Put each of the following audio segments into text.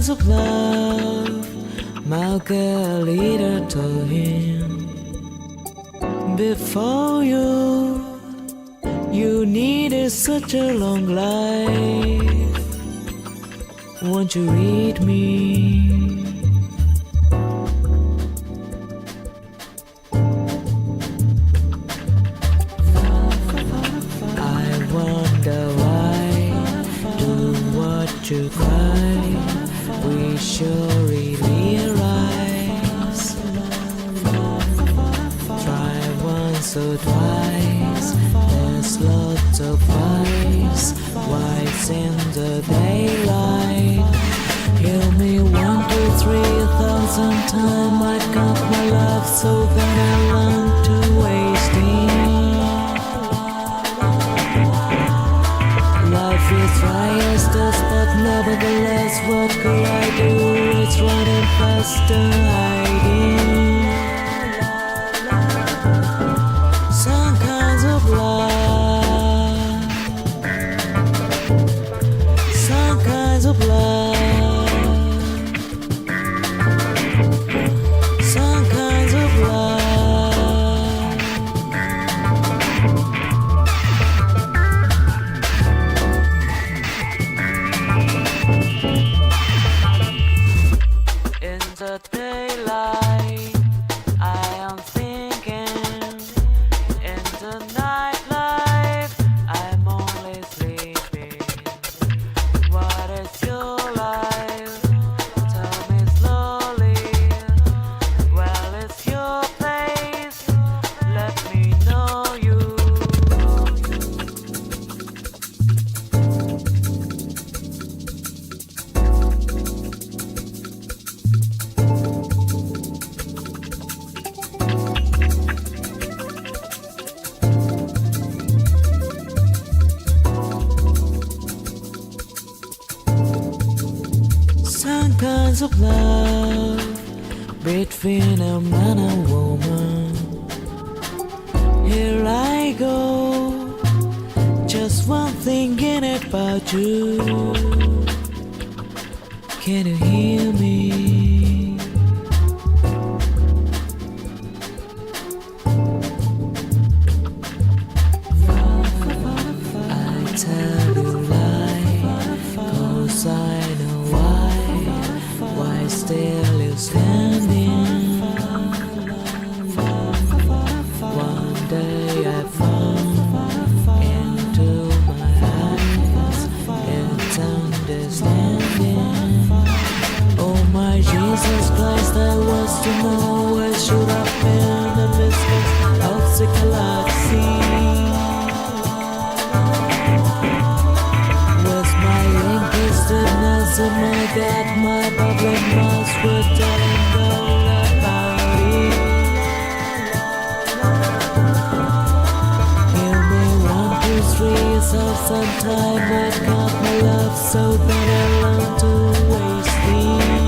kinds of love, Margarita told him. Before you needed such a long life. Won't you read me? I wonder why do what you cry. We surely realize. Try once or twice. There's lots of eyes. Whites in the daylight. Heal me 1, 2, 3,000 times. I got my love so that I learn to waste it. Life is dry as dust, but nevertheless, what could I do? It's running faster, hiding. Some kinds of love. Some kinds of love. Some kinds of love. In the daylight, I am thinking. In the nightlife, I'm only sleeping. What is your life? Tell me slowly. Well, it's your place. Let me know you. Some kinds of love between a man and woman. Here I go, just one thinking about you. Can you hear me? I tell you lie, 'cause I know why still you standing. One day I found into my eyes, it's understanding. Oh my Jesus Christ, I was to know I should have been a mistress of the galaxy. Was my interestedness in my God, my public mouth were telling all about it. Give me 1, 2, 3 so sometime I got my love so that I learn to waste it.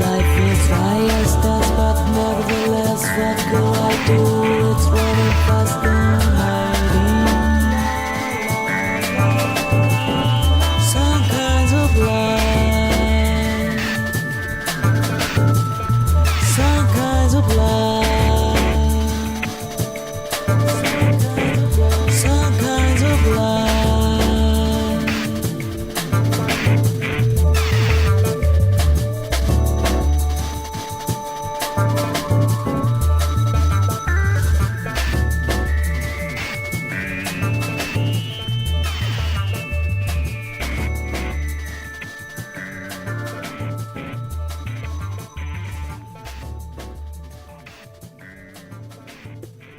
Life is dry as dust, but nevertheless, what could I do? It's running fast and hiding. Some kinds of love. Some kinds of love. Some kinds of love.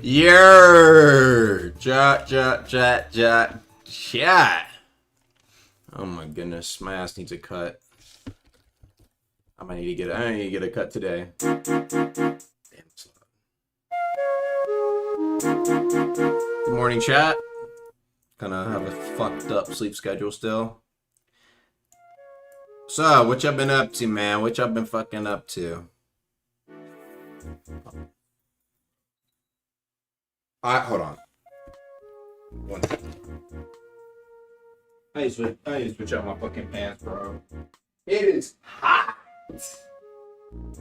Yer, chat. Oh my goodness, my ass needs a cut. I need to get a cut today. Damn, it's loud. Good morning, chat. Gonna have a fucked up sleep schedule still. So, what y'all been up to, man? What y'all been fucking up to? Alright, hold on. One second. I need to switch out my fucking pants, bro. It is hot.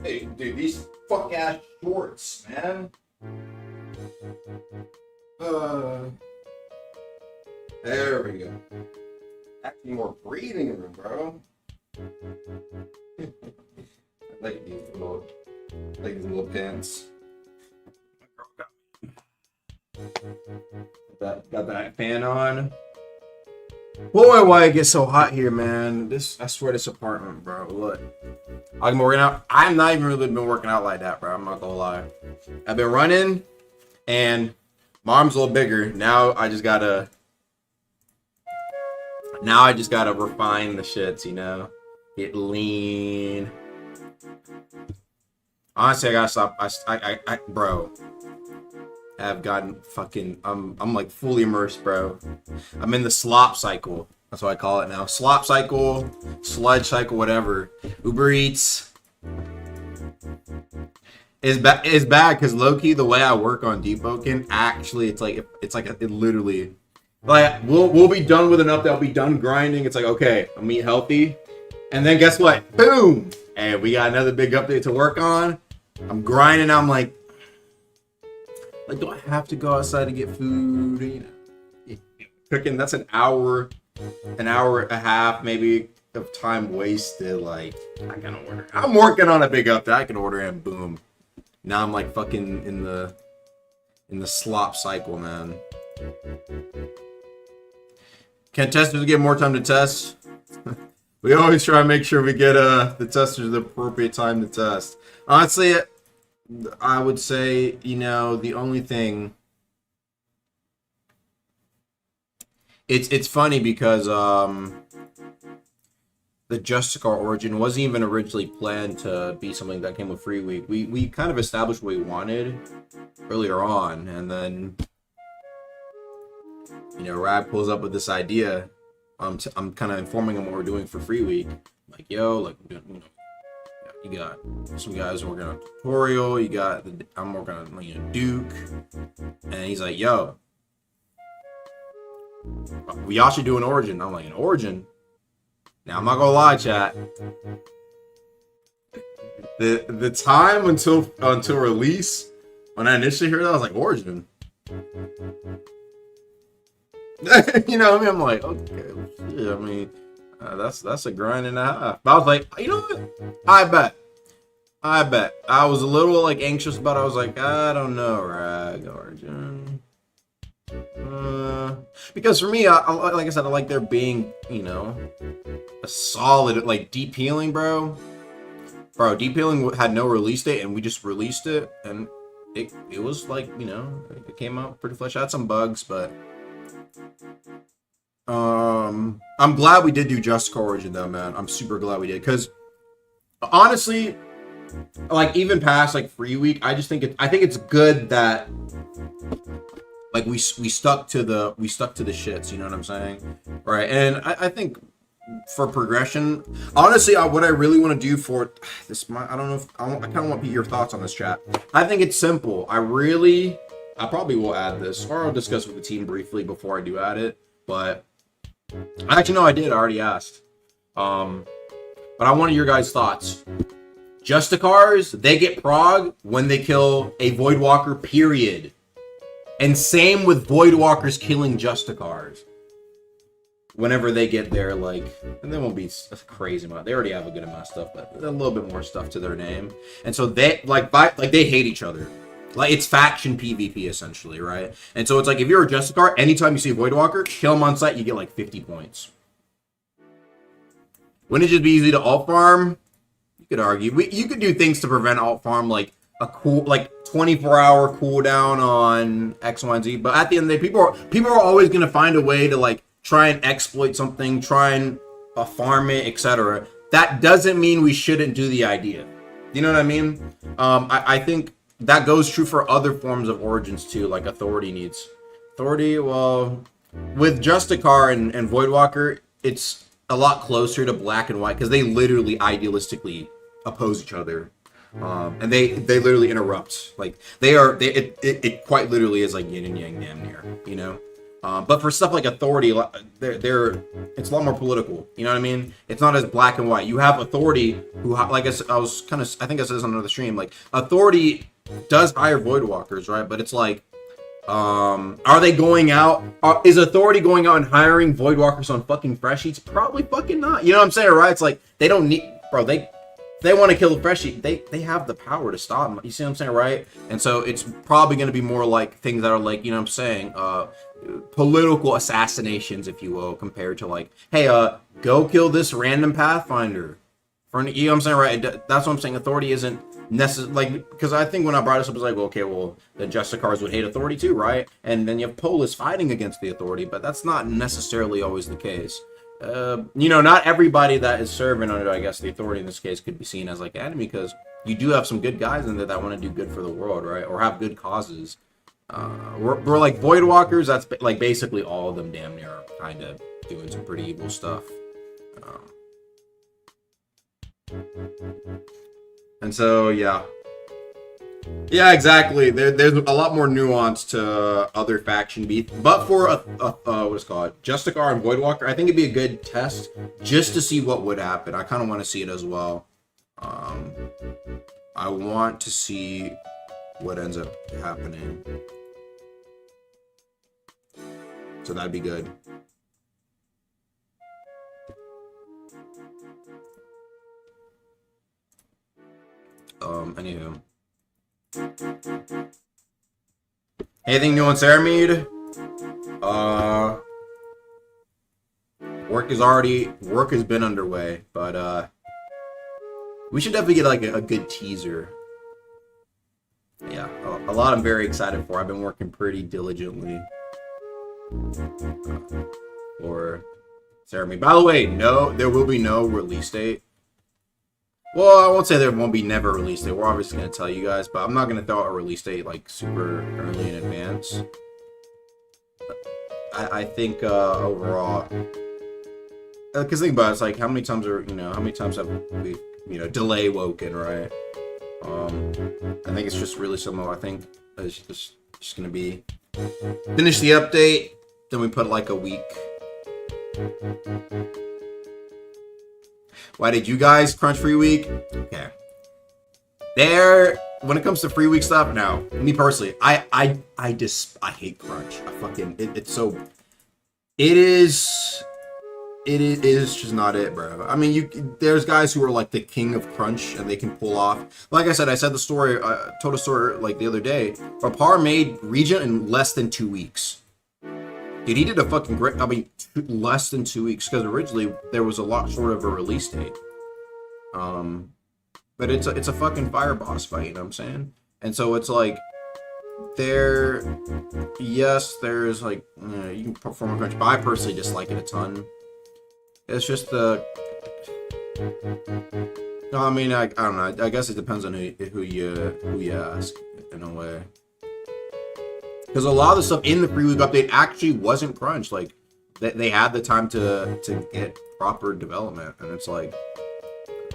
Hey, dude, these fuck ass shorts, man. There we go. Actually, more breathing room, bro. I like these little pants. Got that fan on. Boy, why it gets so hot here, man. I swear this apartment, bro. Look. I'm working out. I'm not even really been working out like that, bro. I'm not gonna lie. I've been running, and my arm's a little bigger. Now I just gotta refine the shits, you know? Get lean. Honestly, I gotta stop. Bro. Have gotten fucking, I'm like fully immersed, bro. I'm in the slop cycle. That's what I call it now. Slop cycle, sludge cycle, whatever. Uber Eats is bad because low-key the way I work on Deepwoken, actually it literally, like, we'll be done with an update. I'll be done grinding. It's like, okay, I'm eat healthy, and then guess what? Boom! Hey, we got another big update to work on. I'm grinding. I'm like, do I have to go outside to get food? You know, cooking, that's an hour and a half maybe of time wasted. Like, I can order. I'm working on a big update. I can order and boom. Now I'm like fucking in the slop cycle, man. Can testers get more time to test? We always try to make sure we get the testers the appropriate time to test. Honestly, I would say, you know, the only thing, it's funny because the Justicar origin wasn't even originally planned to be something that came with free week. We kind of established what we wanted earlier on, and then, you know, Rad pulls up with this idea. I'm kind of informing him what we're doing for free week. Like, yo, like, you know, you got some guys working on a tutorial. You got I'm working on, you know, Duke, and he's like, "Yo, y'all should do an origin." I'm like, "An origin?" Now I'm not gonna lie, chat. The time until release, when I initially heard that, I was like, "Origin." You know what I mean? I'm like, okay, shit, I mean. That's a grind and a half. But I was like, you know what? I bet. I was a little like anxious about it. I was like, I don't know, Rag Origin. Because for me, like I said, I like there being, you know, a solid, like, Deep Healing, bro. Bro, Deep Healing had no release date, and we just released it, and it was like, you know, it came out pretty fleshed out. Some bugs, but I'm glad we did do Justicar Origin though, man. I'm super glad we did, because honestly, like, even past like free week, I think it's good that, like, we stuck to the shits, you know what I'm saying? Right. And I think for progression, honestly, what I really want to do for this, I don't know if I kind of want your thoughts on this, chat. I think it's simple. I probably will add this, or I'll discuss with the team briefly before I do add it, but actually, no, I already asked. But I wanted your guys' thoughts. Justicars, they get prog when they kill a Voidwalker, period. And same with Voidwalkers killing Justicars. Whenever they get there, like, and they won't be a crazy amount. They already have a good amount of stuff, but a little bit more stuff to their name. And so they, they hate each other. Like, it's faction PvP, essentially, right? And so it's like, if you're a Justicar, anytime you see a Voidwalker, kill him on sight, you get like 50 points. Wouldn't it just be easy to alt farm? You could argue. You could do things to prevent alt farm, like a cool, like 24-hour cooldown on X, Y, and Z. But at the end of the day, people are always going to find a way to, like, try and exploit something, try and farm it, etc. That doesn't mean we shouldn't do the idea. You know what I mean? I think that goes true for other forms of origins too, like Authority needs. Authority, well, with Justicar and Voidwalker, it's a lot closer to black and white, because they literally idealistically oppose each other. And they literally interrupt. Like, it quite literally is like yin and yang damn near, you know? But for stuff like Authority, it's a lot more political. You know what I mean? It's not as black and white. You have Authority, who, like I think I said this on another stream, like, Authority does hire Voidwalkers, right? But it's like, are they going out? Is Authority going out and hiring Voidwalkers on fucking fresh eats? Probably fucking not. You know what I'm saying, right? It's like, they don't need, bro, they want to kill the fresh eat. They have the power to stop them. You see what I'm saying, right? And so it's probably going to be more like things that are like, you know what I'm saying, political assassinations, if you will, compared to like, hey, go kill this random Pathfinder. You know what I'm saying, right? That's what I'm saying. Authority isn't necessary, like, because I think when I brought this up, it's like, well, okay, well, the Justicars would hate Authority too, right? And then you have Polis fighting against the Authority, but that's not necessarily always the case. You know, not everybody that is serving under, I guess, the Authority in this case could be seen as like enemy, because you do have some good guys in there that want to do good for the world, right? Or have good causes. We're like Voidwalkers, that's like basically all of them damn near are kind of doing some pretty evil stuff. And so, yeah, exactly. There's a lot more nuance to other faction beef, but for what is it called, Justicar and Voidwalker, I think it'd be a good test just to see what would happen. I kind of want to see it as well. I want to see what ends up happening, so that'd be good. Anywho. Anything new on Ceramide? Work has been underway, but we should definitely get like a good teaser. Yeah, a lot I'm very excited for. I've been working pretty diligently for Ceramide. By the way, no, there will be no release date. Well, I won't say there won't be never release date. We're obviously going to tell you guys, but I'm not going to throw out a release date like super early in advance. I think overall, because think about it, it's like how many times have we delay woken, right? I think it's just really similar. I think it's just going to be finish the update, then we put like a week. Why did you guys crunch free week? Okay. When it comes to free week stuff, now, me personally, I hate crunch. It is just not it, bro. I mean, there's guys who are like the king of crunch and they can pull off. Like I said the story, told a story like the other day. Rapar made Regent in less than 2 weeks. Dude, he did a fucking great, less than 2 weeks, because originally there was a lot short of a release date. But it's a fucking fire boss fight, you know what I'm saying? And so it's like, there's like, you can perform a crunch, but I personally dislike it a ton. It's just I don't know, I guess it depends on who you ask, in a way. Because a lot of the stuff in the free week update actually wasn't crunch. Like, they had the time to get proper development, and it's like,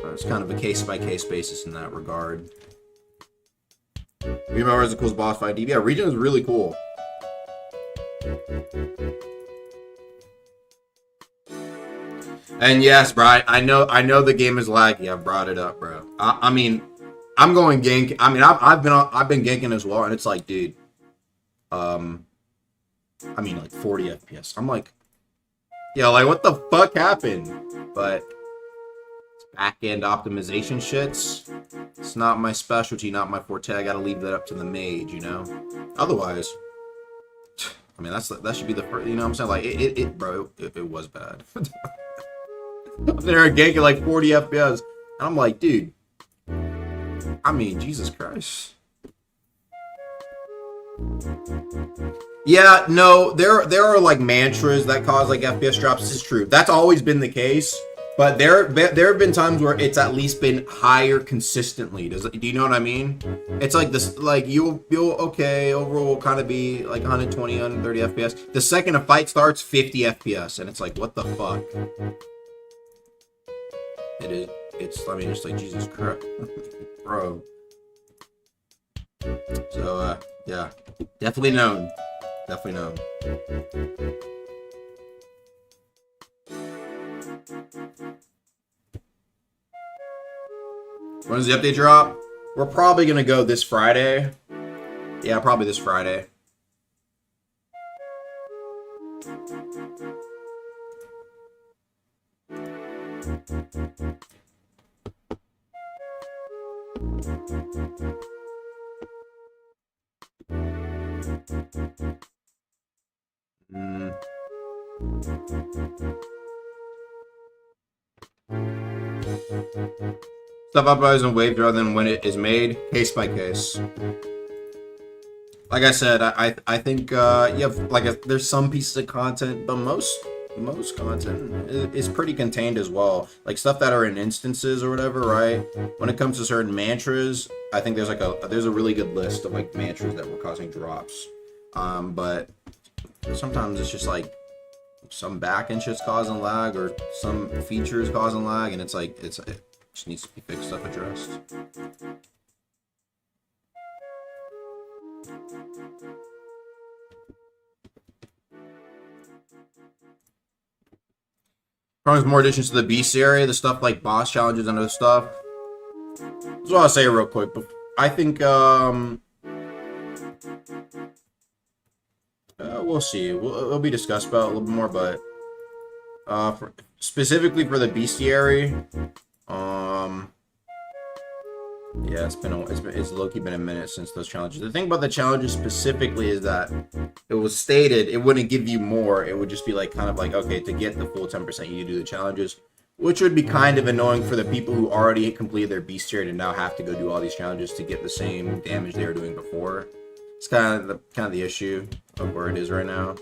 it's kind of a case-by-case basis in that regard. Remember is a cool boss fight. Yeah, Region is really cool. And yes, bro, I know the game is laggy. I brought it up, bro. I mean, I'm going gank. I mean, I've been ganking as well, and it's like, dude. Like 40 FPS. I'm like, yeah, like what the fuck happened? But back-end optimization shits, it's not my specialty, not my forte. I gotta leave that up to the mage, you know? Otherwise, I mean, that should be the first, you know what I'm saying? Like, it was bad. I'm there ganking like 40 FPS, and I'm like, dude, I mean, Jesus Christ. Yeah, no, there are like mantras that cause like FPS drops. This is true. That's always been the case. But there have been times where it's at least been higher consistently. Do you know what I mean? It's like this, like you'll okay, overall will kind of be like 120, 130 FPS. The second a fight starts, 50 FPS, and it's like, what the fuck? It's just like, Jesus Christ, bro. So yeah, definitely known. Definitely no. When does the update drop? We're probably gonna go this Friday. Yeah, probably this Friday. Stuff uploads and wave rather than when it is made, case by case. Like I said, I think you have there's some pieces of content, but most content is pretty contained as well. Like stuff that are in instances or whatever, right? When it comes to certain mantras, I think there's a really good list of like mantras that were causing drops. But sometimes it's just like some backend shit's causing lag or some features causing lag, and it just needs to be fixed up, addressed. Probably more additions to the beast area, the stuff like boss challenges and other stuff. That's what I'll say real quick. But I think we'll see. It'll be discussed about a little bit more, but specifically for the bestiary, yeah, it's low-key been a minute since those challenges. The thing about the challenges specifically is that it was stated it wouldn't give you more. It would just be like kind of like, okay, to get the full 10%, you do the challenges, which would be kind of annoying for the people who already completed their bestiary to now have to go do all these challenges to get the same damage they were doing before. It's kind of the issue of where it is right now.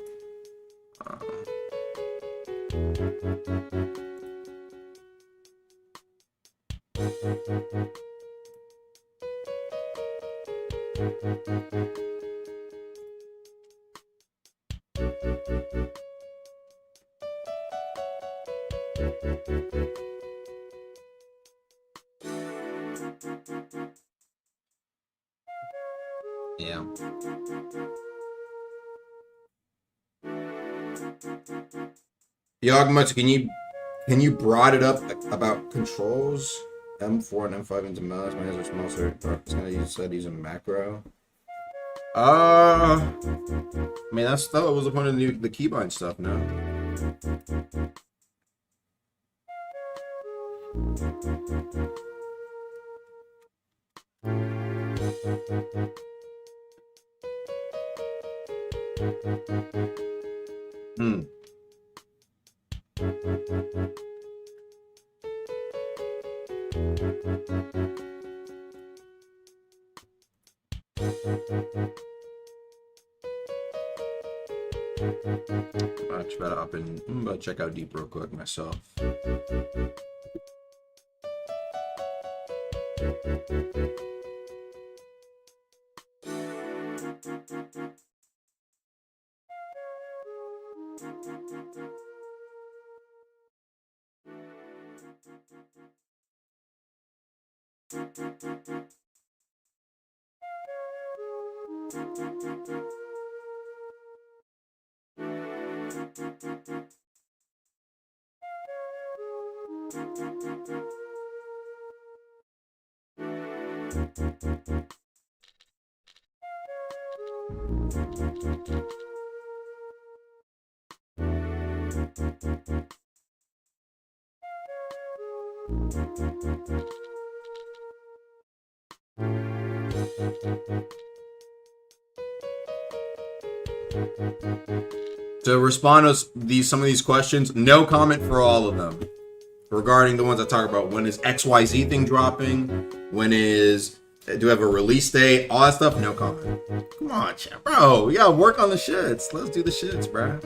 Yeah. Yogmatsu, can you broad it up about controls? M4 and M5 into mouse. My hands are small, so it's gonna use a macro. I mean that was the point of the keybind stuff, no? I'm about to check out Deep real quick myself. To respond to some of these questions, no comment for all of them. Regarding the ones I talk about, when is XYZ thing dropping? When is do we have a release date? All that stuff, no comment. Come on, chat, bro. We gotta work on the shits. Let's do the shits, bro.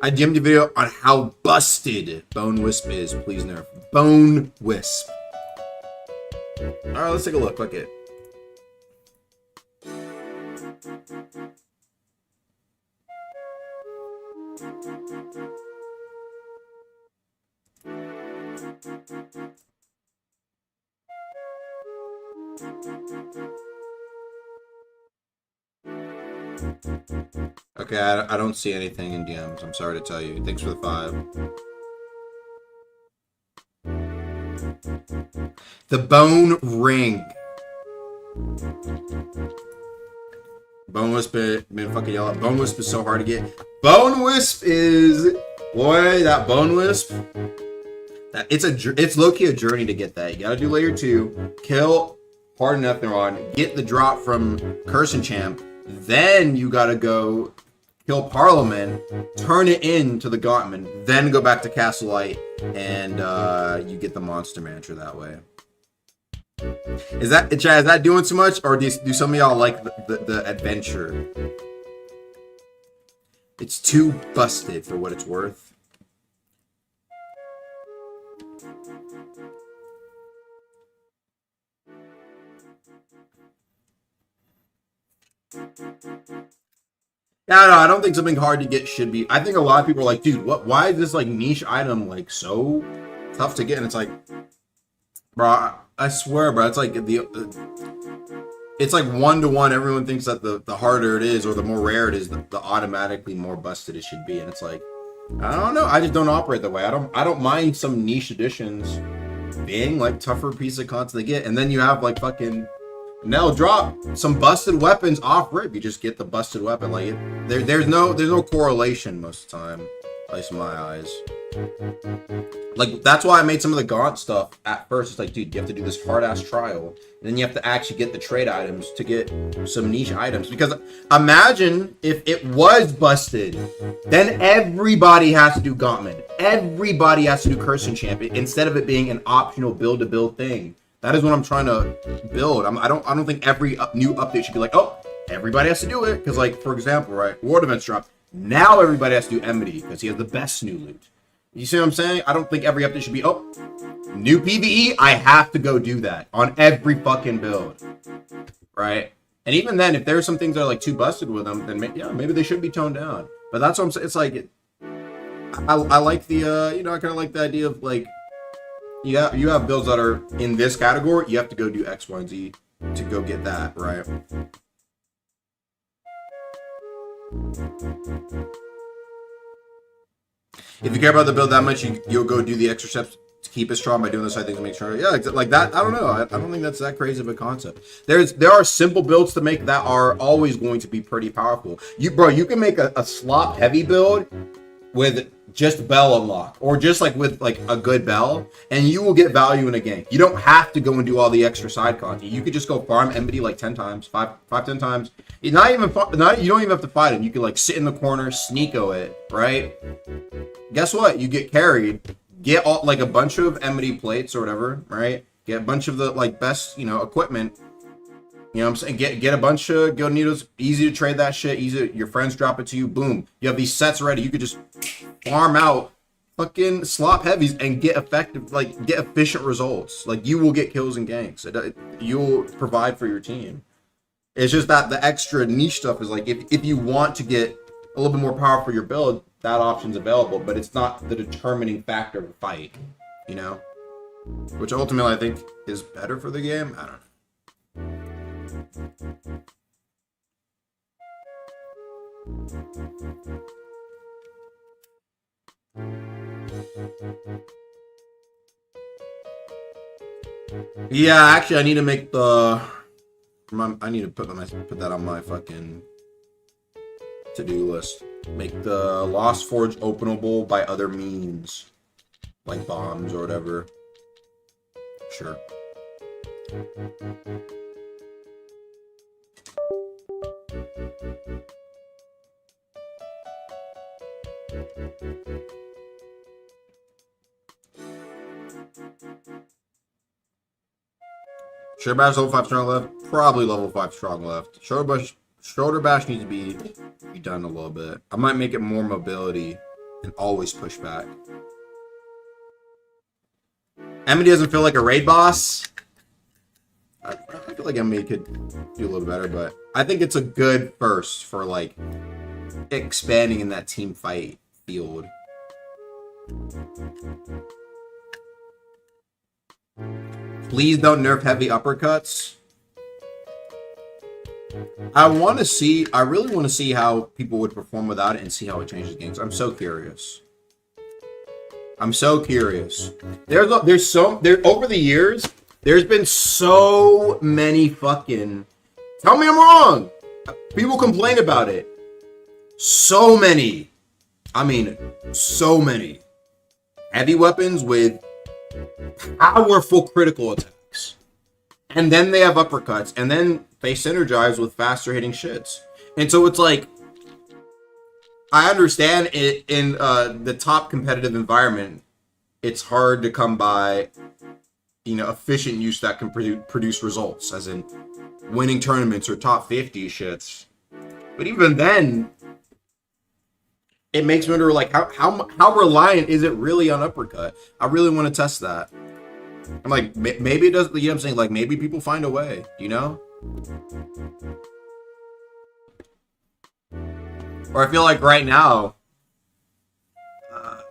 I DM'd a video on how busted Bone Wisp is. Please nerf Bone Wisp. Alright, let's take a look. Fuck it. Okay, I don't see anything in DMs. I'm sorry to tell you. Thanks for the 5. The Bone Ring. Bone Wisp been fucking yellow. Bone Wisp is so hard to get. Bone Wisp is, boy, that Bone Wisp. It's low-key a journey to get that. You gotta do layer 2, kill Hardened Ethneron, get the drop from Curse Enchant, then you gotta go kill Parliament, turn it into the Gauntman, then go back to Castle Light, and you get the Monster Mantra that way. Is that, Chad, is that doing too much, or do some of y'all like the adventure? It's too busted for what it's worth. Yeah, no, I don't think something hard to get should be. I think a lot of people are like, dude, why is this like niche item like so tough to get? And it's like, bro, I swear, bro, it's like it's like 1-to-1. Everyone thinks that the harder it is or the more rare it is, the automatically more busted it should be. And it's like, I don't know. I just don't operate that way. I don't mind some niche editions being like tougher piece of content to get, and then you have like fucking Nell drop some busted weapons off rip. You just get the busted weapon. Like there's no correlation most of the time, at least in my eyes. Like that's why I made some of the Gaunt stuff at first. It's like, dude, you have to do this hard ass trial, and then you have to actually get the trade items to get some niche items. Because imagine if it was busted, then everybody has to do Gauntman. Everybody has to do Curse Enchant instead of it being an optional build to build thing. That is what I'm trying to build. I don't think every new update should be like, oh, everybody has to do it. Because like, for example, right, Ward Events drop. Now everybody has to do Enmity because he has the best new loot. You see what I'm saying? I don't think every update should be, oh, new PvE, I have to go do that on every fucking build. Right? And even then, if there's some things that are like too busted with them, then maybe they should be toned down. But that's what I'm saying. It's like, I like the, I kind of like the idea of like, you have builds that are in this category, you have to go do X, Y, and Z to go get that, right? If you care about the build that much, you'll go do the extra steps to keep it strong by doing the side things to make sure. Yeah, like that. I don't know. I don't think that's that crazy of a concept. There are simple builds to make that are always going to be pretty powerful. You can make a slop heavy build with just bell unlock, or just like with like a good bell, and you will get value in a game. You don't have to go and do all the extra side content. You could just go farm Enmity like 10 times, 10 times. You don't even have to fight him. You can like sit in the corner, sneako it, right? Guess what? You get carried, get all like a bunch of Enmity plates or whatever, right? Get a bunch of the like best, equipment. You know what I'm saying? Get a bunch of Guild Needles. Easy to trade that shit. Easy. Your friends drop it to you. Boom. You have these sets ready. You could just farm out fucking slop heavies and get efficient results. Like you will get kills and ganks. You'll provide for your team. It's just that the extra niche stuff is like if you want to get a little bit more power for your build, that option's available, but it's not the determining factor of the fight. Which ultimately I think is better for the game. I don't know. Yeah, actually, I need to make I need to put that on my fucking to-do list. Make the Lost Forge openable by other means, like bombs or whatever. Sure. Shoulder Bash level 5 strong left. Probably level 5 strong left. Shoulder Bash needs to be done a little bit. I might make it more mobility and always push back. Enmity doesn't feel like a raid boss. I feel like Enmity could do a little better, but I think it's a good first for like expanding in that team fight field. Please don't nerf heavy uppercuts. I really want to see how people would perform without it and see how it changes games. I'm so curious. There over the years, there's been so many fucking, tell me I'm wrong, people complain about it. So many. I mean, so many. Heavy weapons with powerful critical attacks. And then they have uppercuts. And then they synergize with faster hitting shits. And so it's like, I understand it in the top competitive environment. It's hard to come by, efficient use that can produce results, as in winning tournaments or top 50 shits. But even then, it makes me wonder, like, how reliant is it really on uppercut? I really want to test that. I'm like, maybe it does. You know what I'm saying? Like, maybe people find a way. Or I feel like right now,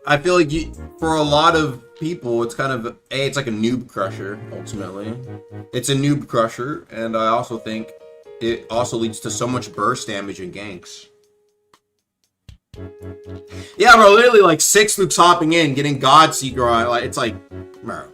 I feel like for a lot of people, it's kind of it's like a noob crusher. Ultimately, it's a noob crusher, and I also think it also leads to so much burst damage in ganks. Yeah, bro, literally like 6 loops hopping in, getting Godseeker on. Like, it's like, bro.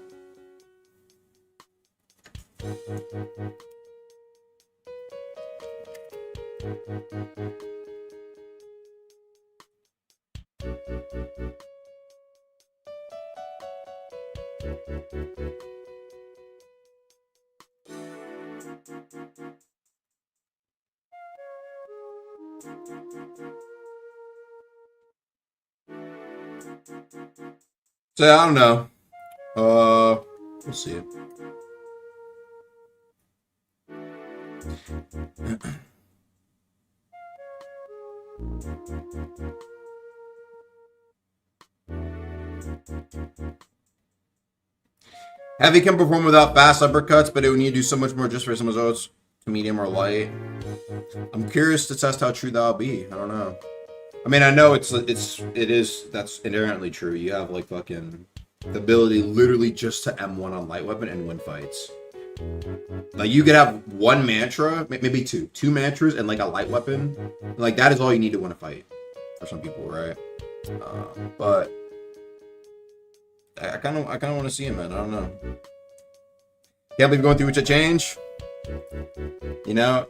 So I don't know. We'll see. Heavy can perform without fast uppercuts, but it would need to do so much more just for some results to medium or light. I'm curious to test how true that'll be. I don't know. I mean, I know that's inherently true. You have like fucking the ability literally just to M1 on light weapon and win fights. Like, you could have one mantra, maybe two mantras and like a light weapon. Like, that is all you need to win a fight for some people, right? But I kind of want to see him, man. I don't know. Can't believe going through such a change.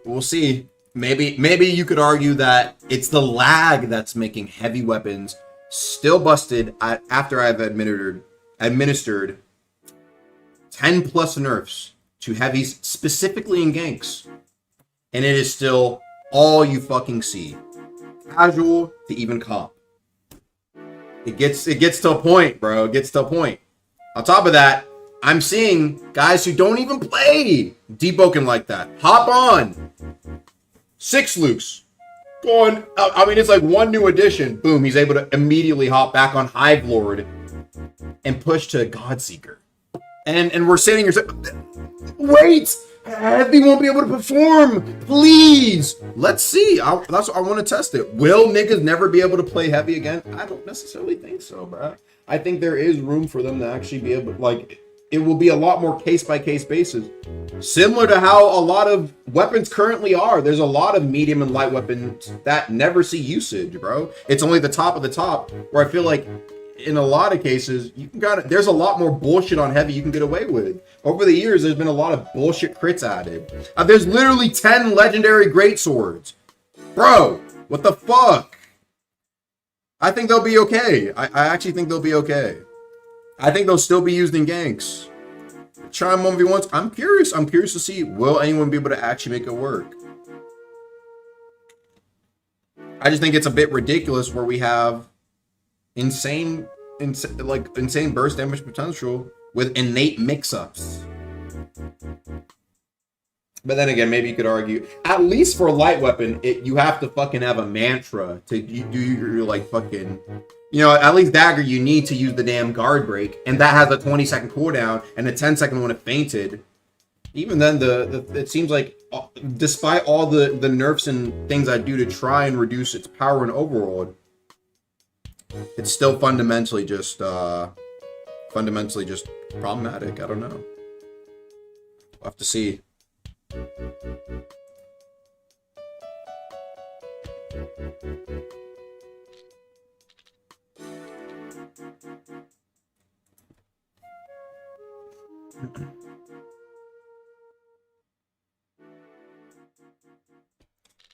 We'll see. Maybe you could argue that it's the lag that's making heavy weapons still busted after I've administered 10 plus nerfs to heavies, specifically in ganks. And it is still all you fucking see. Casual to even comp. It gets to a point, bro. It gets to a point. On top of that, I'm seeing guys who don't even play deboken like that. Hop on. 6 loops. Going, I mean, it's like one new addition. Boom, he's able to immediately hop back on Hive Lord and push to Godseeker. And we're sitting here saying, wait, Heavy won't be able to perform. Please. Let's see. I want to test it. Will niggas never be able to play Heavy again? I don't necessarily think so, bro. I think there is room for them to actually be able to, like, it will be a lot more case-by-case basis. Similar to how a lot of weapons currently are. There's a lot of medium and light weapons that never see usage, bro. It's only the top of the top, where I feel like in a lot of cases, there's a lot more bullshit on Heavy you can get away with. Over the years, there's been a lot of bullshit crits added. There's literally 10 legendary greatswords. Bro, what the fuck? I think they'll be okay. I actually think they'll be okay. I think they'll still be used in ganks. Try 1v1s. I'm curious to see, will anyone be able to actually make it work? I just think it's a bit ridiculous where we have insane burst damage potential with innate mix-ups. But then again, maybe you could argue, at least for a light weapon, you have to fucking have a mantra to do your like fucking, at least Dagger, you need to use the damn guard break, and that has a 20-second cooldown and a 10-second when it fainted. Even then, it seems like, despite all the nerfs and things I do to try and reduce its power and overworld, it's still fundamentally just problematic. I don't know. We'll have to see.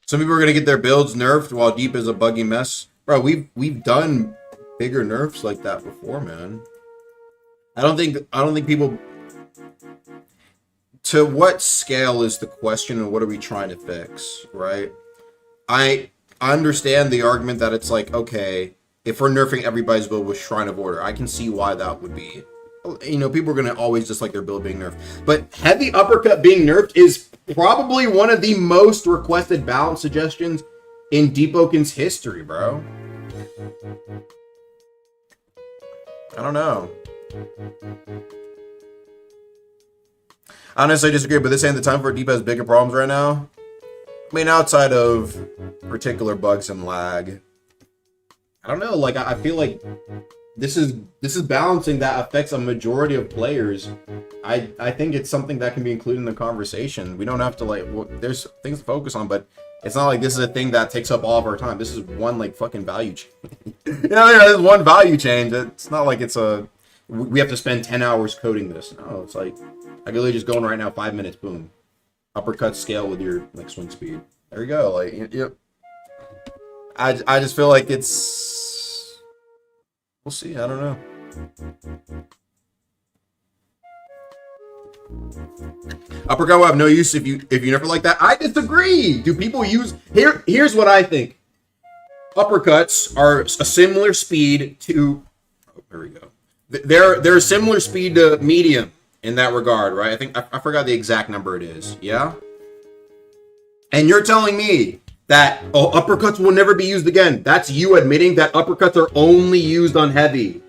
Some people are gonna get their builds nerfed while deep is a buggy mess. Bro, we've done bigger nerfs like that before, man. I don't think people. To what scale is the question, and what are we trying to fix, right? I understand the argument that it's like, okay, if we're nerfing everybody's build with Shrine of Order, I can see why that would be. You know, people are going to always dislike their build being nerfed. But Heavy Uppercut being nerfed is probably one of the most requested balance suggestions in Deepoken's history, bro. I don't know. I honestly disagree, but this ain't the time for Deep has bigger problems right now. I mean, outside of particular bugs and lag. I don't know, like, I feel like this is balancing that affects a majority of players. I think it's something that can be included in the conversation. We don't have to, like, well, there's things to focus on, but it's not like this is a thing that takes up all of our time. This is one, like, fucking value change. You know, there's one value change. It's not like it's a, we have to spend 10 hours coding this. No, it's like, I can literally just go in right now, 5 minutes, boom. Uppercut scale with your, like, swing speed. There you go, like, yep. I just feel like it's, we'll see, I don't know. Uppercut will have no use if you never like that. I disagree. Do people use, here's what I think. Uppercuts are a similar speed to, oh, there we go. They're a similar speed to medium in that regard, right? I think I forgot the exact number it is. Yeah. And you're telling me that, oh, uppercuts will never be used again. That's you admitting that uppercuts are only used on heavy.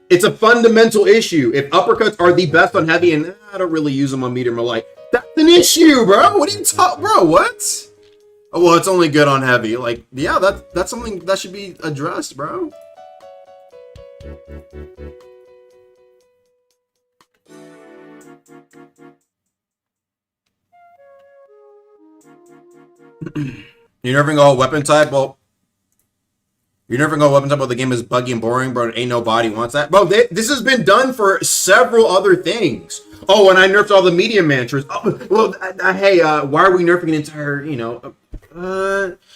It's a fundamental issue. If uppercuts are the best on heavy and I don't really use them on medium or light, that's an issue, bro. What are you talking, bro? What? Oh, well, it's only good on heavy. Like, yeah, that's something that should be addressed, bro. You're nerfing all weapon type? Well, you're nerfing all weapon type, but the game is buggy and boring, bro. Ain't nobody wants that. Bro, this has been done for several other things. Oh, and I nerfed all the medium mantras. Oh, well, hey, why are we nerfing an entire, you know...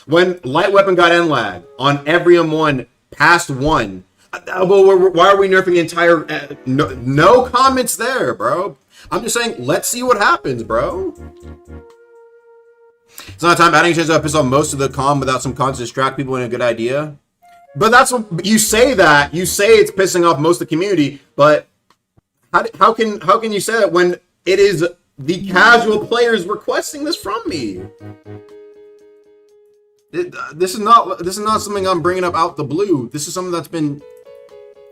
when light weapon got end lag on every M1 past 1, well, why are we nerfing the entire... no comments there, bro. I'm just saying, let's see what happens, bro. It's not time. Adding changes that piss off most of the comm without some cons to distract people in a good idea. But that's what you say. That you say it's pissing off most of the community. But how can you say that when it is the casual players requesting this from me? This is not something I'm bringing up out the blue. This is something that's been.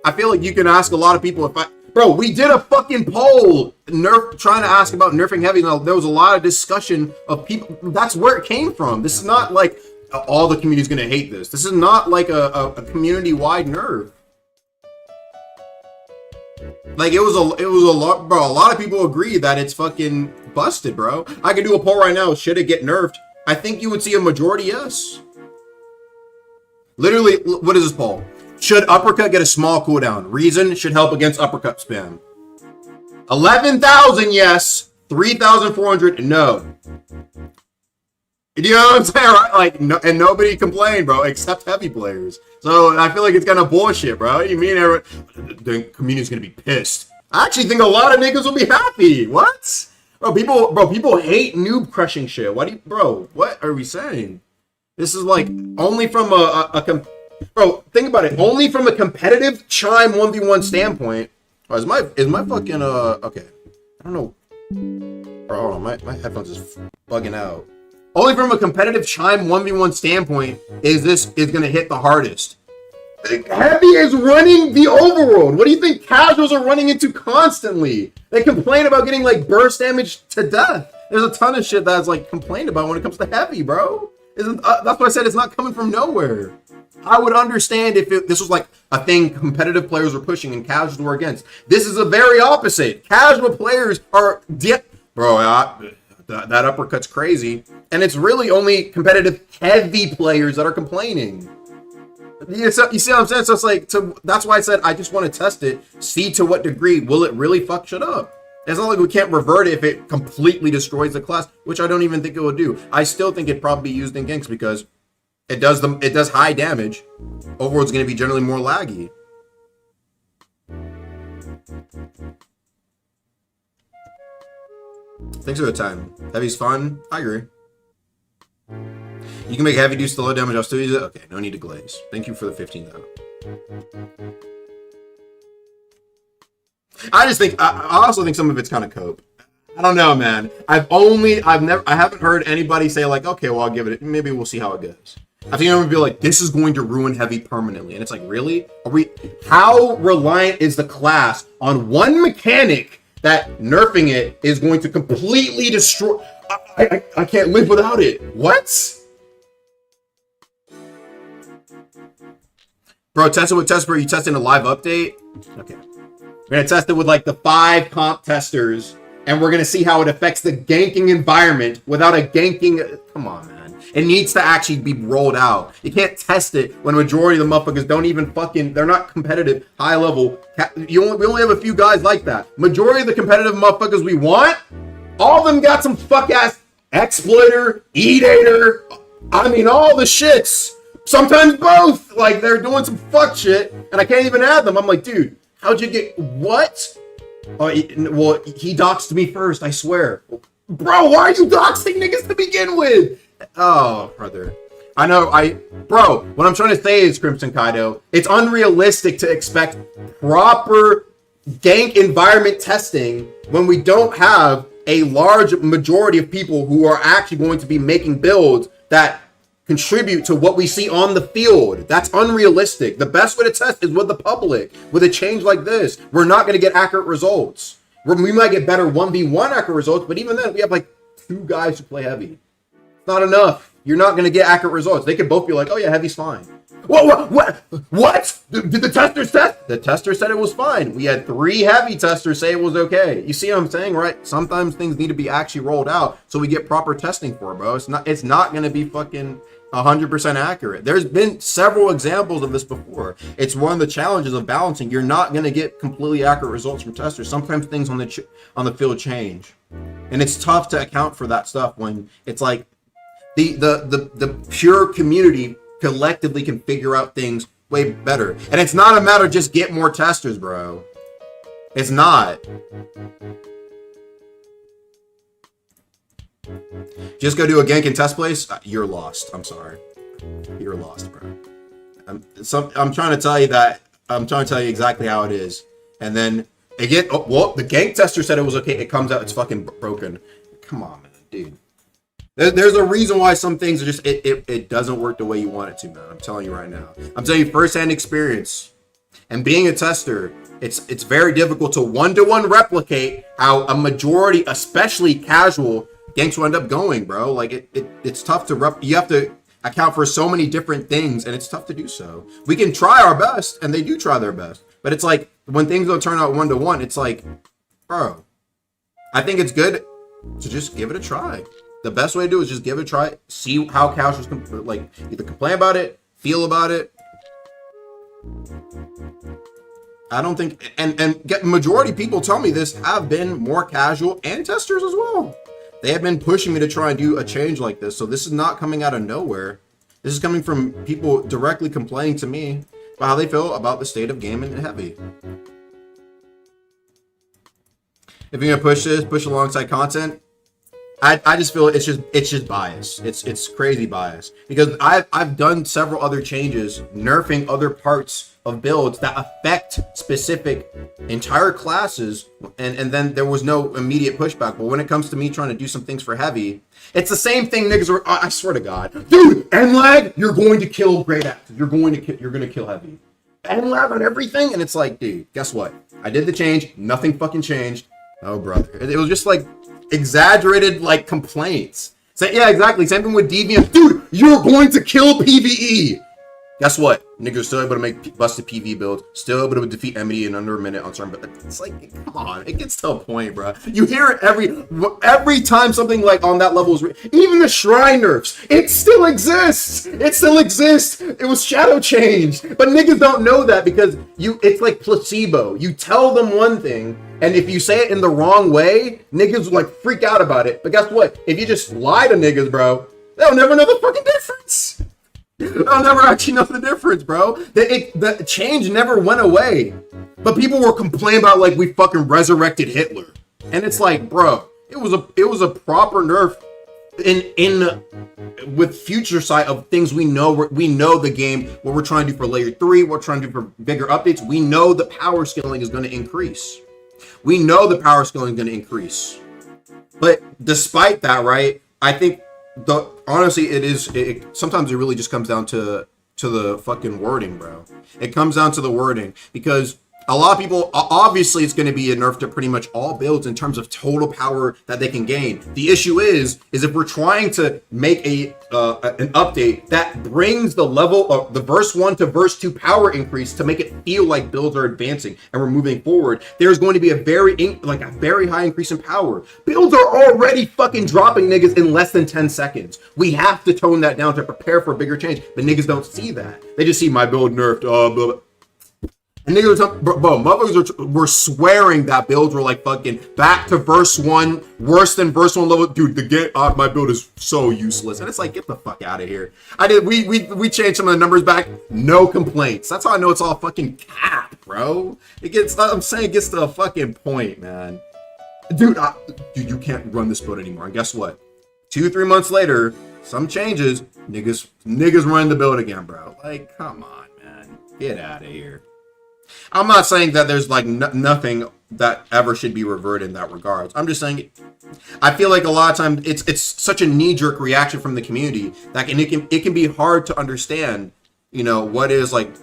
I feel like you can ask a lot of people if I. Bro, we did a fucking poll trying to ask about nerfing heavy. Now, there was a lot of discussion of people. That's where it came from. This is not like all the community's going to hate this. This is not like a community-wide nerf. Like, it was a lot, bro. A lot of people agree that it's fucking busted, bro. I could do a poll right now. Should it get nerfed? I think you would see a majority yes. Literally, what is this poll? Should uppercut get a small cooldown? Reason, should help against uppercut spam. 11,000 yes, 3,400 no. You know what I'm saying, right? Like, no, and nobody complained, bro, except heavy players. So I feel like it's kind of bullshit, bro. You mean the community's gonna be pissed? I actually think a lot of niggas will be happy. What? Bro, people hate noob crushing shit. What are we saying? This is like only from bro, think about it. Only from a competitive Chime 1v1 standpoint. Oh, is my fucking okay. I don't know. Bro, hold on, my headphones is bugging out. Only from a competitive Chime 1v1 standpoint is gonna hit the hardest. Heavy is running the overworld. What do you think casuals are running into constantly? They complain about getting like burst damage to death. There's a ton of shit that's like complained about when it comes to heavy, bro. That's why I said it's not coming from nowhere. I would understand if this was like a thing competitive players were pushing and casuals were against. This is the very opposite. Casual players are bro. that uppercut's crazy. And it's really only competitive heavy players that are complaining. You see what I'm saying? So it's like, that's why I said I just want to test it, see to what degree will it really fuck shit up. It's not like we can't revert it if it completely destroys the class, which I don't even think it will do. I still think it'd probably be used in ganks because it does high damage. Overworld's going to be generally more laggy. Thanks for the time. Heavy's fun. I agree. You can make heavy do slow damage. I'll still use it. Okay, no need to glaze. Thank you for the 15 though. I just think I also think some of it's kind of cope. I don't know, man. I haven't heard anybody say like, okay, well, I'll give it. Maybe we'll see how it goes. I think everyone would be like, this is going to ruin heavy permanently, and it's like, really? How reliant is the class on one mechanic that nerfing it is going to completely destroy? I can't live without it. What? Bro, test it with Testbro. You testing a live update? Okay. We're gonna test it with like the 5 comp testers, and we're gonna see how it affects the ganking environment without a ganking. Come on, man. It needs to actually be rolled out. You can't test it when a majority of the motherfuckers don't even they're not competitive, high level. We only have a few guys like that. Majority of the competitive motherfuckers we want, all of them got some fuck ass exploiter, edator. I mean, all the shits. Sometimes both. Like, they're doing some fuck shit, and I can't even add them. I'm like, dude, how'd you get what? Well, he doxed me first, I swear. Bro, why are you doxing niggas to begin with? Oh, brother. I know, bro, what I'm trying to say is, Crimson Kaido, it's unrealistic to expect proper gank environment testing when we don't have a large majority of people who are actually going to be making builds that contribute to what we see on the field. That's unrealistic. The best way to test is with the public. With a change like this, we're not going to get accurate results. We might get better 1v1 accurate results, but even then, we have like 2 guys who play heavy. It's not enough. You're not going to get accurate results. They could both be like, oh yeah, heavy's fine. What? Did the testers test? The tester said it was fine. We had 3 heavy testers say it was okay. You see what I'm saying, right? Sometimes things need to be actually rolled out so we get proper testing for it, bro. It's not going to be fucking 100% accurate. There's been several examples of this before. It's one of the challenges of balancing. You're not going to get completely accurate results from testers. Sometimes things on the field change, and it's tough to account for that stuff when it's like the pure community collectively can figure out things way better. And it's not a matter of just get more testers, bro. It's not. Just go do a gank and test place. You're lost. I'm sorry. You're lost, bro. I'm trying to tell you that. I'm trying to tell you exactly how it is. And then again, the gank tester said it was okay. It comes out, it's fucking broken. Come on, man, dude. There's a reason why some things are just it doesn't work the way you want it to, man. I'm telling you right now. I'm telling you firsthand experience. And being a tester, it's very difficult to one-to-one replicate how a majority, especially casual, ganks will end up going, bro. Like it's tough to you have to account for so many different things, and it's tough to do so. We can try our best, and they do try their best, but it's like when things don't turn out 1-to-1, it's like, bro, I think it's good to just give it a try. The best way to do it is just give it a try, see how casuals like either complain about it, feel about it. I don't think, and majority of people tell me this have been more casual and testers as well. They have been pushing me to try and do a change like this. So this is not coming out of nowhere. This is coming from people directly complaining to me about how they feel about the state of gaming and heavy. If you're gonna push this, push alongside content, I just feel it's just bias. It's crazy bias because I've done several other changes, nerfing other parts of builds that affect specific entire classes, and then there was no immediate pushback. But when it comes to me trying to do some things for heavy, it's the same thing niggas are. I swear to God, dude, end lag, you're going to kill great actors. You're going to kill heavy. End lag on everything, and it's like, dude, guess what? I did the change. Nothing fucking changed. Oh, brother, it was just like exaggerated like complaints. So yeah, exactly. Same thing with Deviant. Dude, you're going to kill PvE. Guess what? Niggas still able to make busted PV builds, still able to defeat enemy in under a minute on certain, but it's like, come on, it gets to a point, bro. You hear it every time something like on that level is, even the shrine nerfs, it still exists. It still exists. It was shadow changed, but niggas don't know that because it's like placebo. You tell them one thing, and if you say it in the wrong way, niggas like freak out about it. But guess what? If you just lie to niggas, bro, they'll never know the fucking difference. I'll never actually know the difference, bro. The change never went away. But people were complaining about like we fucking resurrected Hitler. And it's like, bro, it was a proper nerf in with future sight of things we know the game, what we're trying to do for layer 3, what we're trying to do for bigger updates. We know the power scaling is going to increase. We know the power scaling is going to increase. But despite that, right, I think honestly, sometimes it really just comes down to the fucking wording, bro. It comes down to the wording because a lot of people, obviously it's going to be a nerf to pretty much all builds in terms of total power that they can gain. The issue is if we're trying to make an update that brings the level of the verse 1 to verse 2 power increase to make it feel like builds are advancing and we're moving forward, there's going to be a very high increase in power. Builds are already fucking dropping niggas in less than 10 seconds. We have to tone that down to prepare for a bigger change, but niggas don't see that. They just see my build nerfed, blah, blah. And niggas, bro, motherfuckers were swearing that builds were like fucking back to verse 1, worse than verse 1 level. Dude, my build is so useless. And it's like, get the fuck out of here. We changed some of the numbers back, no complaints. That's how I know it's all fucking cap, bro. It gets to a fucking point, man. Dude, you can't run this build anymore. And guess what? 2-3 months later, some changes, niggas running the build again, bro. Like, come on, man. Get out of here. I'm not saying that there's like nothing that ever should be reverted in that regards. I'm just saying I feel like a lot of times it's such a knee-jerk reaction from the community that it can be hard to understand, you know, what is like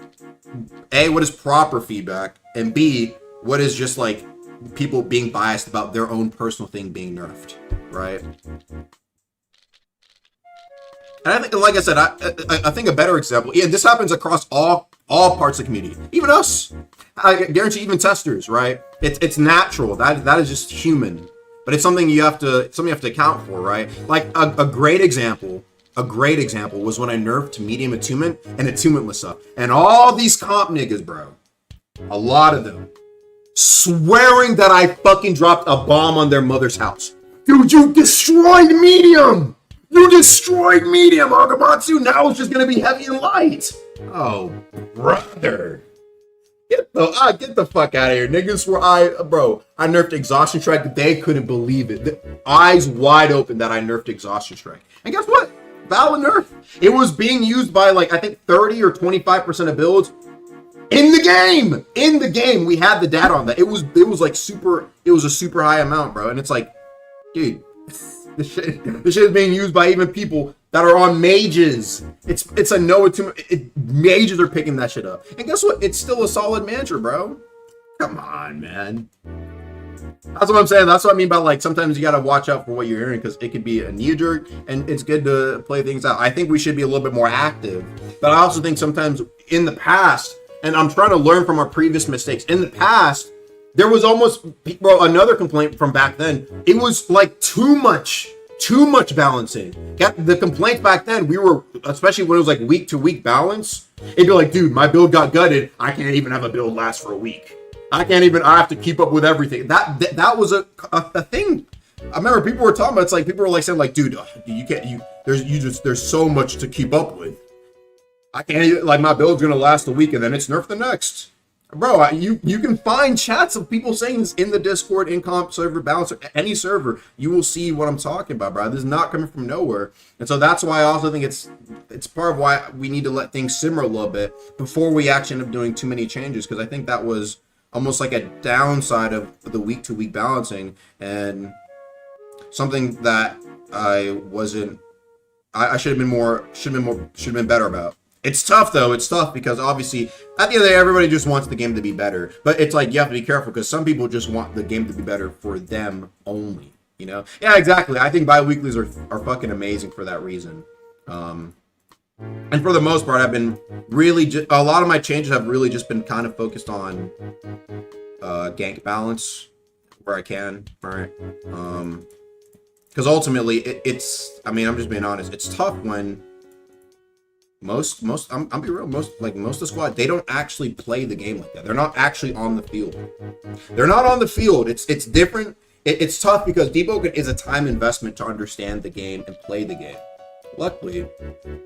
A, what is proper feedback, and B, what is just like people being biased about their own personal thing being nerfed, right? And I think, like I said, I think a better example, and this happens across all parts of the community, even us. I guarantee even testers, right? It's natural. That is just human. But it's something you have to account for, right? Like a great example was when I nerfed medium attunement and attunementless stuff. And all these comp niggas, bro, a lot of them, swearing that I fucking dropped a bomb on their mother's house. Dude, you destroyed medium! You destroyed medium, Agamatsu! Now it's just gonna be heavy and light! Oh, brother. Get the fuck out of here. Niggas were I nerfed Exhaustion Strike. They couldn't believe it. The eyes wide open that I nerfed Exhaustion Strike. And guess what? Valid nerf. It was being used by like, I think 30 or 25% of builds in the game. In the game, we had the data on that. It was like it was a super high amount, bro. And it's like, dude, this shit is being used by even people that are on mages. It's a no attunement. Mages are picking that shit up. And guess what? It's still a solid mantra, bro. Come on, man. That's what I'm saying. That's what I mean by like sometimes you gotta watch out for what you're hearing because it could be a knee jerk and it's good to play things out. I think we should be a little bit more active. But I also think sometimes in the past, and I'm trying to learn from our previous mistakes, in the past, there was almost, bro, another complaint from back then. It was like too much balancing. The complaints back then, we were, especially when it was like week to week balance, it'd be like, dude, my build got gutted. I can't even have a build last for a week. I have to keep up with everything. That was a thing. I remember people were talking about, it's like, people were like saying like, dude, there's so much to keep up with. I can't, like, my build's gonna last a week and then it's nerfed the next. Bro, you can find chats of people saying this in the Discord, in comp server, balance, any server. You will see what I'm talking about, bro. This is not coming from nowhere. And so that's why I also think it's part of why we need to let things simmer a little bit before we actually end up doing too many changes, because I think that was almost like a downside of the week-to-week balancing and something that I should have been better about. It's tough though. It's tough because obviously at the end of the day, everybody just wants the game to be better. But it's like you have to be careful because some people just want the game to be better for them only. You know? Yeah, exactly. I think bi-weeklies are fucking amazing for that reason. And for the most part, I've been really a lot of my changes have really just been kind of focused on gank balance where I can, right? Because ultimately, it's. I mean, I'm just being honest. It's tough when most. I'm be real. Most of the squad, they don't actually play the game like that. They're not actually on the field. They're not on the field. It's different. It's tough because Deboken is a time investment to understand the game and play the game. Luckily,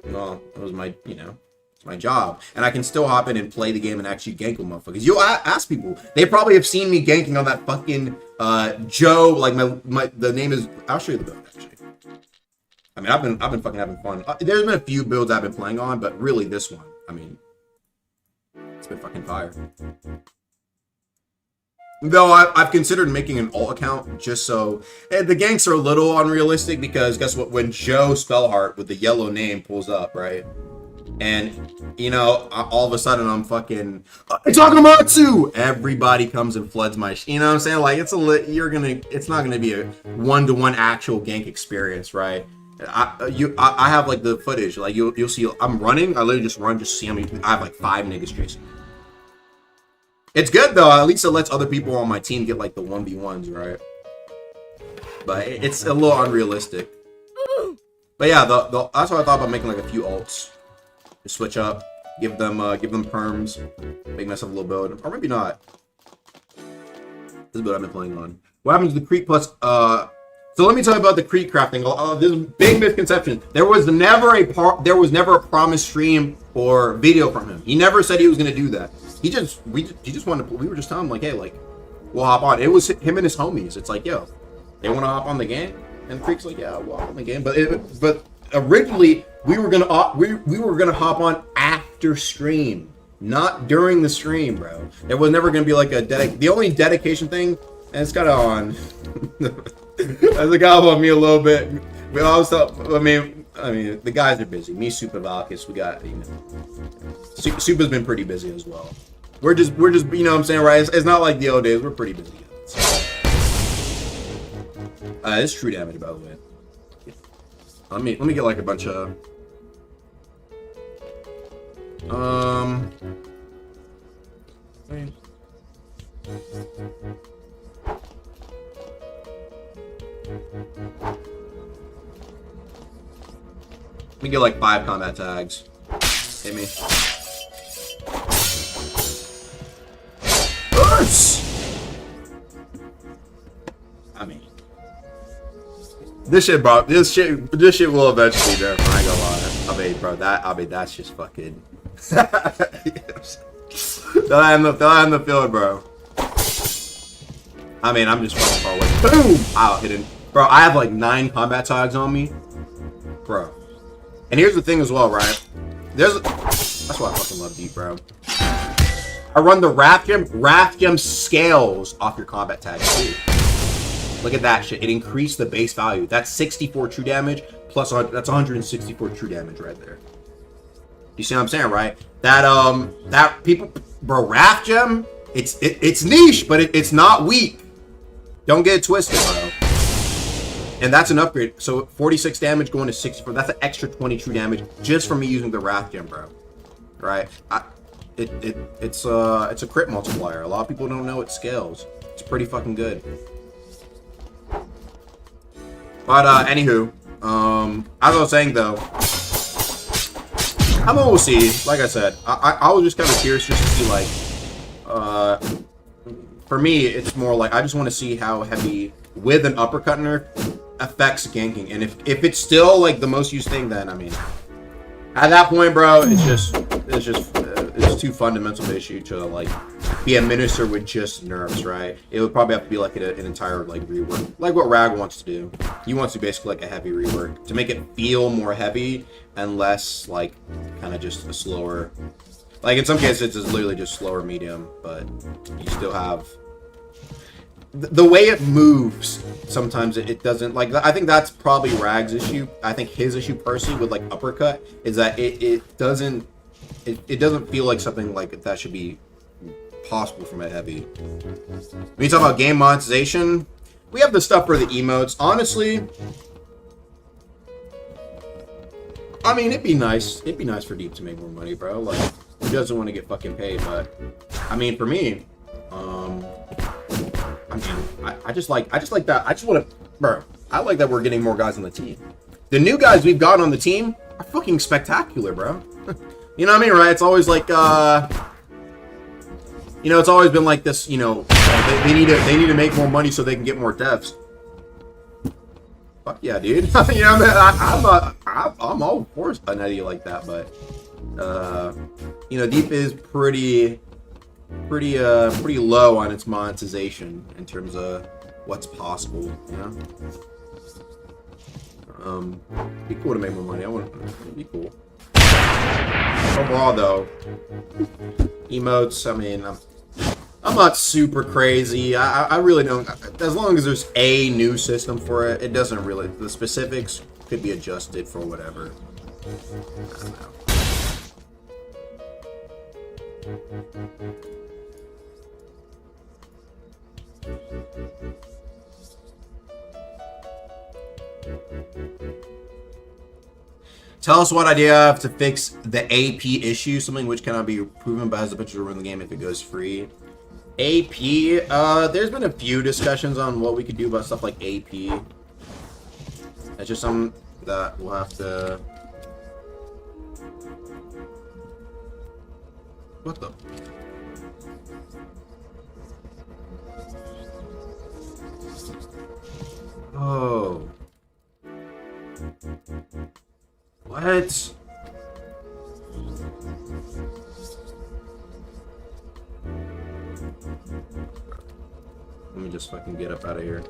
well, it was my, it's my job. And I can still hop in and play the game and actually gank with motherfuckers. You'll ask people. They probably have seen me ganking on that fucking Joe. Like the name is, I'll show you the build actually. I mean, I've been fucking having fun. There's been a few builds I've been playing on, but really this one, I mean, it's been fucking fire. Though I've considered making an alt account just so the ganks are a little unrealistic because guess what? When Joe Spellheart with the yellow name pulls up, right? And all of a sudden I'm fucking Itakumatsu! Everybody comes and floods my you know what I'm saying? Like it's not gonna be a one-to-one actual gank experience, right? I have like the footage, like you'll see I'm running, I literally just run, just see how many I have like 5 niggas chasing me. It's good though, at least it lets other people on my team get like the 1v1s, right? But it's a little unrealistic. But yeah, that's what I thought about making like a few alts. Just switch up, give them perms, make myself a little build. Or maybe not. This is what I've been playing on. What happens to the Creek plus so let me tell you about the Creek crafting. This is a big misconception. There was never a promised stream or video from him. He never said he was gonna do that. He just wanted to. We were just telling him like, hey, like, we'll hop on. It was him and his homies. It's like, yo, they want to hop on the game, and Creek's like, yeah, we'll hop on the game. But originally we were gonna hop on after stream, not during the stream, bro. There was never gonna be like the only dedication thing, and it's kind of on. As a guy on me a little bit. But I mean, the guys are busy. Me, Super Valkis, we got, Super's been pretty busy as well. We're just, you know what I'm saying, right? It's not like the old days. We're pretty busy. It's true damage, by the way. Let me get like a bunch of. Let me get like 5 combat tags. Hit me. I mean, this shit, bro. This shit will eventually be there. I ain't gonna lie. I mean, that's just fucking. They'll end the field, bro. I mean, I'm just fucking far away. Boom! Ow, hit him. Bro, I have like 9 combat tags on me. Bro. And here's the thing as well, right? That's why I fucking love Deep, bro. I run the Wrath Gem scales off your combat tags too. Look at that shit. It increased the base value. That's 64 true damage plus that's 164 true damage right there. You see what I'm saying, right? That people, bro, Wrath Gem, it's niche, but it's not weak. Don't get it twisted, bro. And that's an upgrade. So 46 damage going to 64. That's an extra 20 true damage just from me using the Wrath Gem, bro. Right? It's a crit multiplier. A lot of people don't know it scales. It's pretty fucking good. But anywho, as I was saying though, we'll see. Like I said, I was just kind of curious just to see like, for me, it's more like I just want to see how heavy with an uppercut nerf affects ganking, and if it's still like the most used thing, then I mean, at that point, bro, it's just too fundamental of an issue to like be administered with just nerfs, right? It would probably have to be like an entire like rework, like what Rag wants to do. He wants to basically like a heavy rework to make it feel more heavy and less like kind of just a slower. Like in some cases, it's literally just slower medium, but you still have. The way it moves, sometimes it doesn't, like, I think that's probably Rag's issue. I think his issue personally with, like, uppercut is that it doesn't feel like something like that should be possible from a heavy. When you talk about game monetization, we have the stuff for the emotes. Honestly, I mean, it'd be nice. It'd be nice for Deep to make more money, bro. Like, who doesn't want to get fucking paid? But I mean, for me, I mean, I just like that. I just want to, bro. I like that we're getting more guys on the team. The new guys we've got on the team are fucking spectacular, bro. You know what I mean, right? It's always like, you know, it's always been like this. You know, they need to make more money so they can get more devs. Fuck yeah, dude. You know, man, I'm all for an idea like that, but you know, Deep is pretty low on its monetization in terms of what's possible. You know, be cool to make more money. It'd be cool. Overall, though, emotes. I mean, I'm not super crazy. I really don't. As long as there's a new system for it, it doesn't really. The specifics could be adjusted for whatever. I don't know. Tell us what idea you have to fix the AP issue, something which cannot be proven but has the potential to ruin the game if it goes free. AP, there's been a few discussions on what we could do about stuff like AP. It's just something that we'll have to... What the... Oh... What? Let me just fucking get up out of here.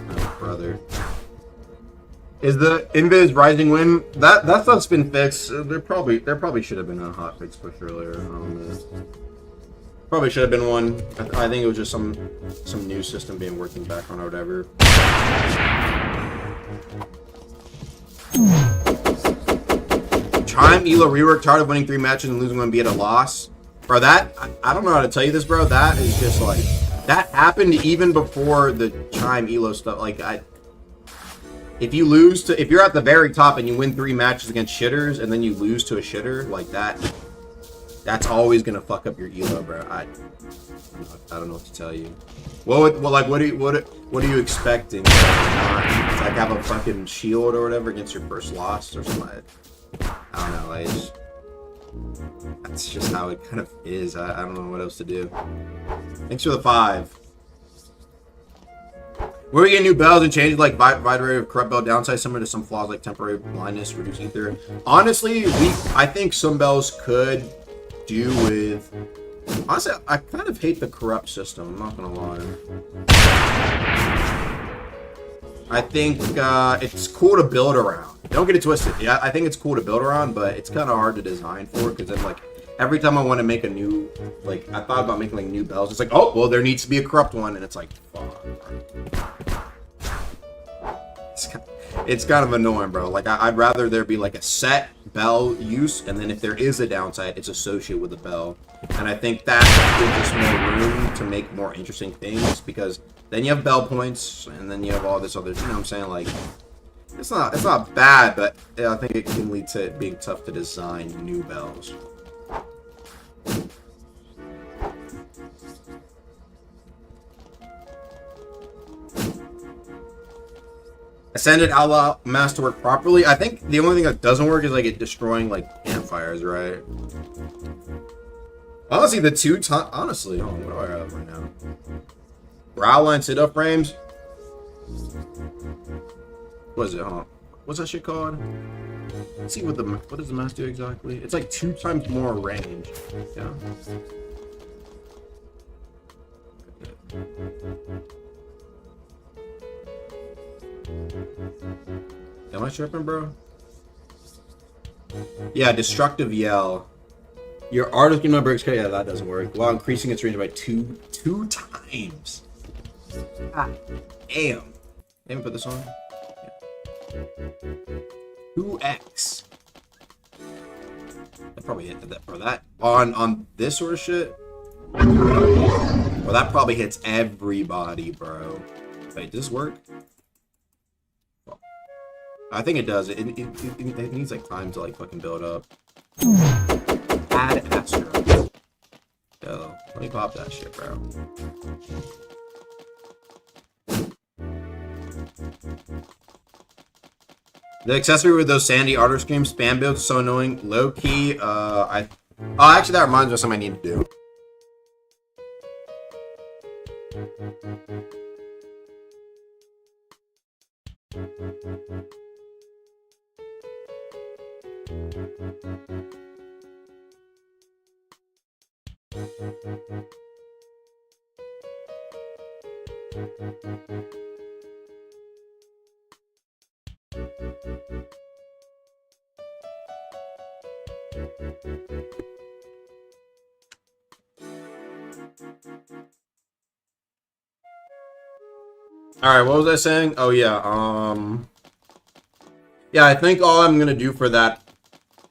Oh, brother. Is the Invis Rising Wind that stuff's been fixed? There probably should have been a hotfix push earlier on this. Probably should have been one. I think it was just some new system being working back on or whatever. Chime Elo rework, tired of winning 3 matches and losing one, be at a loss. Bro, that I don't know how to tell you this, bro. That is just like that happened even before the Chime Elo stuff. Like if you're at the very top and you win 3 matches against shitters and then you lose to a shitter like that. That's always gonna fuck up your elo, bro. I don't know what to tell you. What are you expecting? Not, like have a fucking shield or whatever against your first loss or something. I don't know. That's just how it kind of is. I don't know what else to do. Thanks for the 5. Where we get new bells and changes like variety of corrupt bell downside, similar to some flaws like temporary blindness, reduce ether. Honestly, I think some bells could do with... Honestly, I kind of hate the corrupt system, I'm not gonna lie. I think it's cool to build around. Don't get it twisted. Yeah, I think it's cool to build around, but it's kind of hard to design for, because then, like, every time I want to make a new... Like, I thought about making, like, new bells. It's like, oh, well, there needs to be a corrupt one, and it's like, fuck. It's kind of annoying, bro. Like, I'd rather there be, like, a set bell use, and then if there is a downside, it's associated with the bell. And I think that gives us more room to make more interesting things, because then you have bell points, and then you have all this other, you know what I'm saying? Like, it's not bad, but I think it can lead to it being tough to design new bells. Ascended Outlaw Mass to work properly. I think the only thing that doesn't work is like it destroying like campfires, right? Honestly, the 2 times. Honestly, hold on, what do I have right now? Browline sit-up frames. What is it? Hold on. What's that shit called? Let's see what does the mass do exactly? It's like 2 times more range. Yeah. Am I tripping, bro? Yeah, destructive yell. Your artist number XK. Yeah, that doesn't work. While increasing its range by two times. God damn. Let me put this on. Yeah. 2x. That probably hit that, bro. That on this sort of shit. Well, that probably hits everybody, bro. Wait, does this work? I think it does. It needs like time to like fucking build up. Add Astro. Yo, let me pop that shit, bro. The accessory with those sandy auto scream spam builds is so annoying. Low key, oh, actually, that reminds me of something I need to do. Alright, what was I saying? Oh yeah, yeah, I think all I'm gonna do for that,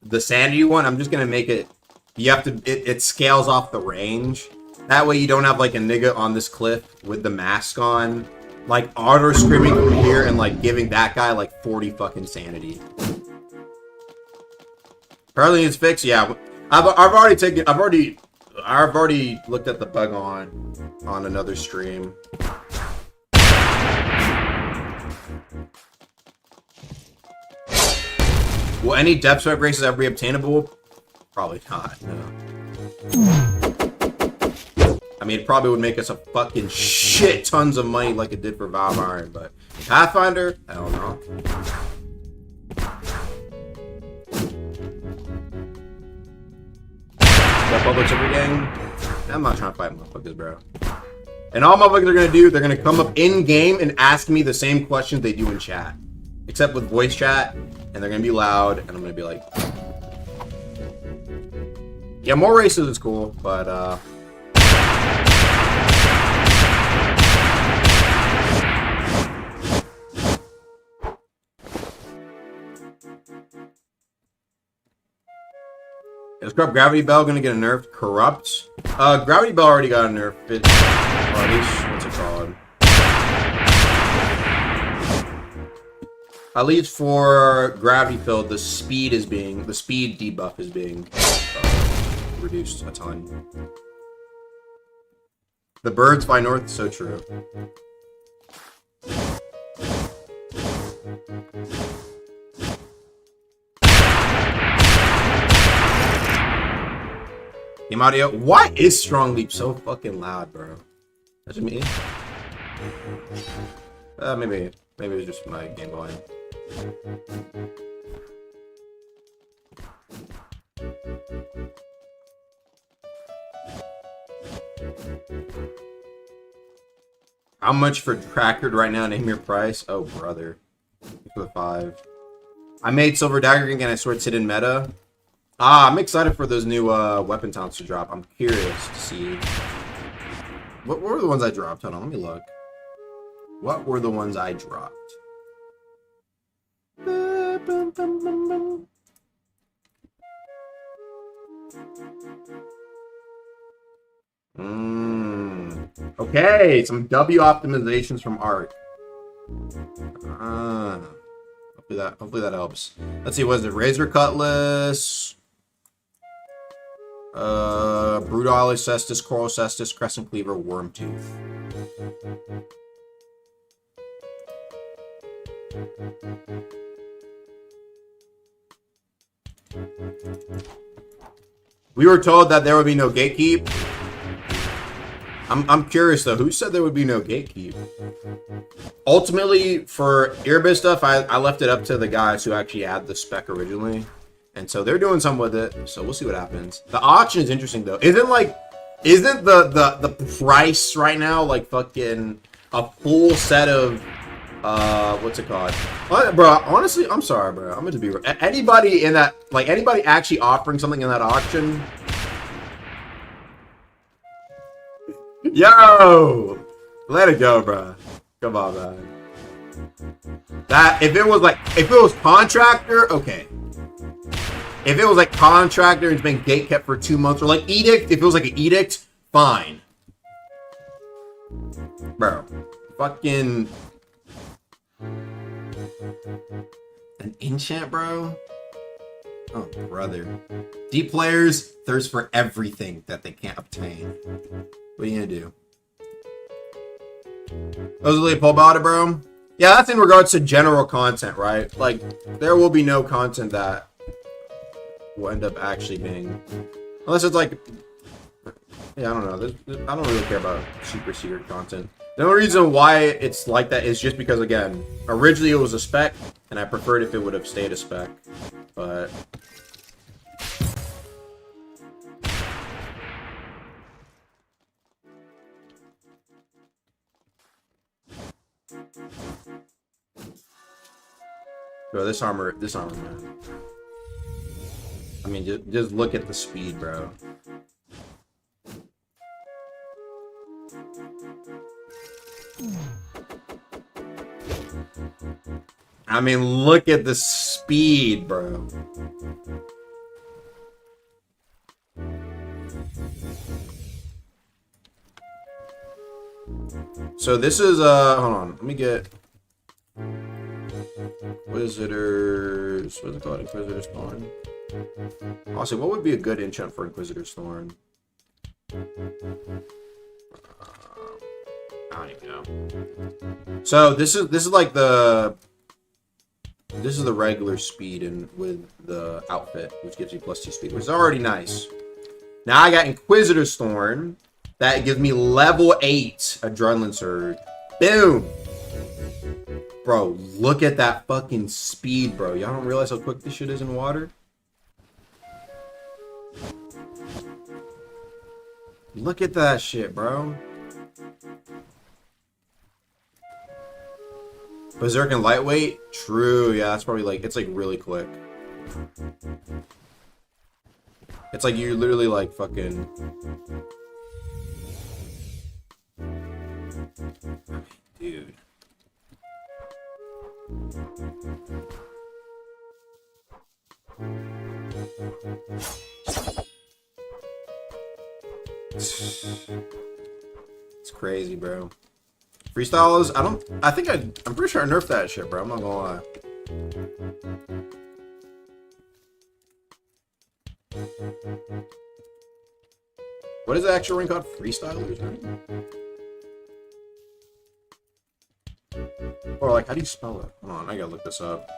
the sanity one, I'm just gonna make it, you have to, it scales off the range. That way you don't have like a nigga on this cliff with the mask on, like auto screaming from here and like giving that guy like 40 fucking sanity. Apparently it's fixed, yeah. I've already looked at the bug on another stream. Will any depth swipe races ever be obtainable? Probably not, no. I mean, it probably would make us a fucking shit tons of money like it did for Valve Iron, but Pathfinder? I don't know. That public's every game? I'm not trying to fight motherfuckers, bro. And all motherfuckers are gonna do, they're gonna come up in-game and ask me the same questions they do in chat. Except with voice chat, and they're gonna be loud, and I'm gonna be like... Yeah, more races is cool, but, Is Gravity Bell gonna get a nerf? Corrupt? Gravity Bell already got a nerf. Or at least, what's it called? At least for Gravity Field, the speed debuff is being reduced a ton. The birds fly north, so true. Game audio. Why is Strong Leap so fucking loud, bro? That's just me. Maybe it's just my game volume. How much for Trackered right now? Name your price. Oh, brother. For the 5. I made Silver Dagger again. I swear it's hidden meta. I'm excited for those new weapon taunts to drop. I'm curious to see. What were the ones I dropped? Hold on, let me look. What were the ones I dropped? Okay, some W optimizations from Arc. Hopefully that helps. Let's see, what is it? Razor Cutlass, Brutalis Cestus, Coral Cestus, Crescent Cleaver, Wormtooth. We were told that there would be no gatekeep. I'm curious though, who said there would be no gatekeep? Ultimately, for Earbit stuff, I left it up to the guys who actually had the spec originally. And so they're doing something with it, so we'll see what happens. The auction is interesting though. Isn't the price right now like fucking a full set of what's it called? Bro, honestly, I'm sorry, bro. I'm gonna be real. Anybody in that, like anybody actually offering something in that auction? Yo! Let it go, bro. Come on, man. That if it was contractor, okay. If it was like contractor and it's been gate kept for 2 months, or like edict, if it was like an edict, fine. Bro. Fucking. An enchant, bro? Oh, brother. Deep players thirst for everything that they can't obtain. What are you gonna do? Rosalie Paul about it, bro? Yeah, that's in regards to general content, right? Like, there will be no content that will end up actually being... Unless it's like... Yeah, I don't know. I don't really care about super secret content. The only reason why it's like that is just because, again, originally it was a spec, and I preferred if it would have stayed a spec. But... Bro, this armor, man. I mean, just look at the speed, bro. I mean, look at the speed, bro. So this is, hold on, let me get... Inquisitors... What's it called? Inquisitor's Thorn? Honestly, what would be a good enchant for Inquisitor's Thorn? I don't even know. So this is like the... This is the regular speed and with the outfit, which gives me +2 speed, which is already nice. Now I got Inquisitor's Thorn. That gives me level 8 Adrenaline Surge. Boom! Bro, look at that fucking speed, bro. Y'all don't realize how quick this shit is in water? Look at that shit, bro. Berserk and lightweight? True, yeah, that's probably like, it's like really quick. It's like you're literally like fucking... Dude. It's crazy, bro. Freestylers, I'm pretty sure I nerfed that shit, bro. I'm not gonna lie. What is the actual ring called? Freestylers, right? Or like, how do you spell it? Hold on, I gotta look this up.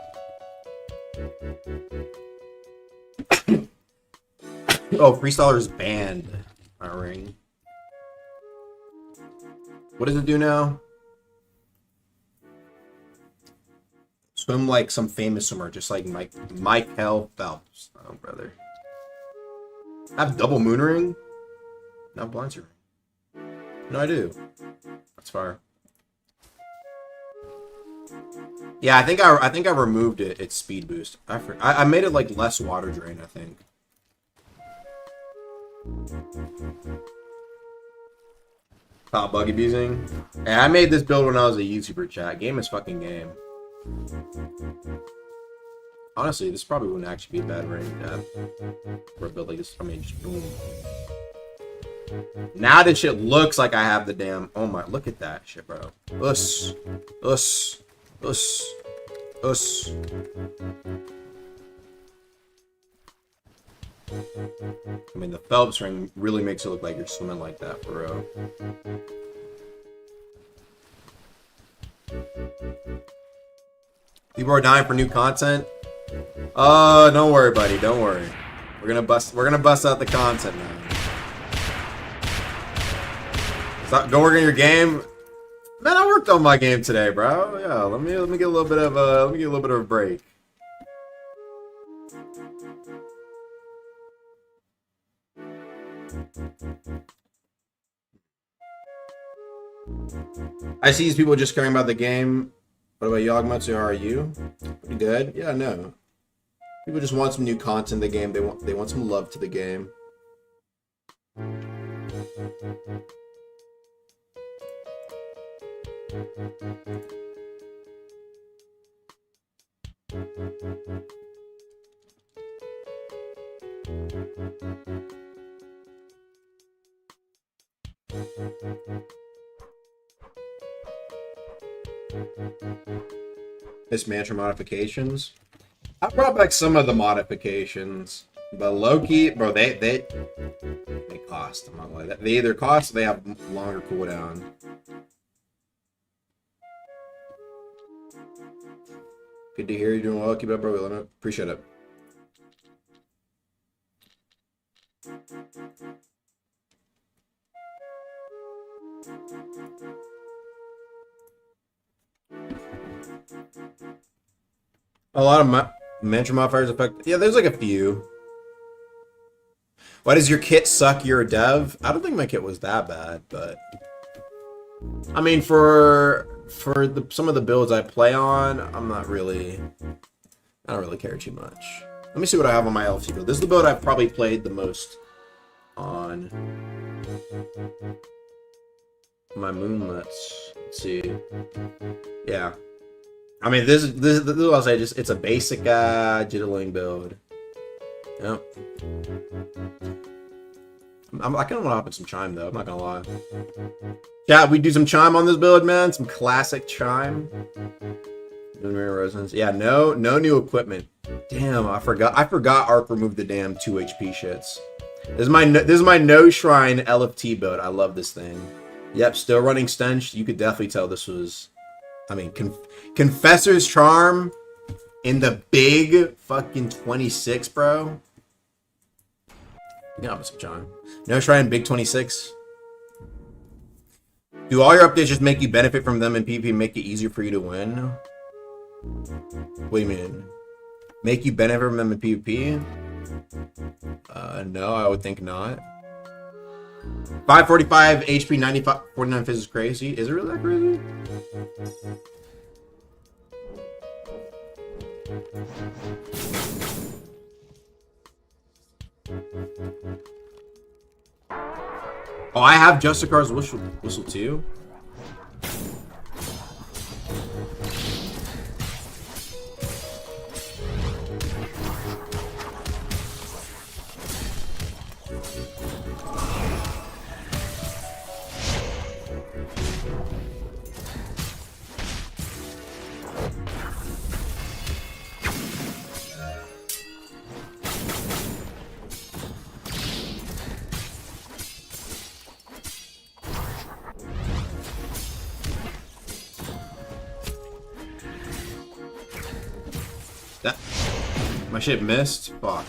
Oh, Freestyler's banned. My ring. What does it do now? Swim like some famous swimmer, just like Michael Phelps. Oh, brother. I have double moon ring? Not blind ring. No, I do. That's fire. Yeah, I think I removed it. Its speed boost. I made it like less water drain, I think. Top buggy beezing. Hey, I made this build when I was a YouTuber, chat. Game is fucking game. Honestly, this probably wouldn't actually be a bad range for a build like this. I mean, just boom. Now this shit looks like I have the damn... Oh my, look at that shit, bro. Us. I mean, the Phelps ring really makes it look like you're swimming like that, bro. People are dying for new content. Don't worry, buddy. Don't worry. We're gonna bust out the content now. Stop, go work on your game. Man, I worked on my game today, bro. Yeah, let me get a little bit of a break. I see these people just caring about the game. What about Yogmatsu? How are you? Pretty good. Yeah, no. People just want some new content in the game. They want some love to the game. Miss Mantra modifications. I brought back some of the modifications, but low-key, bro, they cost. I'm not gonna lie. They either cost or they have longer cooldown. Good to hear you're doing well. Keep it up, bro. Appreciate it. A lot of mantra modifiers affect. Yeah, there's like a few. Why does your kit suck? You're a dev. I don't think my kit was that bad, but I mean, for some of the builds I play on, I don't really care too much. Let me see what I have on my LT build. This is the build I've probably played the most on. My moonlets. Let's see. Yeah. I mean, this is what I'll say. Just it's a basic jittling build. Yep. I kind of want to hop in some chime though. I'm not gonna lie. Yeah, we do some chime on this build, man. Some classic chime. Yeah, no new equipment. Damn, I forgot Arc removed the damn 2 HP shits. This is my no shrine LFT build. I love this thing. Yep, still running stench. You could definitely tell this was. I mean, Confessor's Charm in the big fucking 26, bro. You can have some charm. No shrine, big 26. Do all your updates just make you benefit from them in PvP, make it easier for you to win? What do you mean? Make you benefit from them in PvP? No, I would think not. 545 HP, 95, 49 fizz is crazy. Is it really that crazy? Oh, I have Justicar's whistle too. My shit missed? Fuck.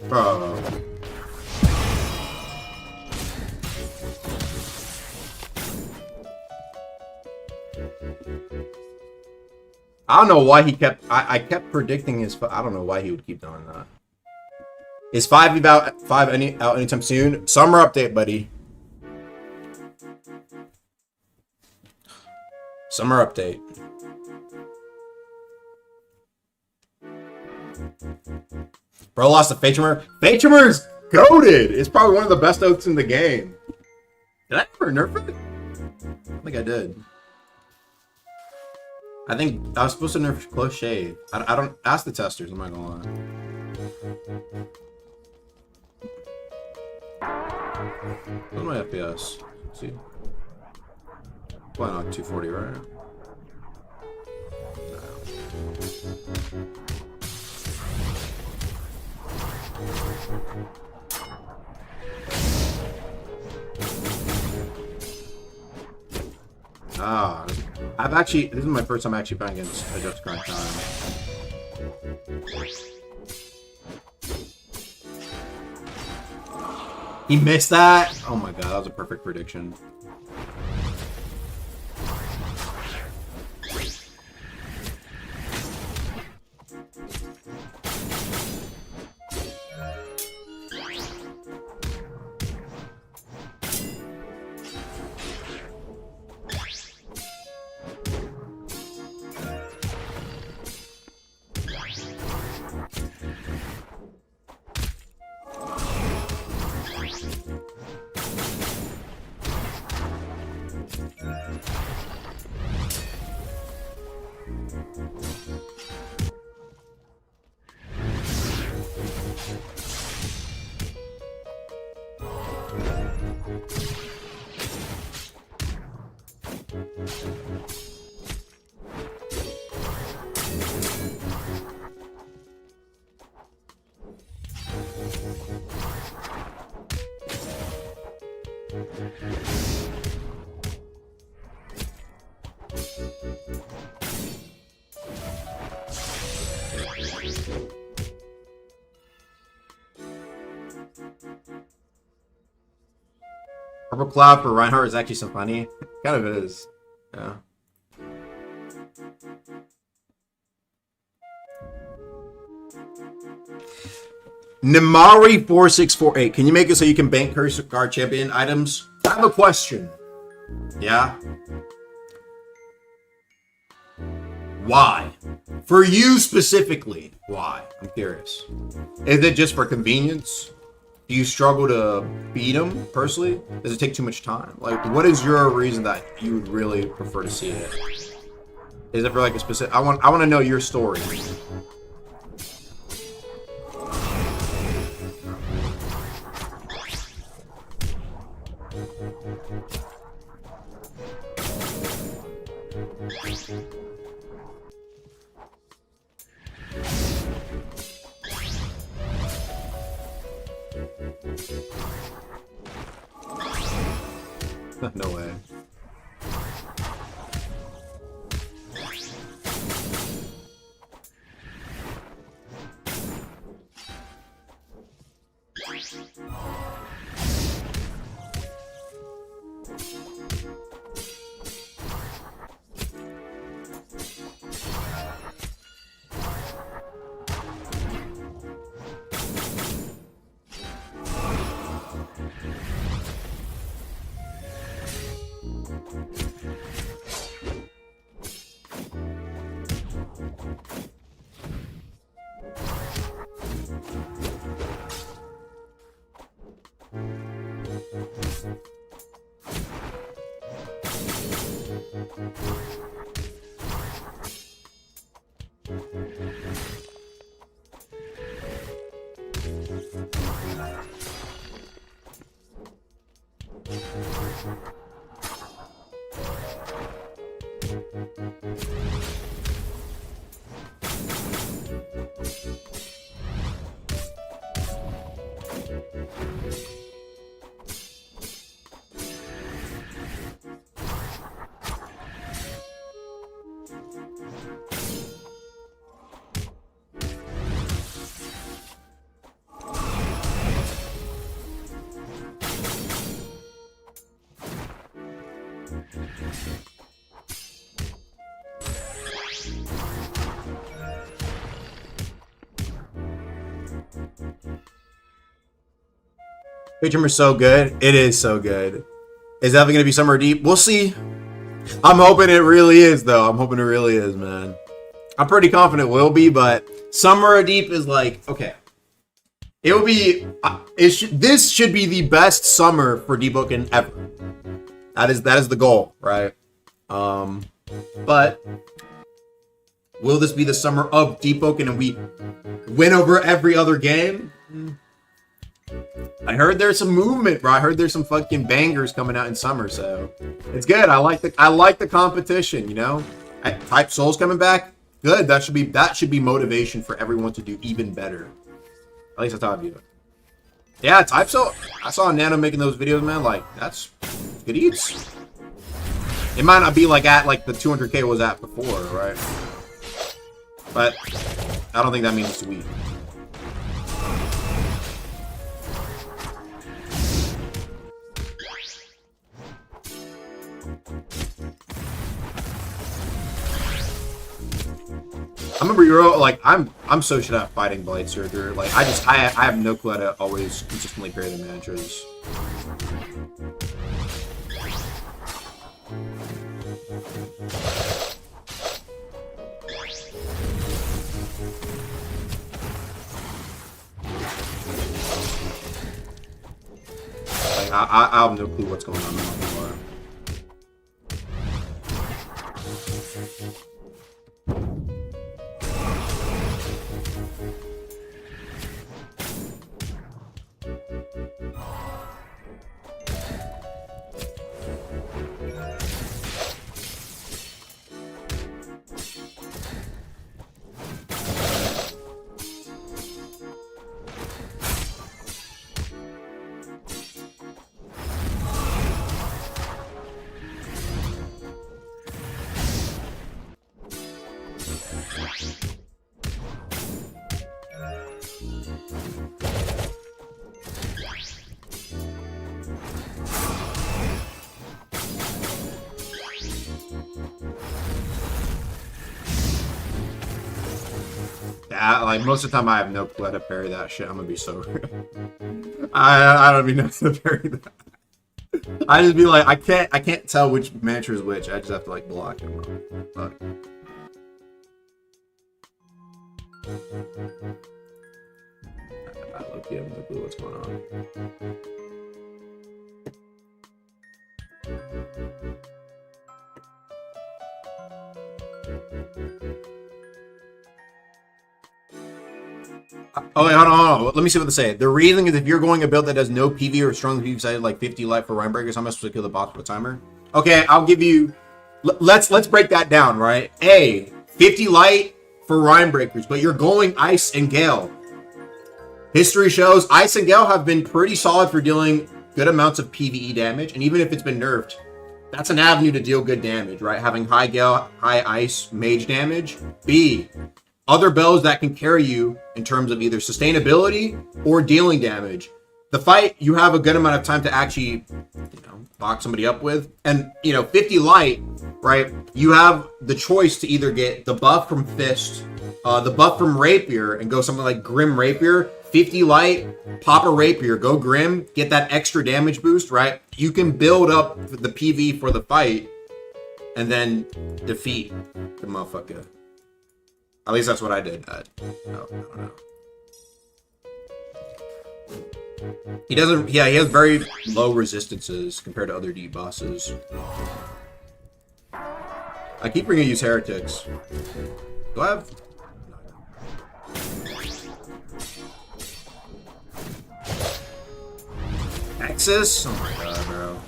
Bro. I don't know why he kept. I kept predicting his. I don't know why he would keep doing that. Is 5 out anytime soon? Summer update, buddy. Summer update. Bro lost to Fatetremor. Fatetremor is goated. It's probably one of the best oaths in the game. Did I ever nerf it? I think I did. I think I was supposed to nerf Close Shave. I don't ask the testers. I'm not gonna lie. What's my FPS? Let's see. Why not 240, right? Ah, this is my first time actually playing against a Justicar time. He missed that? Oh my god, that was a perfect prediction. Purple Cloud for Reinhardt is actually so funny. Kind of is. Yeah. Nimari4648. Can you make it so you can bank Curse Guard Champion items? I have a question. Yeah? Why? For you specifically, why? I'm curious. Is it just for convenience? Do you struggle to beat them personally? Does it take too much time? Like, what is your reason that you would really prefer to see it? Is it for like a specific? I want to know your story. No way. Picture is so good. It is so good. Is that going to be Summer Deep? We'll see. I'm hoping it really is, though. I'm hoping it really is, man. I'm pretty confident it will be, but Summer Deep is like, okay. It will be. This should be the best summer for Deepwoken ever. That is the goal, right? But will this be the summer of Deepwoken and we win over every other game? I heard there's some movement, bro. I heard there's some fucking bangers coming out in summer, so it's good. I like the competition, you know. Type Soul's coming back. Good. That should be motivation for everyone to do even better. At least that's how I view it. Yeah, Type Soul. I saw Nano making those videos, man. Like, that's good eats. It might not be like at like the 200K was at before, right? But I don't think that means it's weak. I remember like I'm so shit at fighting Blade Surger. Like I have no clue how to always consistently parry the mantras. I have no clue what's going on. Like most of the time, I have no clue how to parry that shit. I'm gonna be so real. I don't even know how to parry that. I just be like, I can't tell which mantra is which. I just have to like block him. Fuck. I look, yeah, I have no clue what's going on. Oh wait, hold on. Let me see what they say. The reason is if you're going a build that has no PV or strong PV side like 50 life for Rhyme Breakers, how am I supposed to kill the boss with a timer? Okay, I'll give you. Let's break that down, right? 50 light for Rhyme Breakers, but you're going Ice and Gale. History shows Ice and Gale have been pretty solid for dealing good amounts of PvE damage, and even if it's been nerfed, that's an avenue to deal good damage, right? Having high Gale, high Ice, mage damage. B, other builds that can carry you in terms of either sustainability or dealing damage. The fight, you have a good amount of time to actually, lock somebody up with. And, 50 light, right? You have the choice to either get the buff from Fist, the buff from Rapier, and go something like Grim Rapier. 50 light, pop a Rapier, go Grim, get that extra damage boost, right? You can build up the PV for the fight and then defeat the motherfucker. At least that's what I did. I don't know. He doesn't. Yeah, he has very low resistances compared to other D bosses. I keep bringing use heretics. Do I have? Nexus? Oh my god, bro.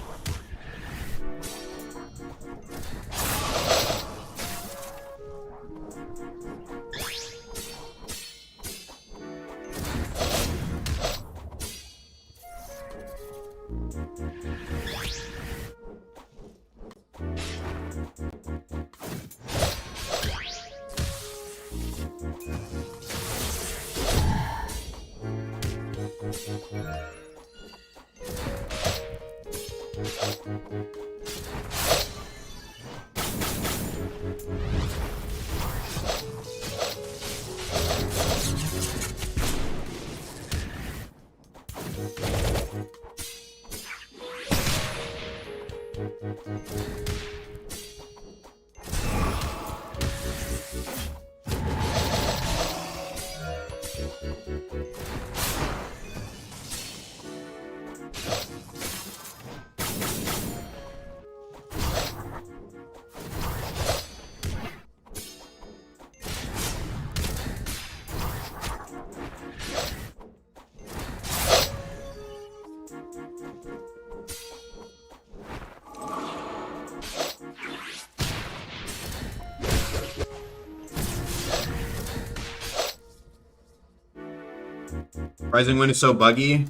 Rising Wind is so buggy.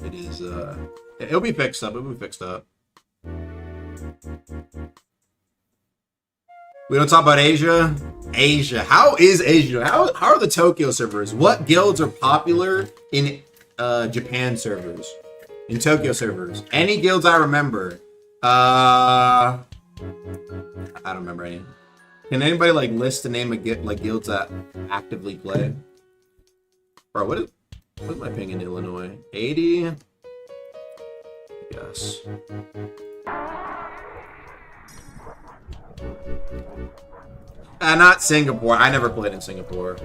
It is, it'll be fixed up. It'll be fixed up. We don't talk about Asia. Asia. How is Asia? How are the Tokyo servers? What guilds are popular in Japan servers? In Tokyo servers? Any guilds I remember? I don't remember any. Can anybody like list the name of guilds that actively play? Bro, what is my ping in Illinois? 80? Yes. Not Singapore. I never played in Singapore.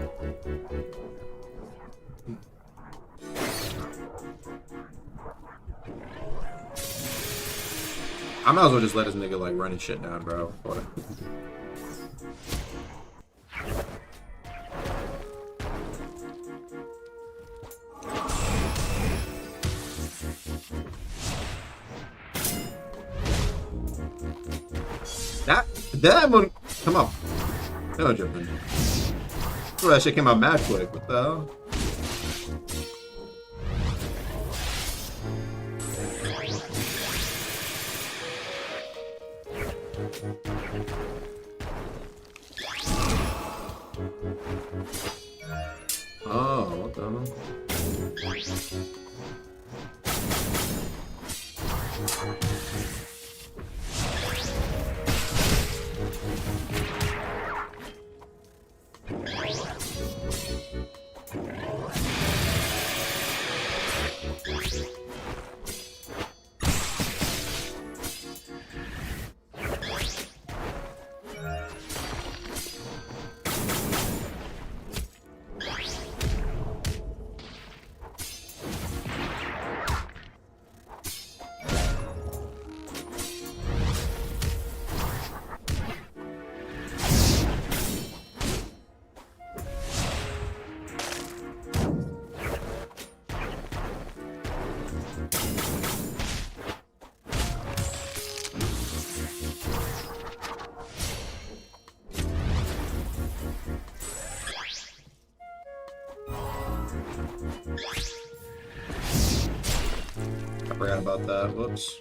I might as well just let this nigga like run his shit down, bro. What? That one, come on. No jumping. Oh, that shit came out mad quick. What the hell? Oh, what the hell? I forgot about that. Whoops.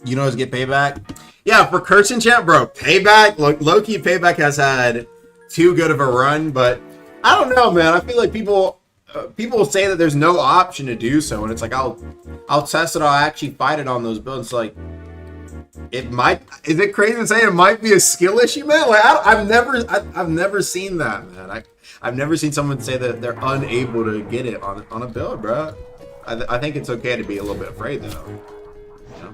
You know, get payback. Yeah, for Curse Enchant, bro, payback. Low-key, payback has had too good of a run, but I don't know, man. I feel like people say that there's no option to do so, and it's like I'll test it. I'll actually fight it on those builds. Like it might. Is it crazy to say it might be a skill issue, man? Like I've never seen that, man. I've never seen someone say that they're unable to get it on a build, bro. I think it's okay to be a little bit afraid, though. You know?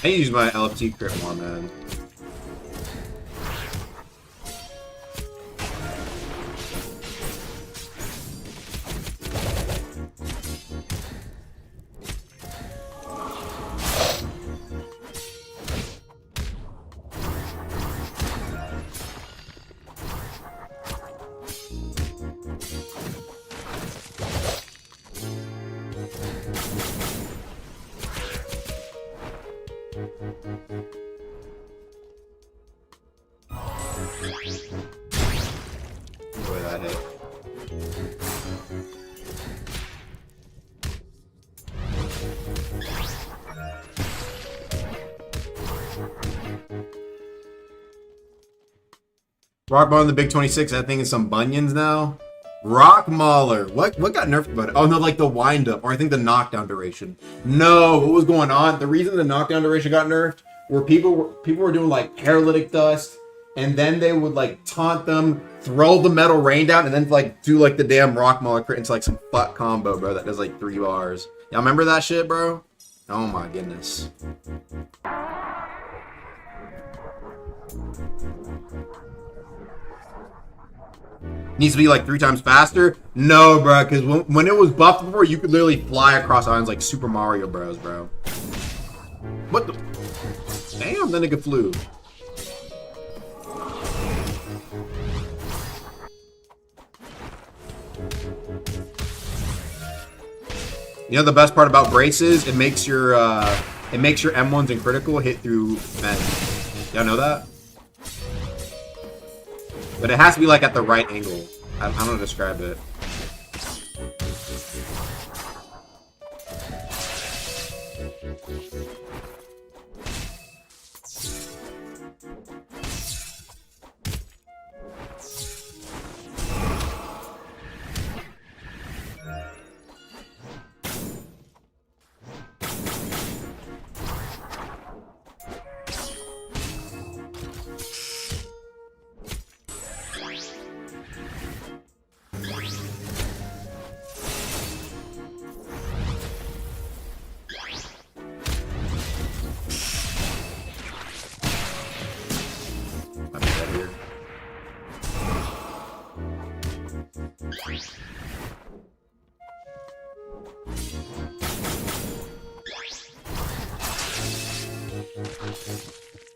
I need to use my LFT crit more, man. Boy, that hit. Rock Mauler, the Big 26. That thing is some bunions now. Rock Mauler. What got nerfed about it? Oh no, like the wind up, or I think the knockdown duration. No, what was going on? The reason the knockdown duration got nerfed were people were doing like paralytic dust, and then they would like taunt them, throw the metal rain down, and then like do like the damn Rock Mauler crit into like some fuck combo, bro. That does like 3 bars. Y'all remember that shit, bro? Oh my goodness. Needs to be like 3 times faster? No, bro, because when it was buffed before, you could literally fly across islands like Super Mario Bros, bro. What the? Damn, that nigga flew. You know the best part about braces? It makes your M1s and critical hit through men. Y'all know that? But it has to be like at the right angle. I don't know how to describe it.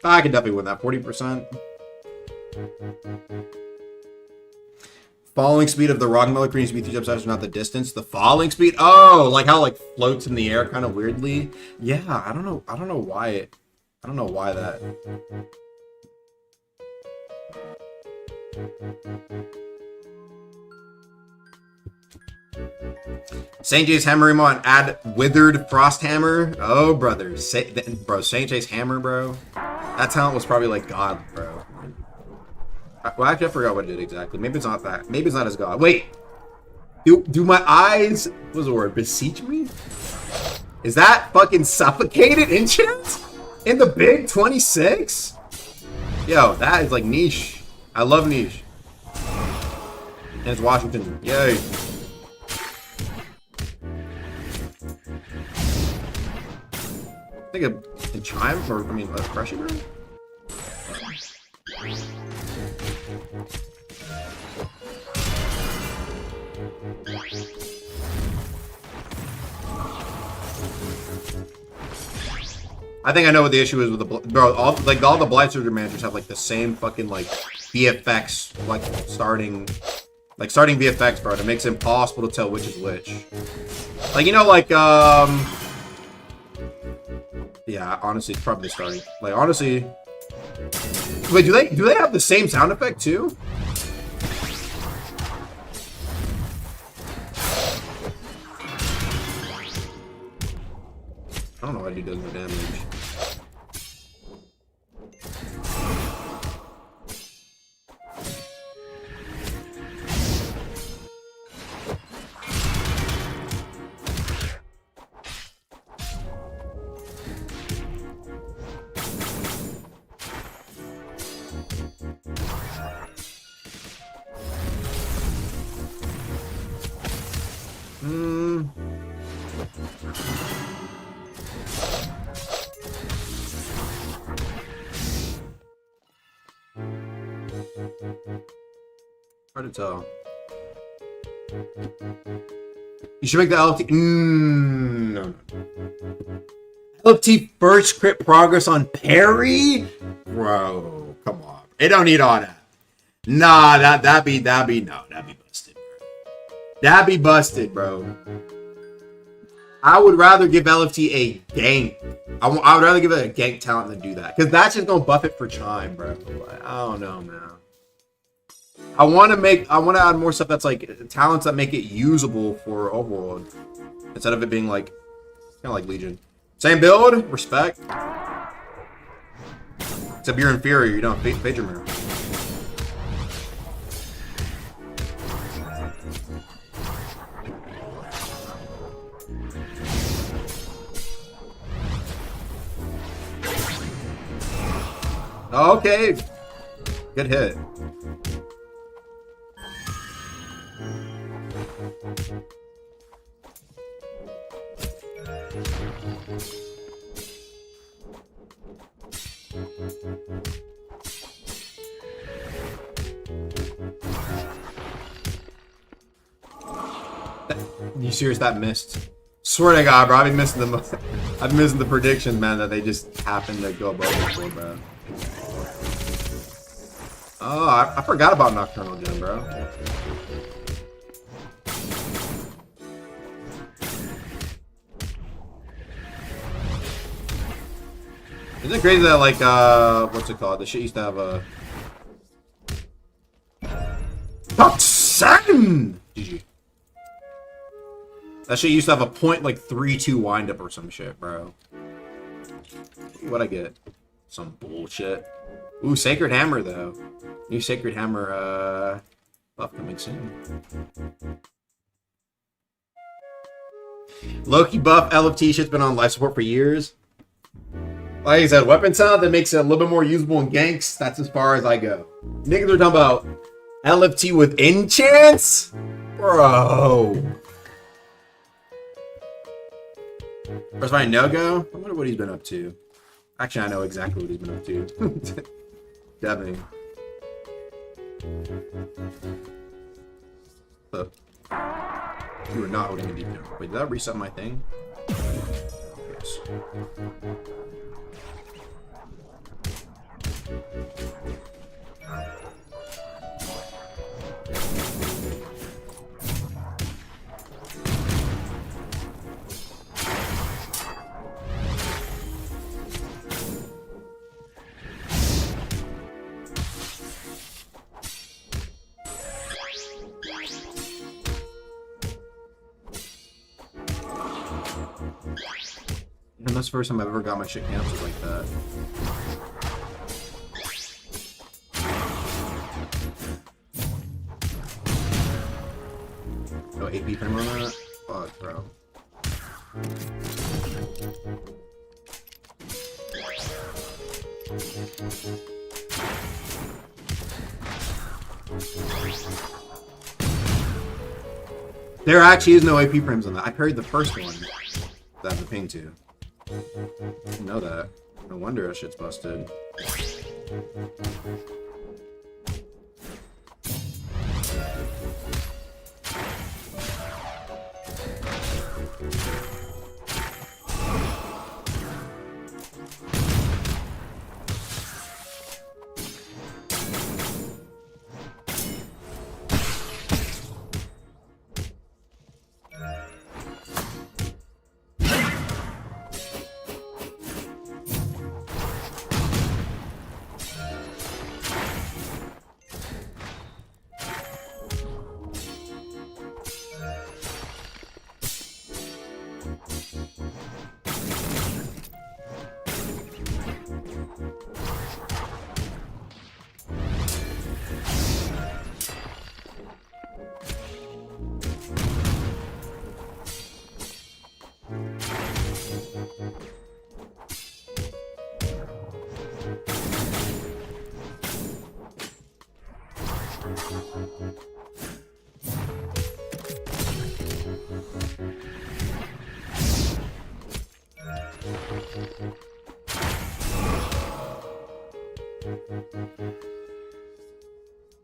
I can definitely win that 40%. Falling speed of the rock molecule needs to be 3 times faster, not the distance. The falling speed? Oh, like how it like floats in the air kind of weirdly. Yeah, I don't know why that. St. J's Hammer Emon, add Withered Frost Hammer. Oh, brother. Bro, St. J's Hammer, bro. That talent was probably like God, bro. Well, actually, I forgot what it did exactly. Maybe it's not that. Maybe it's not as God. Wait. Do my eyes, what was the word? Beseech me? Is that fucking suffocated enchant? In the big 26? Yo, that is like niche. I love niche. And it's Washington. Yay. I think a chime, or I mean, a pressure room? I think I know what the issue is with the bro. All the Blight Surgery managers have like the same fucking like VFX, like starting VFX, bro. It makes it impossible to tell which is which. Like, you know, like yeah, honestly, it's probably starting. Like, honestly, wait, do they have the same sound effect too? I don't know what he does with damage. Hard to tell. You should make the LFT. No. LFT first crit progress on parry? Bro, come on. It don't need all that. Nah, that'd be busted, bro. That'd be busted, bro. I would rather give LFT a gank. I would rather give it a gank talent than do that. Because that's just gonna buff it for chime, bro. I don't know, man. I want to add more stuff that's like talents that make it usable for Overworld. Instead of it being like, kind of like Legion. Same build, respect. Except you're inferior, you don't have Phaedra Mirror. Okay. Good hit. You serious? That missed. Swear to God, bro. I've been missing the predictions, man, that they just happen to go above before, bro. Oh, I forgot about Nocturnal Gem, bro. Isn't it crazy that, like, what's it called? The shit used to have a... Top 7! GG. That shit used to have a point, like, 3-2 wind-up or some shit, bro. What'd I get? Some bullshit. Ooh, Sacred Hammer, though. New Sacred Hammer, buff coming soon. Loki buff, LFT shit's been on life support for years. Like I said, weapon sound that makes it a little bit more usable in ganks. That's as far as I go. Niggas are talking about LFT with enchants? Bro. Where's my no-go? I wonder what he's been up to. Actually, I know exactly what he's been up to. Devin. Look. You are not holding a deep jump. Wait, did that reset my thing? Yes. And that's the first time I've ever got my shit canceled like that. Oh, 8 frame on that? Fuck, bro. There actually is no AP frames on that. I parried the first one that I have the ping to. Didn't know that. No wonder that shit's busted.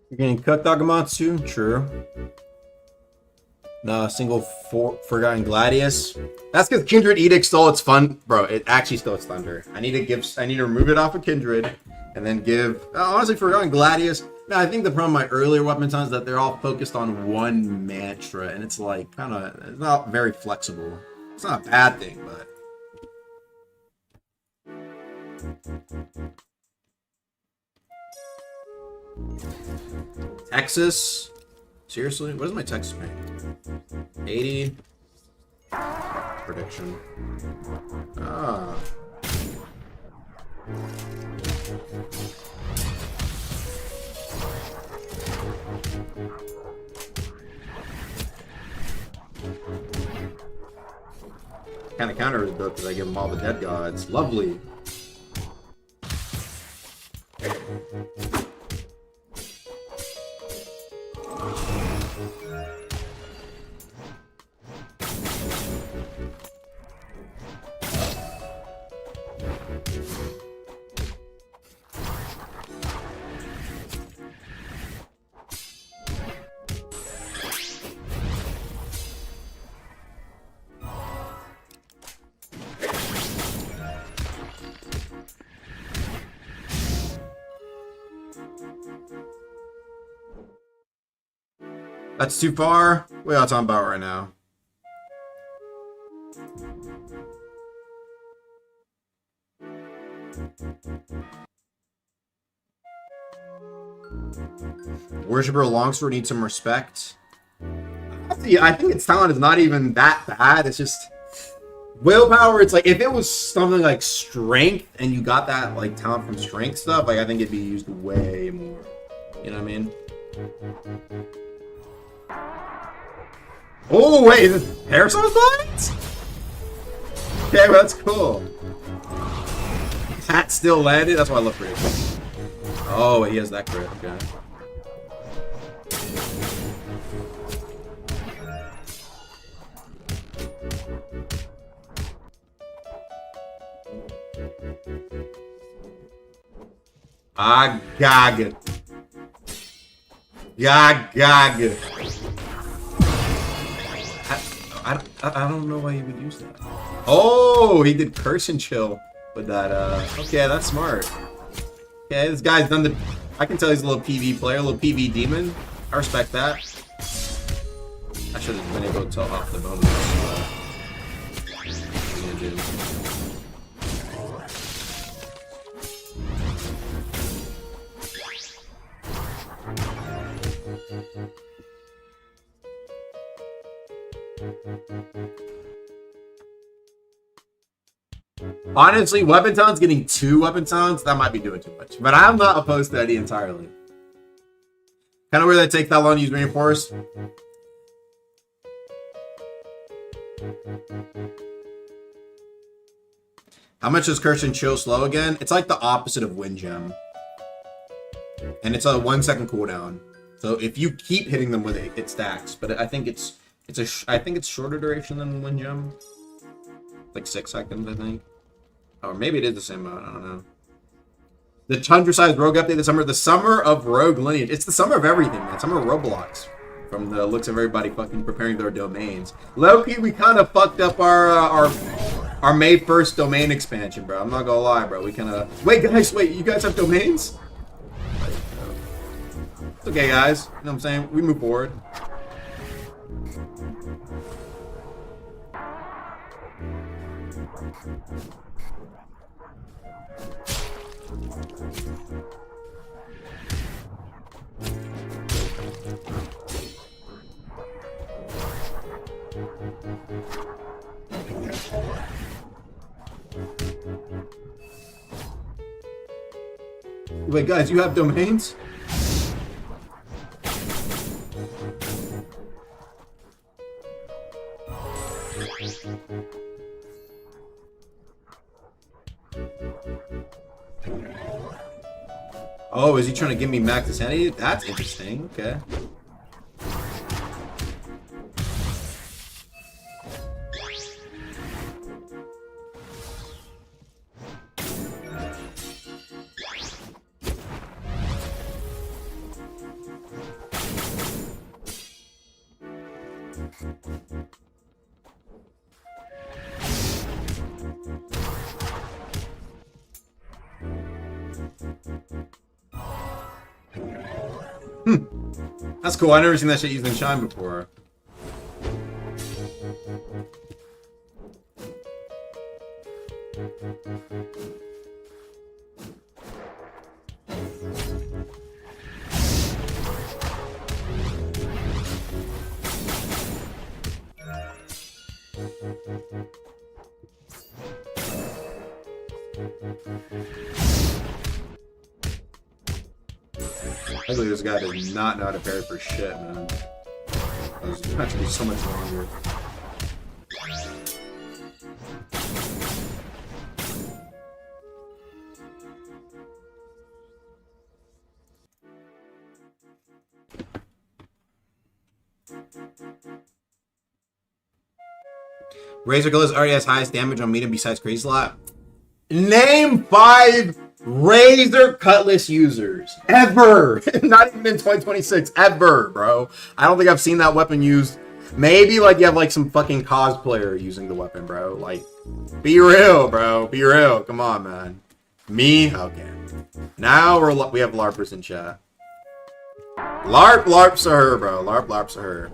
You're getting cooked, Agamatsu? True. No, single Forgotten Gladius. That's because Kindred Edict stole its fun. Bro, it actually stole its thunder. I need to remove it off of Kindred and then give honestly Forgotten Gladius. No, I think the problem with my earlier weapon sounds is that they're all focused on one mantra, and it's like it's not very flexible. It's not a bad thing, but Texas? Seriously? What is my Texas rank? 80? Prediction. Ah. Kind of counter it though, because I give them all the dead gods. Lovely. That's too far. What are you talking about right now? Worshipper Longsword needs some respect. I think its talent is not even that bad. It's just willpower. It's like if it was something like strength and you got that like talent from strength stuff, like I think it'd be used way more. You know what I mean? Oh wait, is this Parasaur's blind? Okay, well, that's cool. Hat still landed. That's why I love crit. Oh, he has that crit. Okay. Ah, gag. Gag, gag. I don't know why he would use that. Oh, he did curse and chill with that. Okay, that's smart. Okay, this guy's done the. I can tell he's a little PV player, a little PV demon. I respect that. I should have been able to tell off the bonus. What are you gonna do? Honestly, weapon talents, getting 2 weapon talents, that might be doing too much. But I'm not opposed to that idea entirely. Kind of weird that it takes that long to use reinforce. How much does Curse and Chill slow again? It's like the opposite of Wind Gem. And it's a 1 second cooldown. So if you keep hitting them with it, it stacks. But I think it's shorter duration than Wind Gem. Like 6 seconds, I think. Or maybe it is the same amount, I don't know. The Tundra-sized Rogue update this summer. The summer of Rogue Lineage. It's the summer of everything, man. Summer of Roblox. From the looks of everybody fucking preparing their domains. Low-key, we kind of fucked up our May 1st domain expansion, bro. I'm not gonna lie, bro. We kind of... Wait, guys, wait. You guys have domains? It's okay, guys. You know what I'm saying? We move forward. Wait, guys, you have domains? Oh, is he trying to give me max insanity? That's interesting. Okay. That's cool. I've never seen that shit used in Shine before. Luckily, this guy does not know how to parry for shit, man. This match will be so much longer. Razor Gliss already has highest damage on medium besides Crazy Slot. Name 5 Razor Cutlass users ever. Not even in 2026 ever, bro. I don't think I've seen that weapon used. Maybe like you have like some fucking cosplayer using the weapon, bro. Like, be real, bro. Be real. Come on, man. Me? Okay. Now we have LARPers in chat. Larps are her, bro. Larps are her.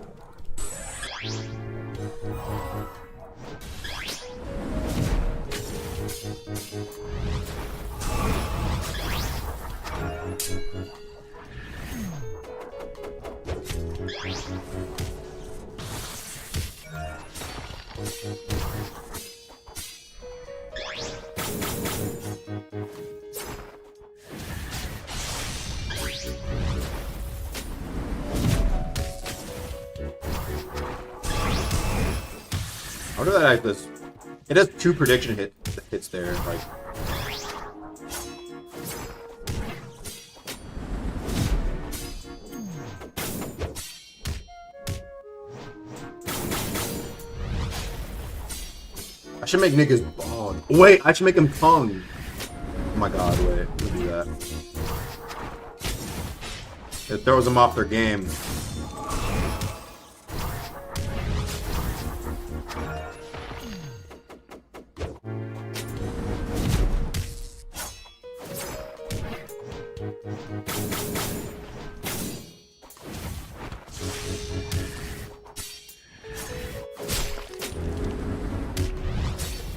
How did that this? It has 2 prediction hits there. Like, I should make niggas bald. Wait, I should make them tongue. Oh my god, wait, let me do that. It throws them off their game.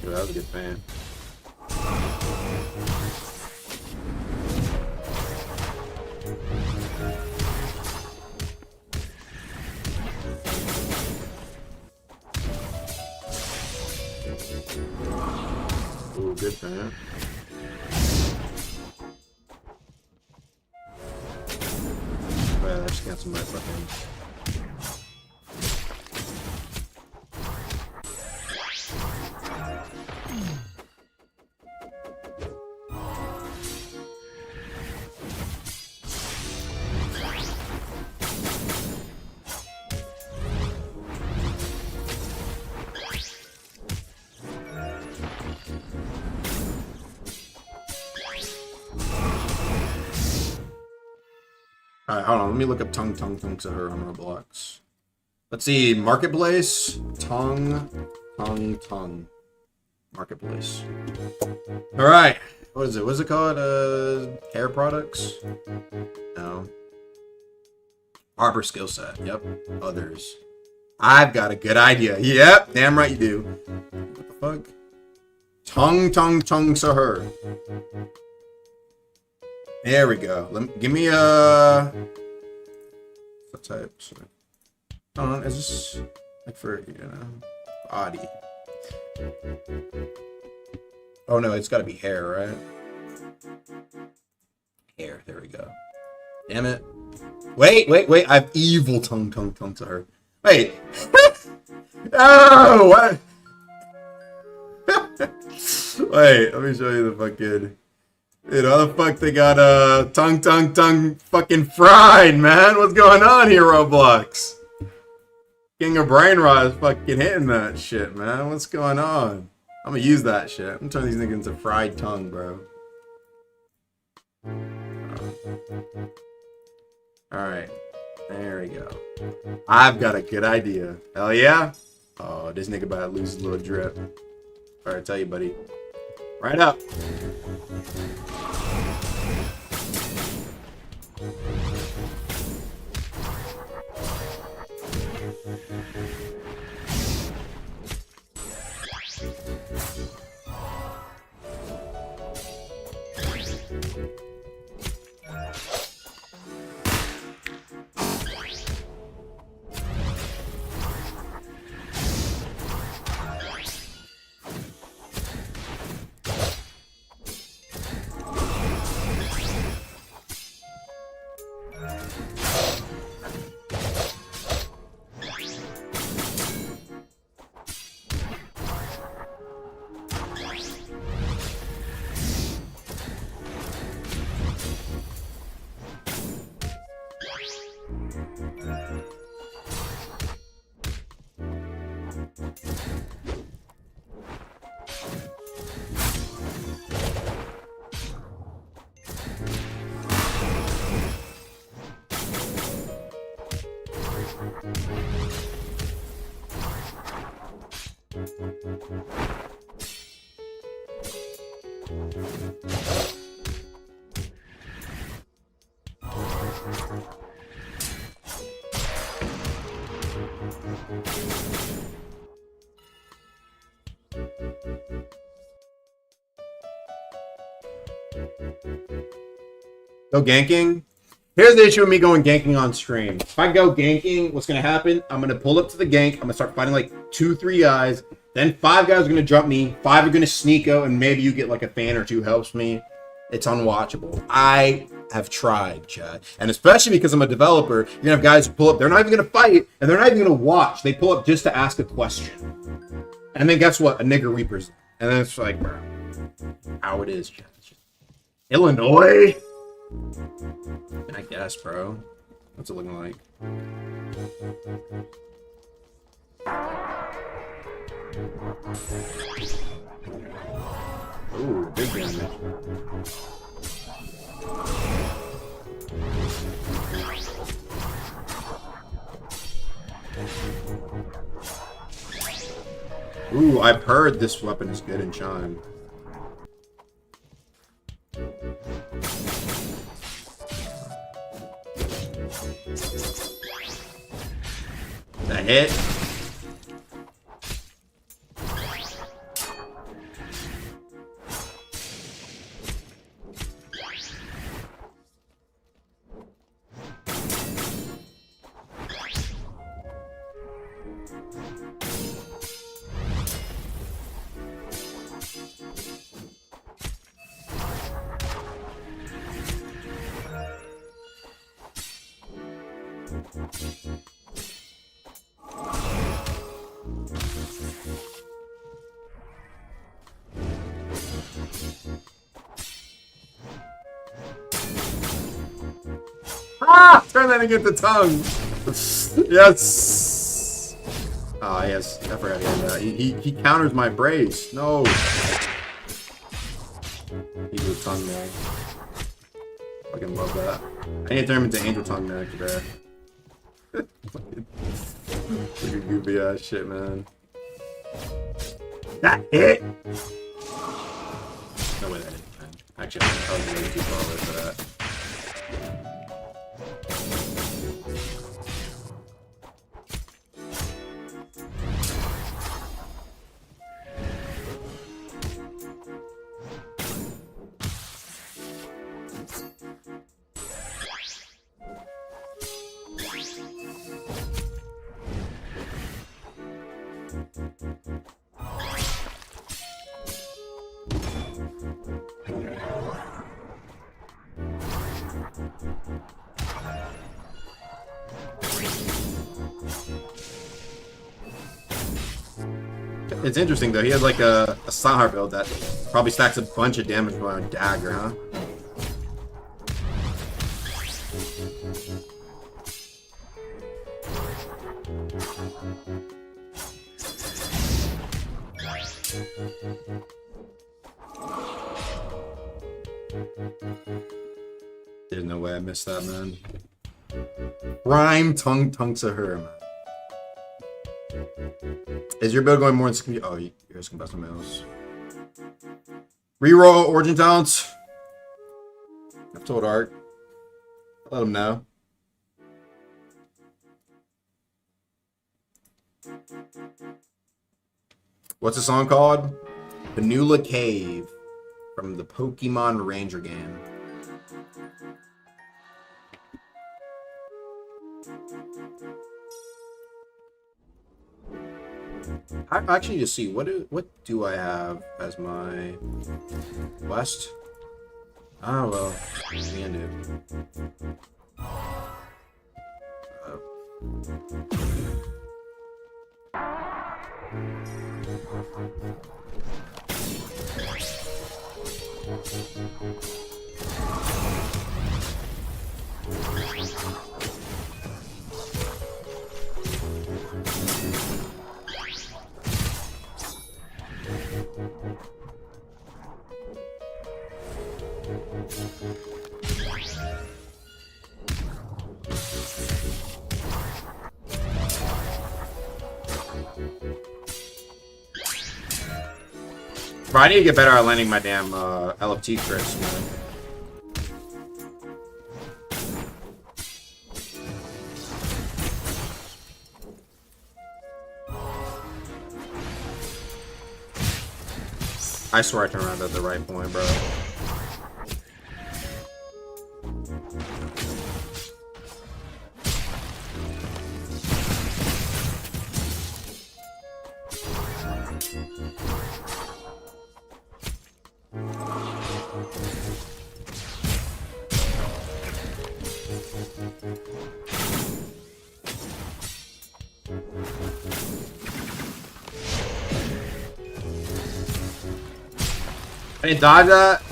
That was a good fan. Ooh, good fan. Well, I just canceled my fucking. Alright, hold on. Let me look up tongue to her on Roblox. Let's see. Marketplace. Tongue. Marketplace. Alright. What is it? What's it called? Hair products? No. Barber skill set. Yep. Others. I've got a good idea. Yep. Damn right you do. What the fuck? Tongue to her. There we go. Give me a type. Hold on, is this like for body? Oh no, it's got to be hair, right? Hair. There we go. Damn it! Wait! I have evil tongue to her. Wait. No! What? Wait. Let me show you the fucking. Dude, how the fuck they got tongue fucking fried, man? What's going on here, Roblox? King of Brain Rot is fucking hitting that shit, man. What's going on? I'm gonna use that shit. I'm turning these niggas into fried tongue, bro. Alright. There we go. I've got a good idea. Hell yeah? Oh, this nigga about to lose his little drip. Alright, tell you, buddy. Right up. Go ganking. Here's the issue with me going ganking on stream. If I go ganking, what's going to happen? I'm going to pull up to the gank. I'm going to start fighting like 2-3 guys. Then 5 guys are going to jump me. 5 are going to sneak out, and maybe you get like a fan or 2 helps me. It's unwatchable. I have tried, Chad. And especially because I'm a developer, you're going to have guys who pull up. They're not even going to fight, and they're not even going to watch. They pull up just to ask a question. And then guess what? A nigger weepers. And then it's like, bro, how it is, Chad. Illinois? I guess, bro. What's it looking like? Ooh, big damage. Ooh, I've heard this weapon is good in Chime. That hit. Ah! Turn that into the tongue. Yes. Oh, yes. I forgot he had that. He counters my brace. No. He did a tongue mag. Fucking love that. I need to turn him into angel tongue next, bro. Look at goofy ass shit, man. That hit. No way that hit, man. Actually, I was way too far away for that. It's interesting though, he had like a Sahar build that probably stacks a bunch of damage on a dagger, huh? There's no way I missed that, man. Prime tongue to her, man. Is your build going more than oh, here's some custom mails. Reroll origin talents. I've told Art. Let him know. What's the song called? Vanilla Cave from the Pokemon Ranger game. I actually just see what do I have as my West? Oh well, me and dude. Bro, I need to get better at landing my damn LFT crits, man. I swear I turned around at the right point, bro. I didn't dodge that.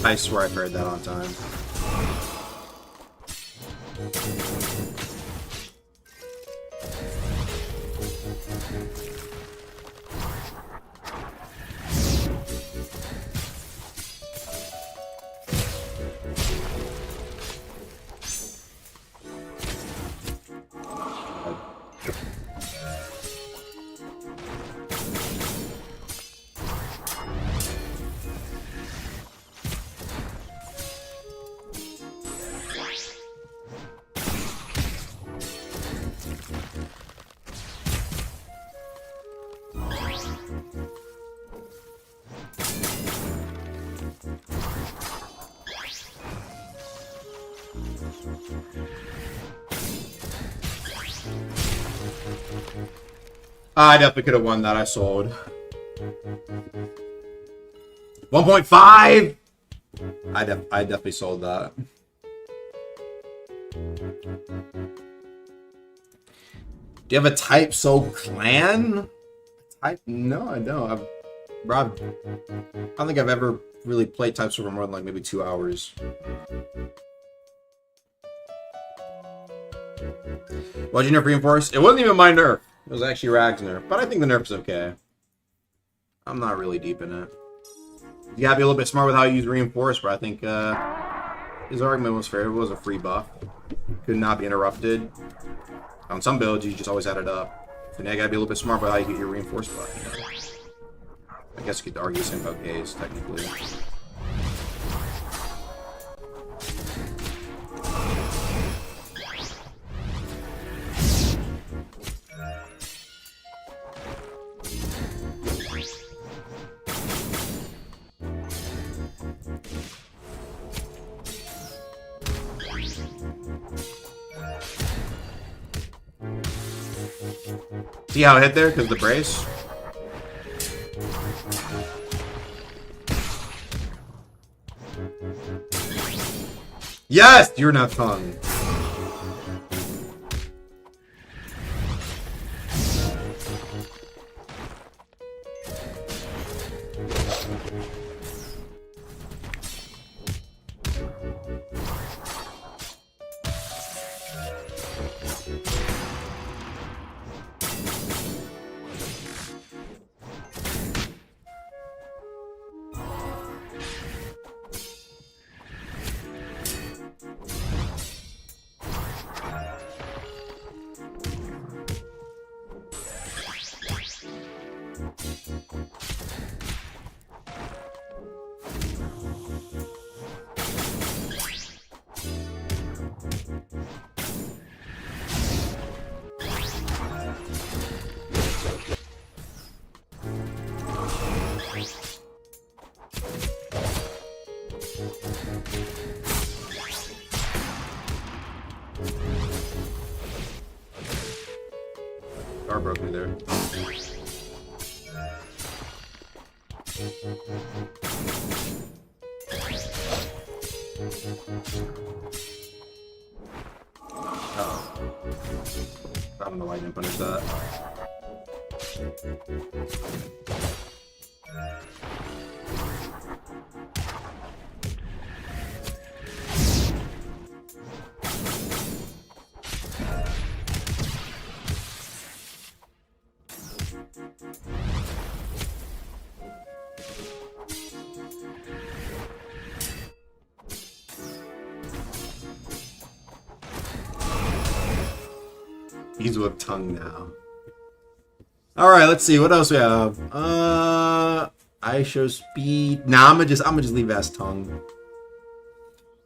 I swear I've heard that on time. I definitely could have won that. I sold 1.5. I definitely sold that. Do you have a type soul clan? Type? No, I don't. I don't think I've ever really played type soul for more than like maybe 2 hours. Why'd you nerf reinforce? It wasn't even my nerf. It was actually Rag's nerf, but I think the nerf's okay. I'm not really deep in it. You gotta be a little bit smart with how you use reinforce, but I think his argument was fair. It was a free buff. Could not be interrupted. On some builds, you just always add it up. So now you gotta be a little bit smart about how you get your reinforce buff. You know? I guess you could argue the same about Gaze, technically. See how it hit there? Because of the brace? Yes! You're not tongue. Car broke me there. Oh. I don't know why I didn't punish that. He's with tongue now. Alright, let's see. What else we have? I show speed. Nah, I'm gonna just leave it as tongue.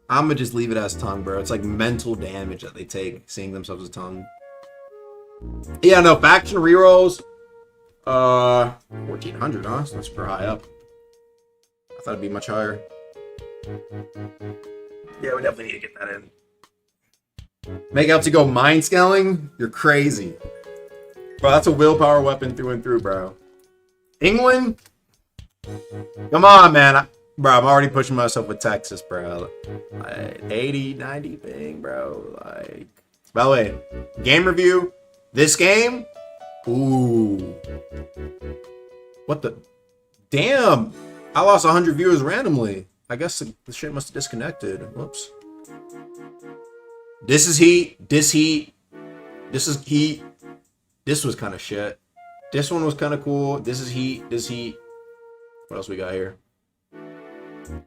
I'm gonna just leave it as tongue, bro. It's like mental damage that they take seeing themselves as tongue. Yeah, no, faction rerolls. 1400, huh? So that's super high up. I thought it'd be much higher. Yeah, we definitely need to get that in. Make out to go mind scaling? You're crazy. Bro, that's a willpower weapon through and through, bro. England? Come on, man. Bro, I'm already pushing myself with Texas, bro. Like, 80, 90 thing, bro. Like, by the way, game review. This game? Ooh. What the? Damn. I lost 100 viewers randomly. I guess the shit must have disconnected. Whoops. This is heat. This heat. This is heat. This was kind of shit. This one was kind of cool. This is heat. This heat. What else we got here?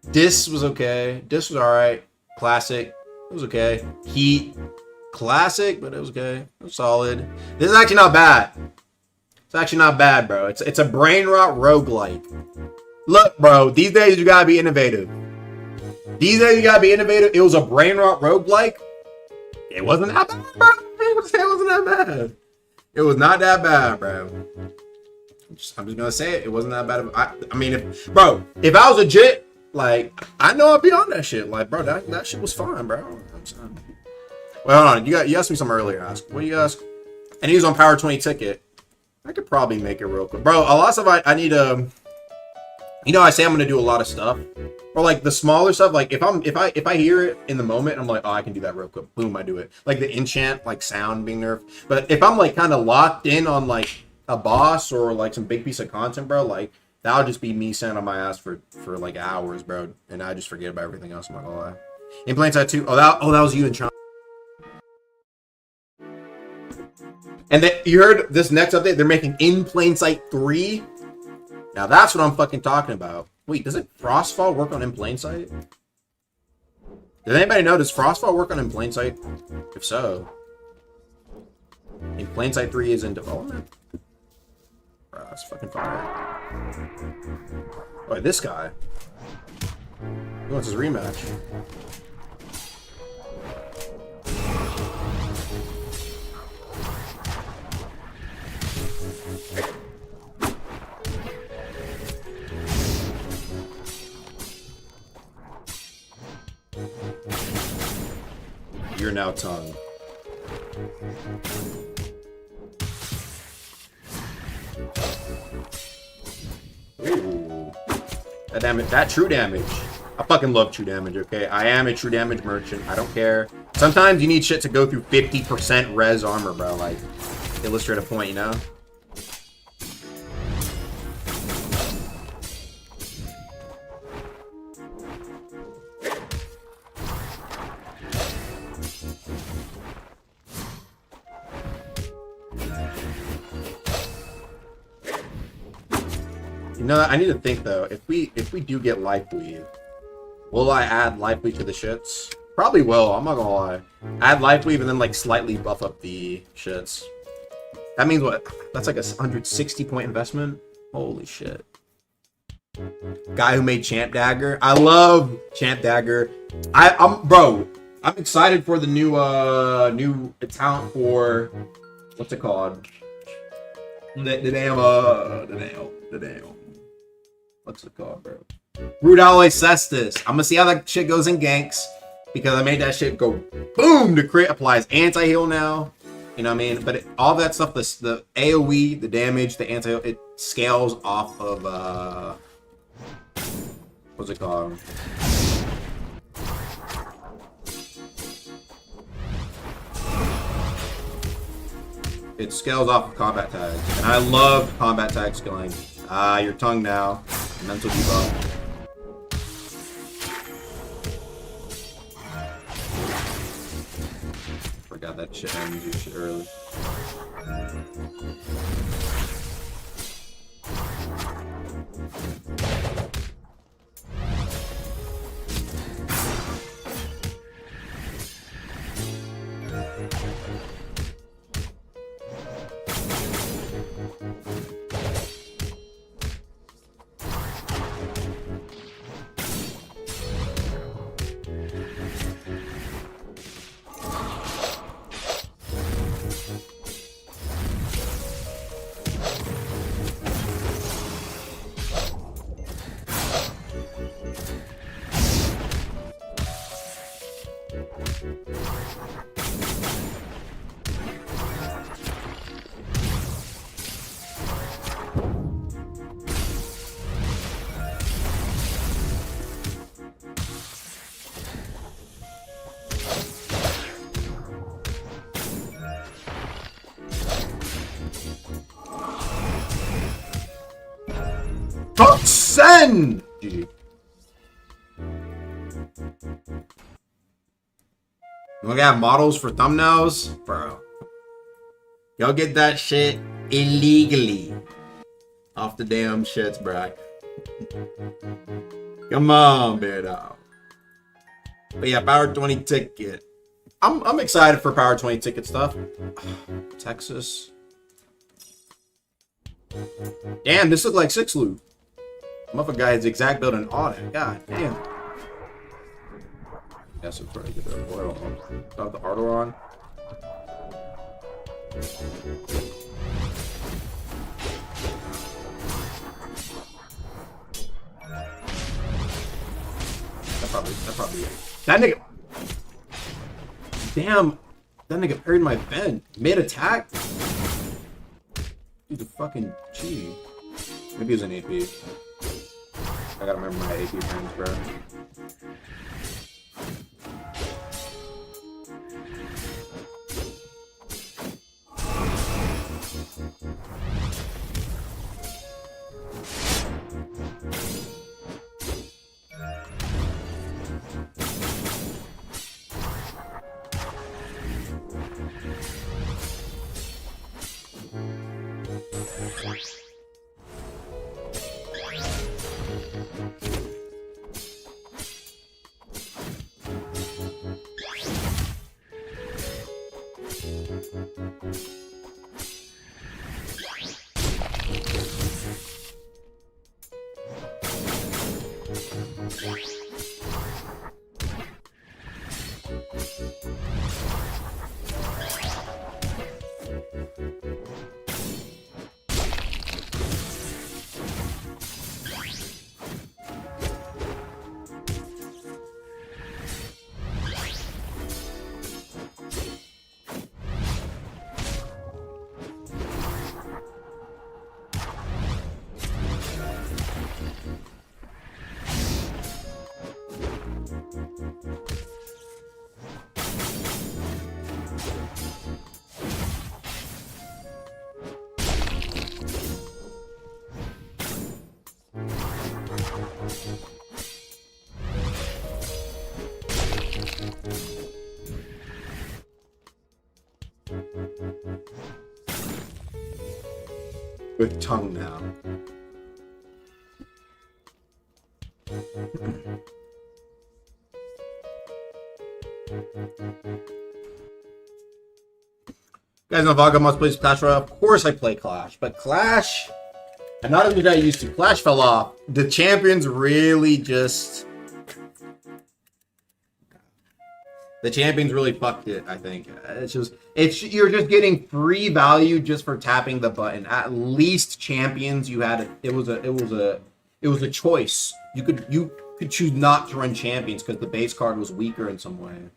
This was okay. This was alright. Classic. It was okay. Heat. Classic, but it was okay. It was solid. This is actually not bad. It's actually not bad, bro. It's a brain rot roguelike. Look, bro. These days you gotta be innovative. These days you gotta be innovative. It was a brain rot roguelike. It wasn't that bad, bro. It wasn't that bad. It was not that bad, bro. I'm just gonna say it. It wasn't that bad. I mean, if I was legit, like, I know I'd be on that shit. Like, bro, that shit was fine, bro. Well, hold on. You asked me something earlier. Ask. What do you ask? And he was on Power 20 ticket. I could probably make it real quick, bro. A lot of stuff I need to. You know, I say I'm gonna do a lot of stuff, or like the smaller stuff. Like if I hear it in the moment, I'm like, oh, I can do that real quick. Boom, I do it. Like the enchant, like sound being nerfed. But if I'm like kind of locked in on like a boss or like some big piece of content, bro, like that'll just be me sitting on my ass for like hours, bro, and I just forget about everything else. I'm not gonna lie. In plain sight 2. Oh, that was you in China. And then you heard this next update. They're making In Plain Sight 3. Now that's what I'm fucking talking about. Wait, does it Frostfall work on In Plain Sight? Does anybody know, does Frostfall work on In Plain Sight? If so, In Plain Sight 3 is in development? Bro, that's fucking fire. Oh, this guy. He wants his rematch. You're now tongue. Ooh. That damage, that true damage. I fucking love true damage, okay? I am a true damage merchant. I don't care. Sometimes you need shit to go through 50% res armor, bro. Like, illustrate a point, you know? You know, I need to think though. If we do get life weave, will I add life weave to the shits? Probably will. I'm not gonna lie. Add life weave and then like slightly buff up the shits. That means what? That's like a 160 point investment. Holy shit! Guy who made Champ Dagger. I love Champ Dagger. I'm excited for the new talent for what's it called? The damn. What's it called, bro? Root Alloy Cestus. I'm gonna see how that shit goes in ganks because I made that shit go boom to crit. Applies anti-heal now. You know what I mean? But all that stuff, the AoE, the damage, the anti, it scales off of what's it called? It scales off of combat tags, and I love combat tag scaling. Your tongue now, mental debuff. Forgot that shit ends your shit early. Send! GG. Look at models for thumbnails? Bro. Y'all get that shit illegally. Off the damn shits, bro. Come on, man. But yeah, Power 20 ticket. I'm excited for Power 20 ticket stuff. Texas. Damn, this look like 6 loot. Motherfucker guy has exact build and audit. God damn. That's a pretty good oil. Got the auto on. That probably that nigga. Damn, that nigga parried my bend mid attack. Dude, the fucking G. Maybe it was an AP. I gotta remember my AP frames, bro. With tongue now. You guys know Vaga must play Clash Royale. Of course I play Clash, but Clash, and not only did I used to, Clash fell off. The champions really just, the champions really fucked it. I think you're just getting free value just for tapping the button. At least champions, you had it was a choice. You could choose not to run champions because the base card was weaker in some way.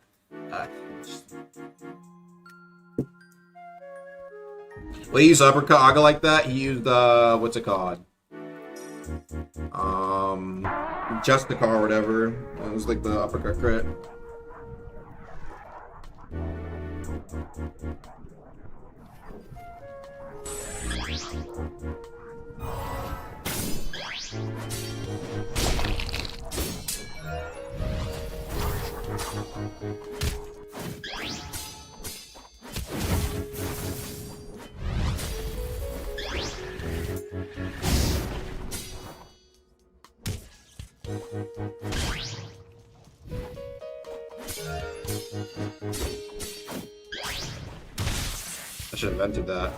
Well, he used uppercut Aga like that. He used what's it called? Justicar or whatever. It was like the uppercut crit. I should have invented that.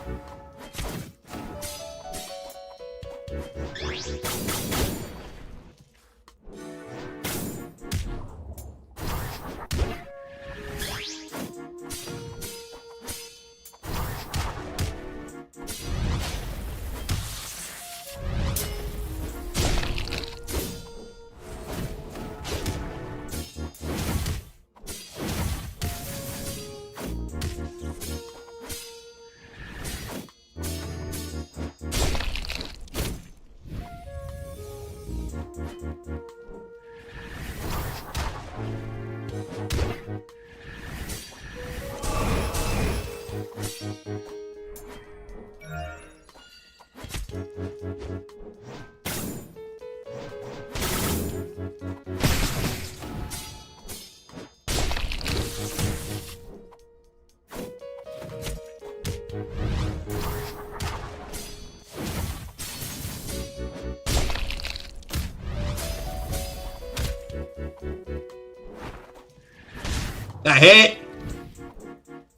That hit!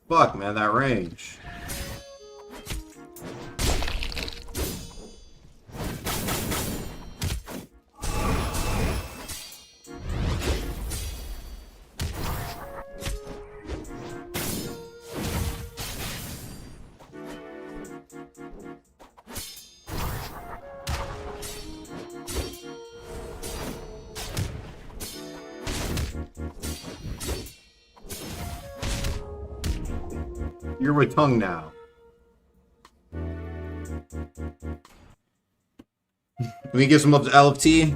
Fuck, man, that range. You're with tongue now. We give some love to LFT.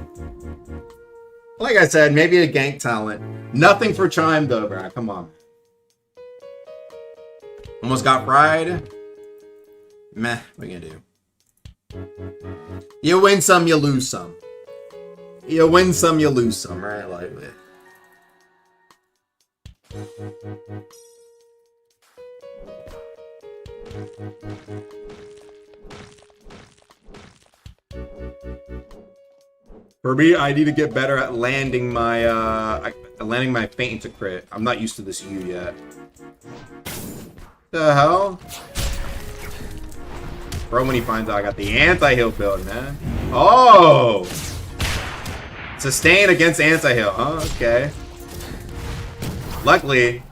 Like I said, maybe a gank talent. Nothing for Chime though, bro. Come on. Almost got fried. Meh, what are you gonna do? You win some, you lose some. You win some, you lose some, right? Like that. For me, I need to get better at landing my feint into crit. I'm not used to this U yet. The hell? Bro, when he finds out I got the anti-heal build, man. Oh! Sustain against anti-heal, huh? Okay. Luckily,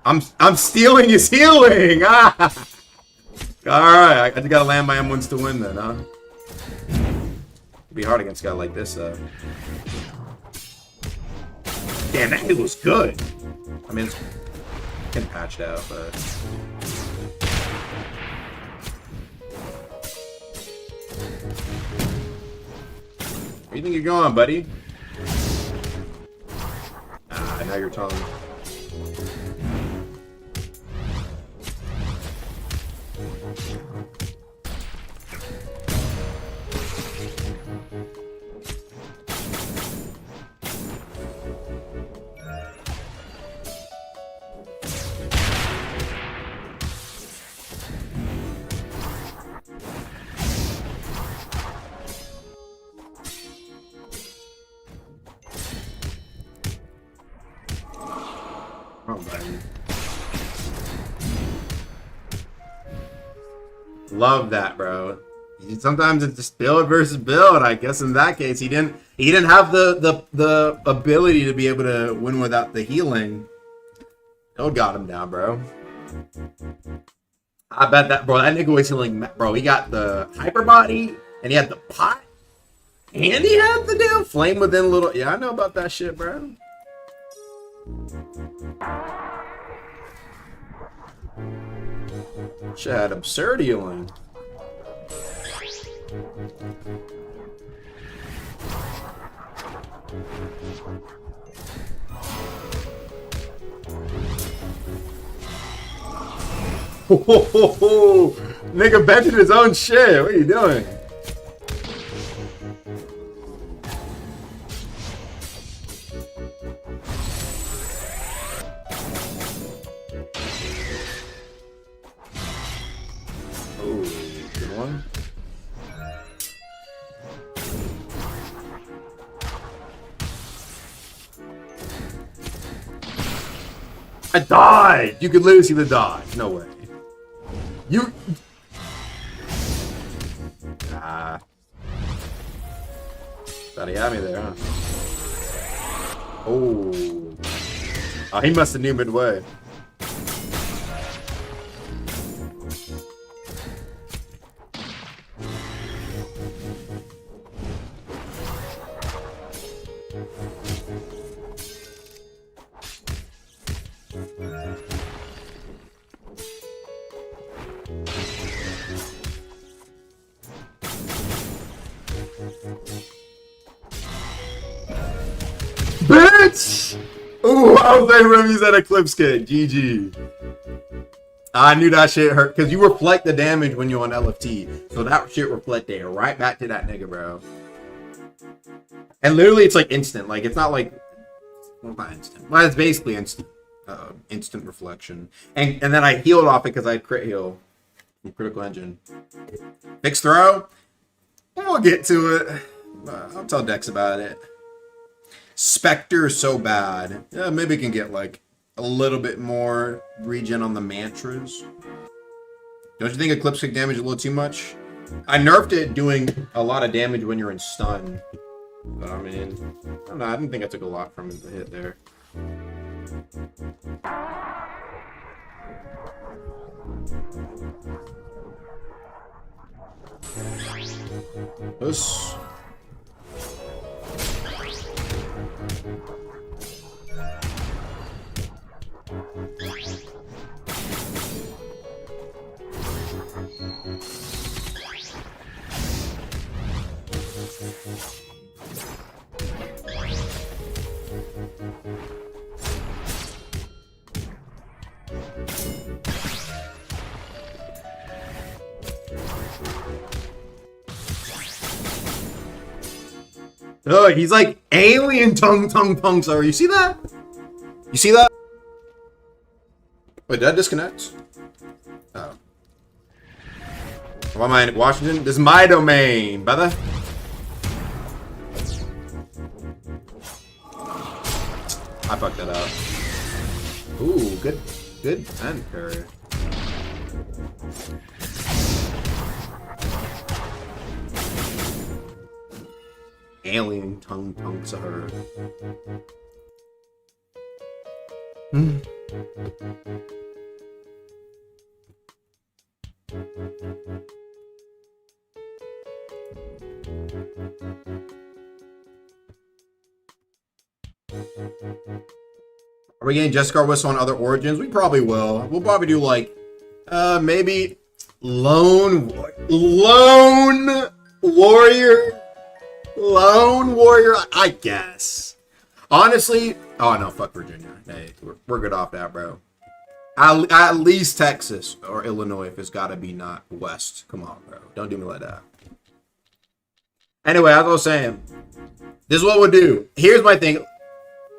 I'm stealing his healing! Ah! Alright, I just gotta land my M1s to win then, huh? It'd be hard against a guy like this, though. Damn, that hit was good! I mean, it's getting patched out, but... Where do you think you're going, buddy? Ah, now you're tongue. Love that, bro. Sometimes it's just build versus build. I guess in that case, he didn't have the ability to be able to win without the healing. Build got him down, bro. I bet that, bro. That nigga was healing, bro. He got the hyper body, and he had the pot, and he had the damn flame within little. Yeah, I know about that shit, bro. Shit had absurd healing. Whoa, nigga benching his own shit. What are you doing? Oh, good one. I died! You could literally see the dodge. No way. You... Ah. Thought he had me there, huh? Oh. Oh, he must have knew midway. Bitch! Ooh, I was able to use that Eclipse kit. GG. I knew that shit hurt because you reflect the damage when you're on LFT. So that shit reflected right back to that nigga, bro. And literally, it's like instant. Like, it's not like... Well, not instant. Well, it's basically instant. Instant reflection. And then I healed off it because I had crit heal. From Critical Engine. Fixed throw? We'll get to it. I'll tell Dex about it. Spectre is so bad. Yeah, maybe we can get like a little bit more regen on the mantras. Don't you think Eclipse kick damage a little too much? I nerfed it doing a lot of damage when you're in stun. But I mean, I don't know. I didn't think I took a lot from the hit there. This. Oh, he's like alien tongue. So you see that? You see that? Wait, did I disconnect? Oh. Why am I in Washington? This is my domain, brother. I fucked that up. Ooh, good end parry. Alien tongue to her. Are we getting Justicar Whistle on other origins? We probably will. We'll probably do like maybe Lone Warrior. Lone Warrior, I guess. Honestly, oh no, fuck Virginia. Hey, we're good off that, bro. At least Texas or Illinois if it's gotta be not West. Come on, bro. Don't do me like that. Anyway, as I was saying, this is what we'll do. Here's my thing.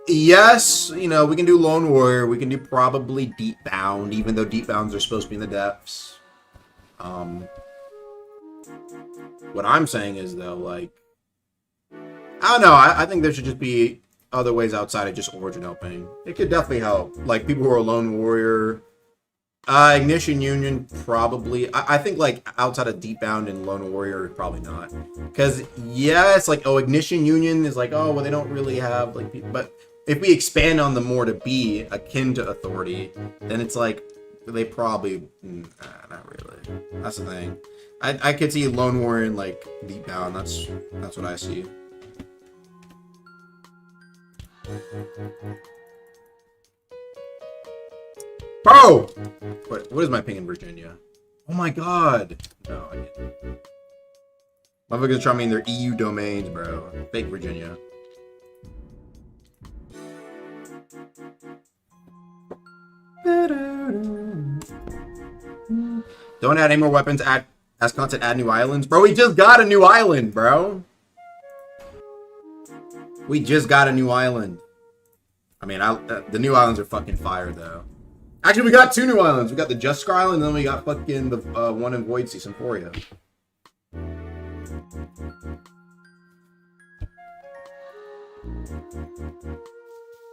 Yes, you know, we can do Lone Warrior. We can do probably Deep Bound, even though Deep Bounds are supposed to be in the depths. What I'm saying is, though, like, I don't know. I think there should just be other ways outside of just Origin opening. It could definitely help. Like, people who are Lone Warrior. Ignition Union, probably. I think, like, outside of Deep Bound and Lone Warrior, probably not. Because, yeah, it's like, oh, Ignition Union is like, oh, well, they don't really have, like, people. But if we expand on them more to be akin to Authority, then it's like, they probably, not really. That's the thing. I could see Lone Warrior and, like, Deep Bound. That's what I see. Bro, Bro! What is my ping in Virginia? Oh my god. No, I can't. Motherfuckers trying me in their EU domains, bro. Fake Virginia. Don't add any more weapons, as content, add new islands. Bro, we just got a new island, bro. We just got a new island. I mean, the new islands are fucking fire, though. Actually, we got 2 new islands. We got the Justicar Island, and then we got fucking the one in Void Sea Symphoria.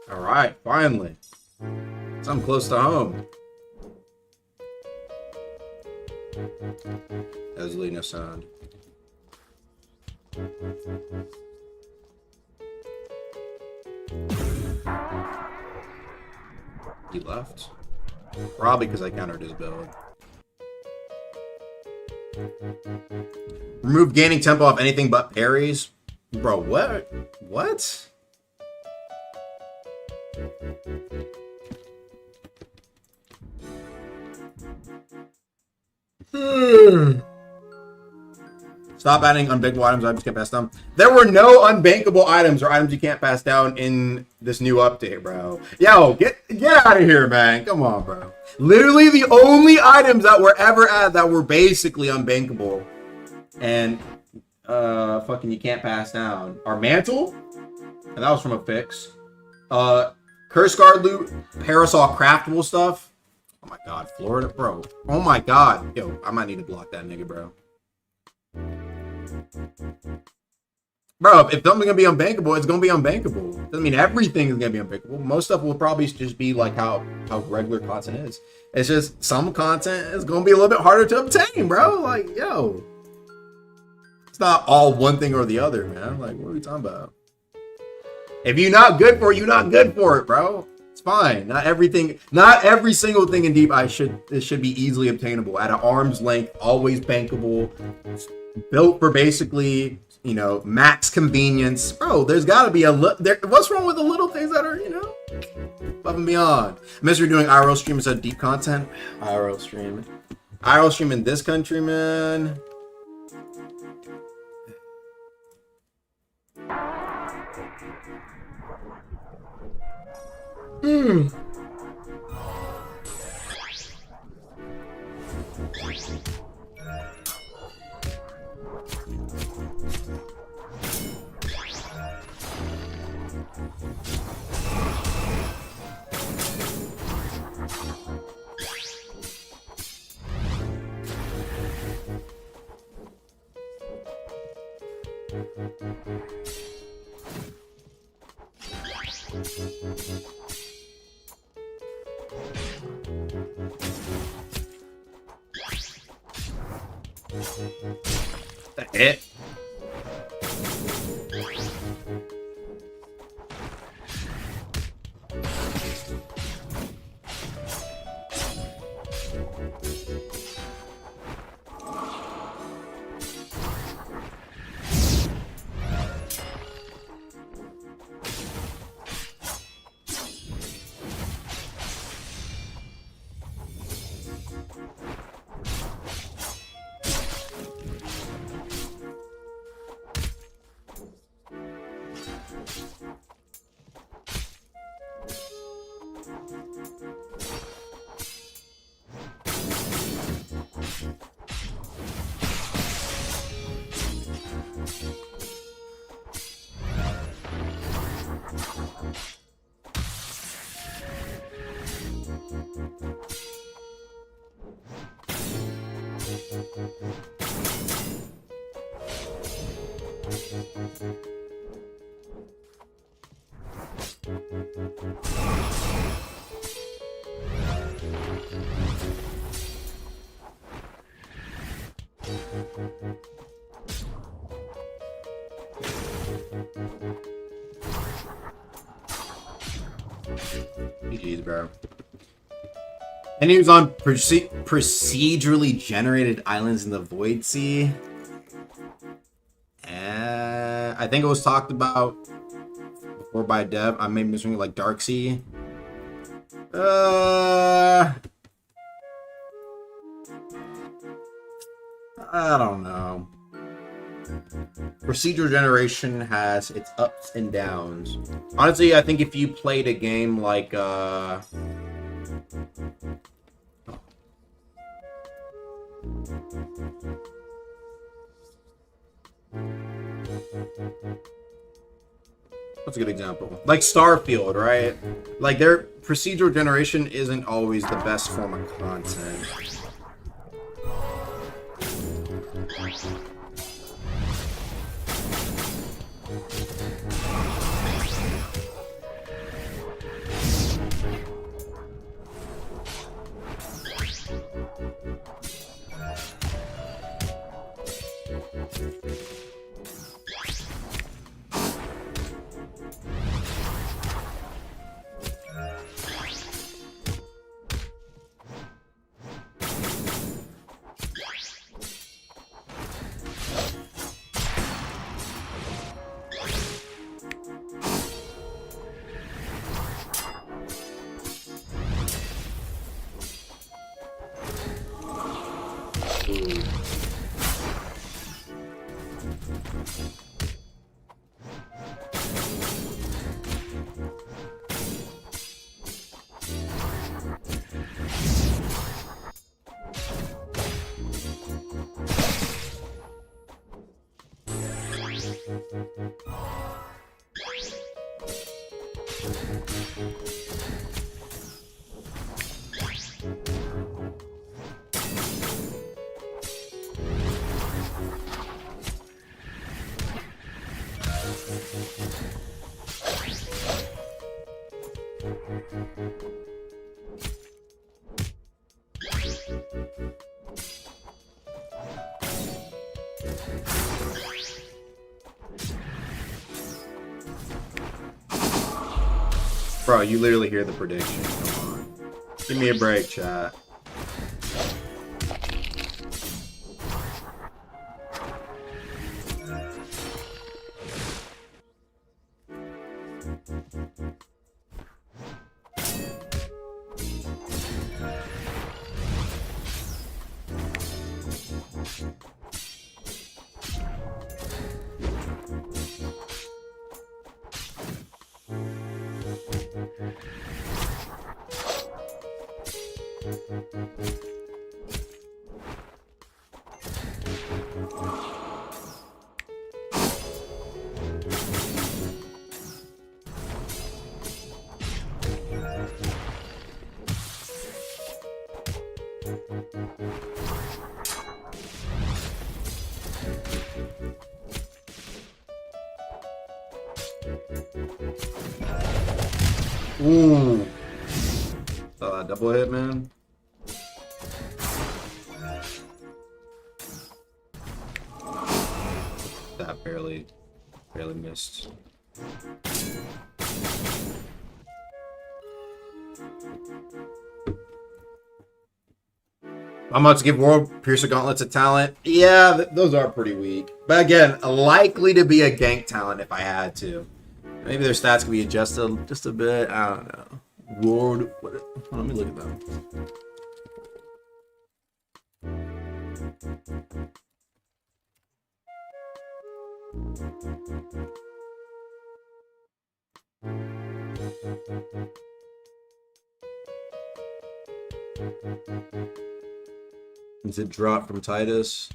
Alright, finally. Something close to home. That's leading us on. He left. Probably because I countered his build. Remove gaining tempo off anything but parries. Bro, what? What? Stop adding unbankable items. Items can't pass down. There were no unbankable items or items you can't pass down in this new update, bro. Yo, get out of here, man. Come on, bro. Literally the only items that were ever added that were basically unbankable and fucking you can't pass down are Mantle, and that was from a fix. Curse Guard loot, Parasol craftable stuff. Oh my god, Florida, bro. Oh my god. Yo, I might need to block that nigga, bro. Bro, if something's gonna be unbankable, it's gonna be unbankable. Doesn't mean everything is gonna be unbankable. Most stuff will probably just be like how regular content is. It's just some content is gonna be a little bit harder to obtain, bro. Like, yo. It's not all one thing or the other, man. Like, what are we talking about? If you're not good for it, you're not good for it, bro. It's fine. Not every single thing in Deep Ice should be easily obtainable at an arm's length, always bankable, built for basically, you know, max convenience. Bro, there's got to be what's wrong with the little things that are, you know, above and beyond? Unless you're doing IRL stream instead of deep content. IRL stream in this country, man. That it? GG's, bro. And he was on procedurally generated islands in the Void Sea. I think it was talked about before by Dev. I may be missing like Dark Sea. I don't know. Procedural generation has its ups and downs. Honestly, I think if you played a game like what's a good example? Like Starfield, right? Like their procedural generation isn't always the best form of content. Bro, you literally hear the prediction. Come on. Give me a break, chat. Ooh. Double hit, man. That barely missed. I'm about to give World Piercer Gauntlets a talent. Yeah, those are pretty weak. But again, likely to be a gank talent if I had to. Maybe their stats could be adjusted just a bit. I don't know. World. Let me look at them. Is it drop from Titus?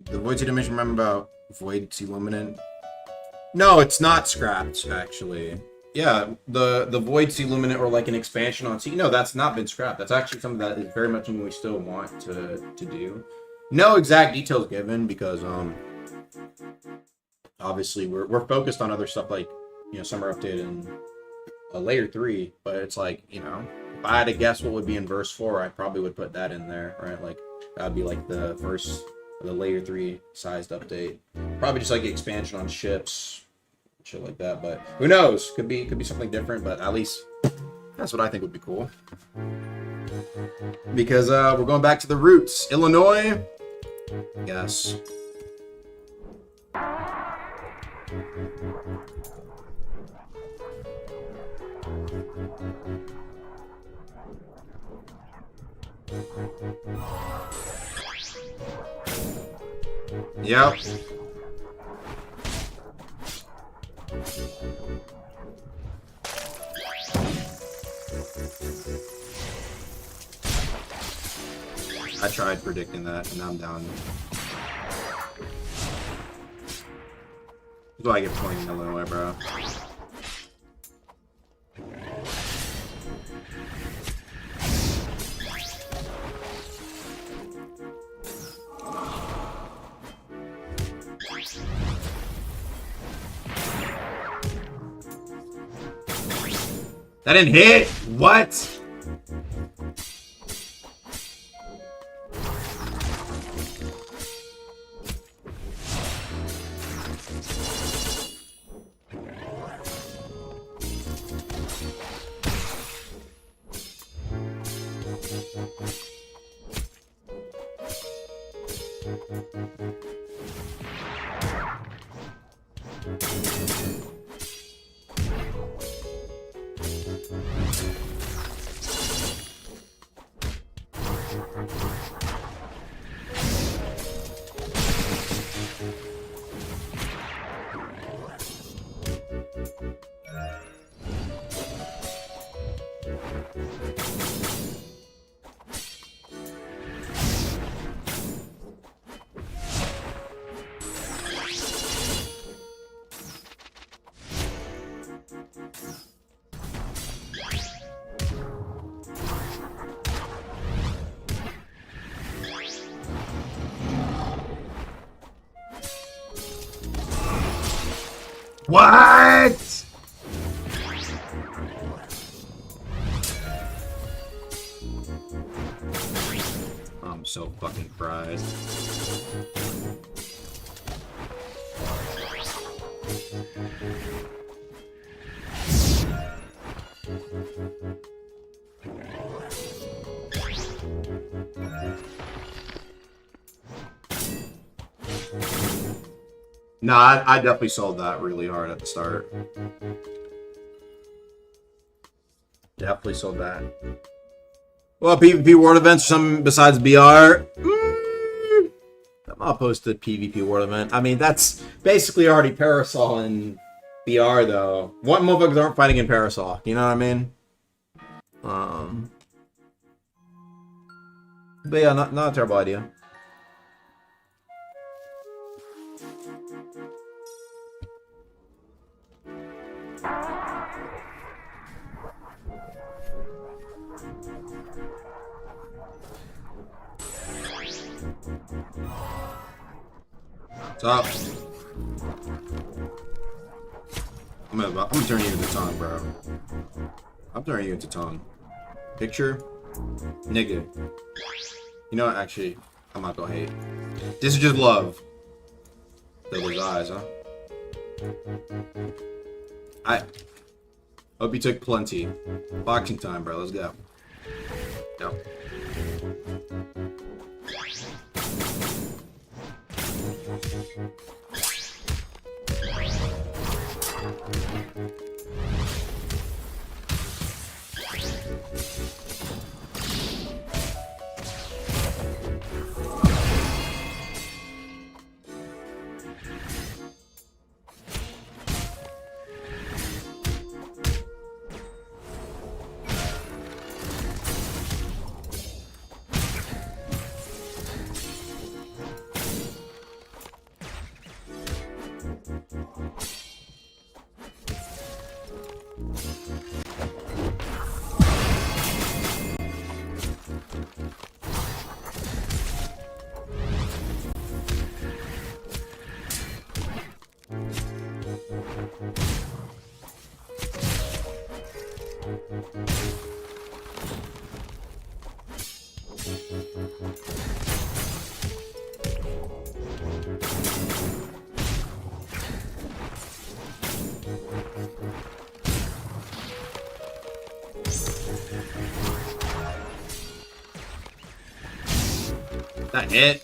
The Void Sea Dimension, remember about Void Sea Luminant? No, it's not scrapped, actually. Yeah, the Void Sea Luminant or like an expansion on Sea. No, that's not been scrapped. That's actually something that is very much something we still want to do. No exact details given because obviously we're focused on other stuff like, you know, Summer Update and a Layer 3, but it's like, you know, if I had to guess what would be in verse 4, I probably would put that in there, right? Like that would be like the first, the Layer 3 sized update. Probably just like expansion on ships, shit like that, but who knows? Could be something different, but at least that's what I think would be cool. Because we're going back to the roots. Illinois, Yes. Yep. I tried predicting that, and now I'm down. That's why I get pointing a little way, bro. That didn't hit? What? What? I'm so fucking fried. Nah, I definitely sold that really hard at the start. Definitely sold that. Well, PvP World Events, something besides BR. I'm not opposed to PvP World Event. I mean, that's basically already Parasol and BR, though. What motherfuckers aren't fighting in Parasol? You know what I mean? But yeah, not a terrible idea. What's up? I'm gonna turn you into tongue, bro. I'm turning you into tongue. Picture? Nigga. You know what? Actually, I'm not gonna hate. This is just love. Those eyes, huh? I hope you took plenty. Boxing time, bro. Let's go. Go. That hit.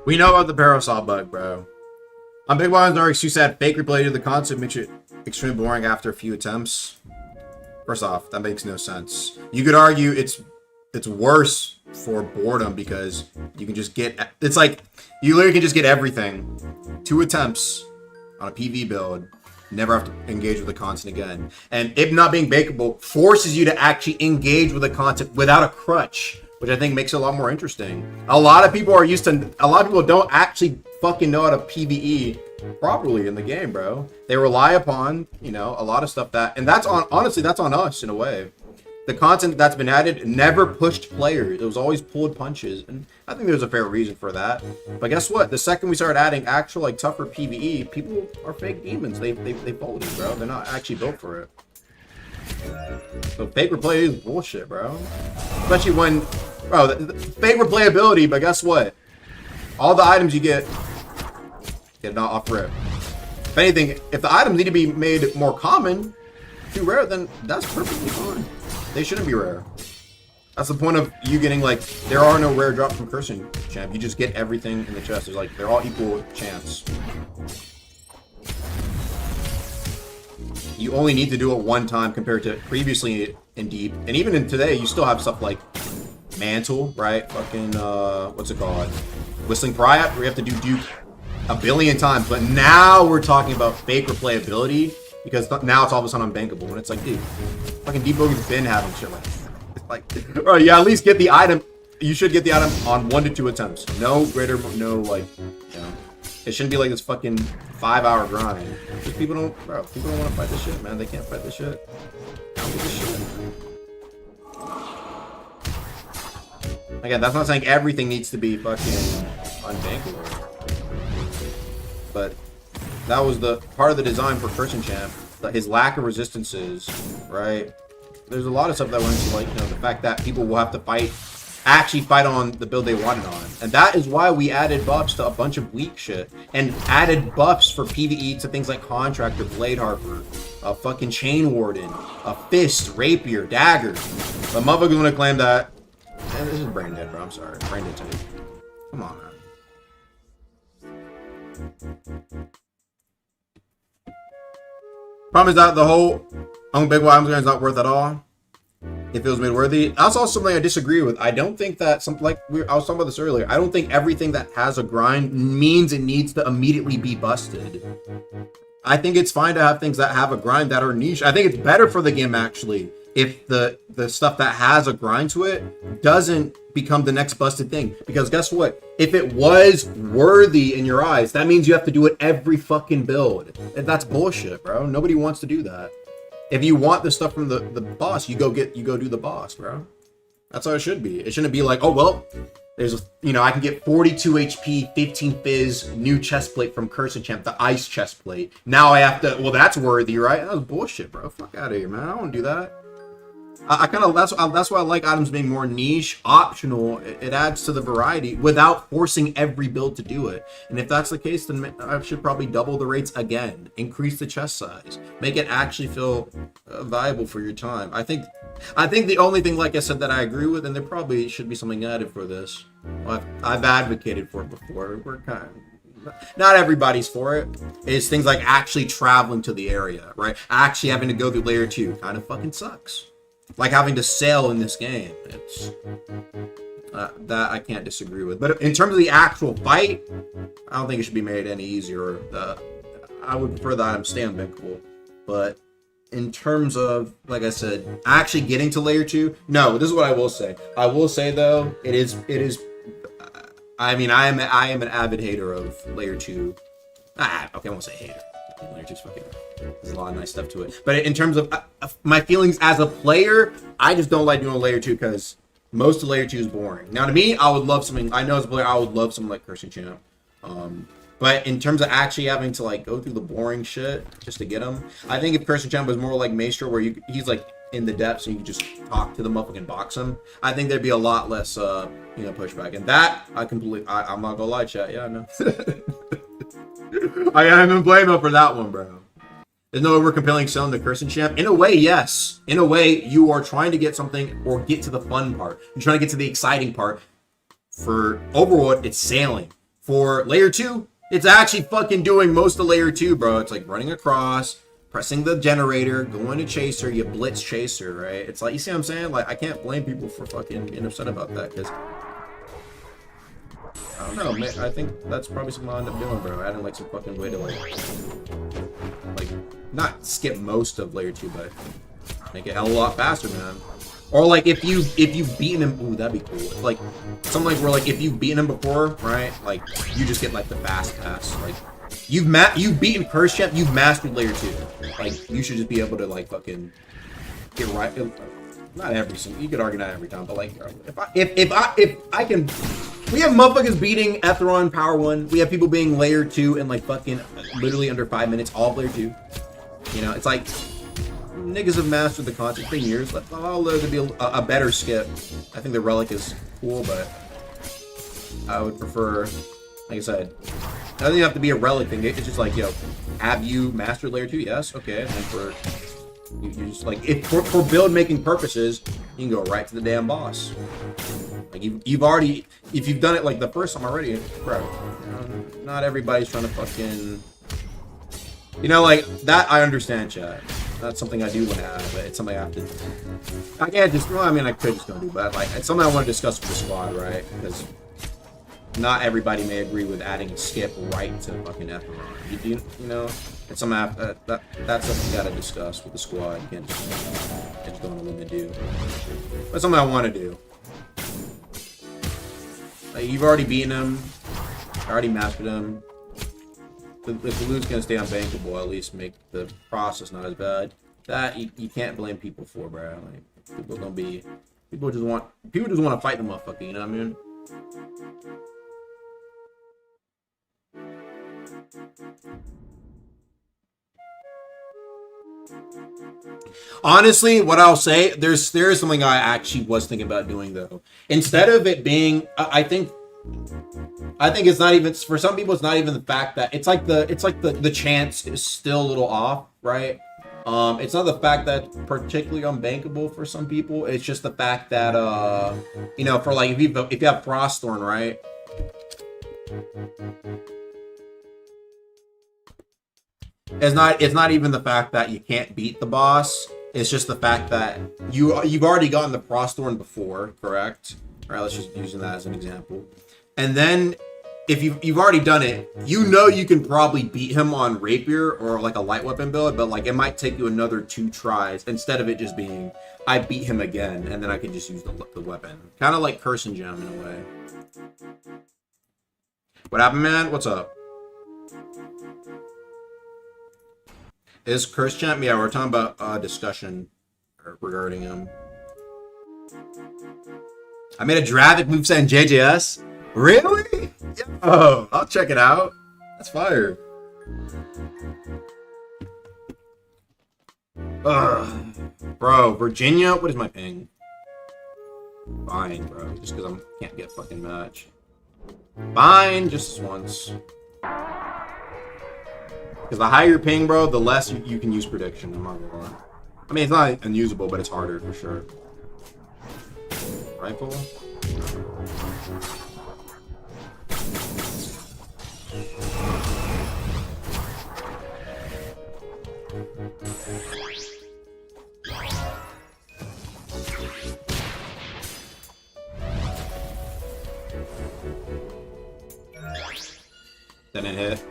We know about the parasol bug, bro. On Big Ones, RX2 said fake replay to the concept makes it extremely boring after a few attempts. First off, that makes no sense. You could argue it's worse for boredom because you can just get, it's like you literally can just get everything. 2 attempts on a PV build, never have to engage with the content again. And it not being bakeable forces you to actually engage with the content without a crutch, which I think makes it a lot more interesting. A lot of people don't actually fucking know how to PvE properly in the game, bro. They rely upon, you know, a lot of stuff that, and that's on, honestly, that's on us in a way. The content that's been added never pushed players. It was always pulled punches, and I think there's a fair reason for that. But guess what? The second we started adding actual, like, tougher PvE, people are fake demons. They folded, bro. They're not actually built for it. So fake replay is bullshit, bro. Especially when, bro, the fake replayability, but guess what? All the items you get not off rip. If anything, if the items need to be made more common, too rare, then that's perfectly fine. They shouldn't be rare. That's the point of you getting, like, there are no rare drops from Cursing Champ. You just get everything in the chest. It's like, they're all equal chance. You only need to do it one time compared to previously in Deep. And even in today, you still have stuff like Mantle, right? Fucking, what's it called? Whistling Pariah, where you have to do Duke a billion times. But now we're talking about fake replayability, because now it's all of a sudden unbankable. And it's like, dude, fucking Deep Bogey's been having shit like that. It's like, bro, yeah, at least get the item. You should get the item on 1 to 2 attempts. No greater, no, like, you know. It shouldn't be like this fucking 5-hour grind. Because people don't want to fight this shit, man. They can't fight this shit. They don't give a shit. Again, that's not saying everything needs to be fucking unbankable. But that was the part of the design for Cursing Champ. His lack of resistances, right? There's a lot of stuff that went into, like, you know, the fact that people will have to actually fight on the build they wanted on. And that is why we added buffs to a bunch of weak shit. And added buffs for PvE to things like Contractor, Blade Harper, a fucking Chain Warden, a Fist, Rapier, Dagger. But motherfuckers want to claim that. Man, this is brain dead, bro. I'm sorry. Brain dead to me. Come on, man. Problem is that the whole Big Wild is not worth at all. If it was made worthy. That's also something I disagree with. I don't think that I was talking about this earlier. I don't think everything that has a grind means it needs to immediately be busted. I think it's fine to have things that have a grind that are niche. I think it's better for the game actually if the stuff that has a grind to it doesn't become the next busted thing. Because guess what? If it was worthy in your eyes, that means you have to do it every fucking build. And that's bullshit, bro. Nobody wants to do that. If you want the stuff from the boss, you go do the boss, bro. That's how it should be. It shouldn't be like, oh, well, there's, you know, I can get 42 HP, 15 fizz, new chest plate from Cursing Champ, the ice chest plate. Now I have to, well, that's worthy, right? That was bullshit, bro. Fuck out of here, man. I don't do that. I kind of, that's why I like items being more niche, optional. It adds to the variety without forcing every build to do it. And if that's the case, then I should probably double the rates again, increase the chest size, make it actually feel valuable for your time. I think the only thing, like I said, that I agree with, and there probably should be something added for this. Well, I've advocated for it before. We're kind of, not everybody's for it. Is things like actually traveling to the area, right? Actually having to go through layer 2 kind of fucking sucks. Like having to sail in this game. It's that I can't disagree with. But in terms of the actual fight, I don't think it should be made any easier. I would prefer the item stay unbankable. But in terms of, like I said, actually getting to layer 2, no, this is what I will say. I will say though, it is I mean, I am an avid hater of layer 2. Okay, I won't say hater. Layer 2's fucking, there's a lot of nice stuff to it. But in terms of my feelings as a player, I just don't like doing layer 2 because most of layer 2 is boring. Now, to me, I would love something. I know as a player, I would love something like Cursing Champ. But in terms of actually having to like go through the boring shit just to get him, I think if Cursing Champ was more like Maestro, where he's like in the depths and you can just talk to the motherfucker and box him, I think there'd be a lot less, pushback. And that I'm not gonna lie, chat. Yeah, I know. I am gonna blame him for that one, bro. There's no overcompelling selling the Cursing Champ. In a way, yes. In a way, you are trying to get something or get to the fun part. You're trying to get to the exciting part. For Overworld, it's sailing. For Layer 2, it's actually fucking doing most of Layer 2, bro. It's like running across, pressing the generator, going to Chaser, you blitz Chaser, right? It's like, you see what I'm saying? Like, I can't blame people for fucking getting upset about that, because I don't know, man. I think that's probably something I'll end up doing, bro. Adding like some fucking way to like not skip most of Layer 2, but make it a hell of a lot faster, man. Or like if you've beaten him, ooh, that'd be cool. Like something like where like if you've beaten him before, right? Like you just get like the fast pass. Like you've beaten Curse Champ, you've mastered Layer 2. Like you should just be able to like fucking get right. Not every single. You could argue not every time, but like if I can. We have motherfuckers beating Etheron Power 1. We have people being Layer 2 in like fucking literally under 5 minutes, all of Layer 2. You know, it's like niggas have mastered the concept for years. I'll let there be a better skip. I think the Relic is cool, but I would prefer, like I said, it doesn't even have to be a Relic thing. It's just like, yo, have you mastered Layer 2? Yes, okay. And for you just like if for build making purposes, you can go right to the damn boss. Like you've already, if you've done it like the first time already, bro. Not everybody's trying to fucking, you know, like that. I understand, chat. That's something I do want to add, but it's something I have to. I can't just. Well, I mean, I could just go do, but like it's something I want to discuss with the squad, right? Because not everybody may agree with adding a skip right to fucking Etheron. You know, it's something I have, that's something you got to discuss with the squad. You can't just go on a limb and do. But something I want to do. Like, you've already beaten him. Already mastered him. If the loot's gonna stay unbankable, at least make the process not as bad. That you can't blame people for, bro. Like people just want to fight the motherfucker. You know what I mean? Honestly, what I'll say, there is something I actually was thinking about doing though. Instead of it being, I think it's not even, for some people it's not even the fact that it's like the chance is still a little off, right? It's not the fact that particularly unbankable for some people. It's just the fact that you know, for like if you have Frostthorn, right? It's not even the fact that you can't beat the boss. It's just the fact that you've already gotten the Frostthorn before, correct? All right, let's just using that as an example. And then if you've already done it, you know you can probably beat him on Rapier or like a light weapon build, but like it might take you another 2 tries instead of it just being I beat him again and then I can just use the weapon. Kind of like Cursing Gem in a way. What happened, man? What's up? Is Curse Champ? Yeah, we're talking about discussion regarding him. I made a Dravic moveset in JJS. Really? Oh, I'll check it out. That's fire. Ugh. Bro, Virginia, what is my ping? Fine, bro. Just because I can't get fucking match. Fine, just once. Because the higher your ping, bro, the less you can use prediction. I'm not gonna lie. I mean, it's not unusable, but it's harder for sure. Rifle. Didn't hit.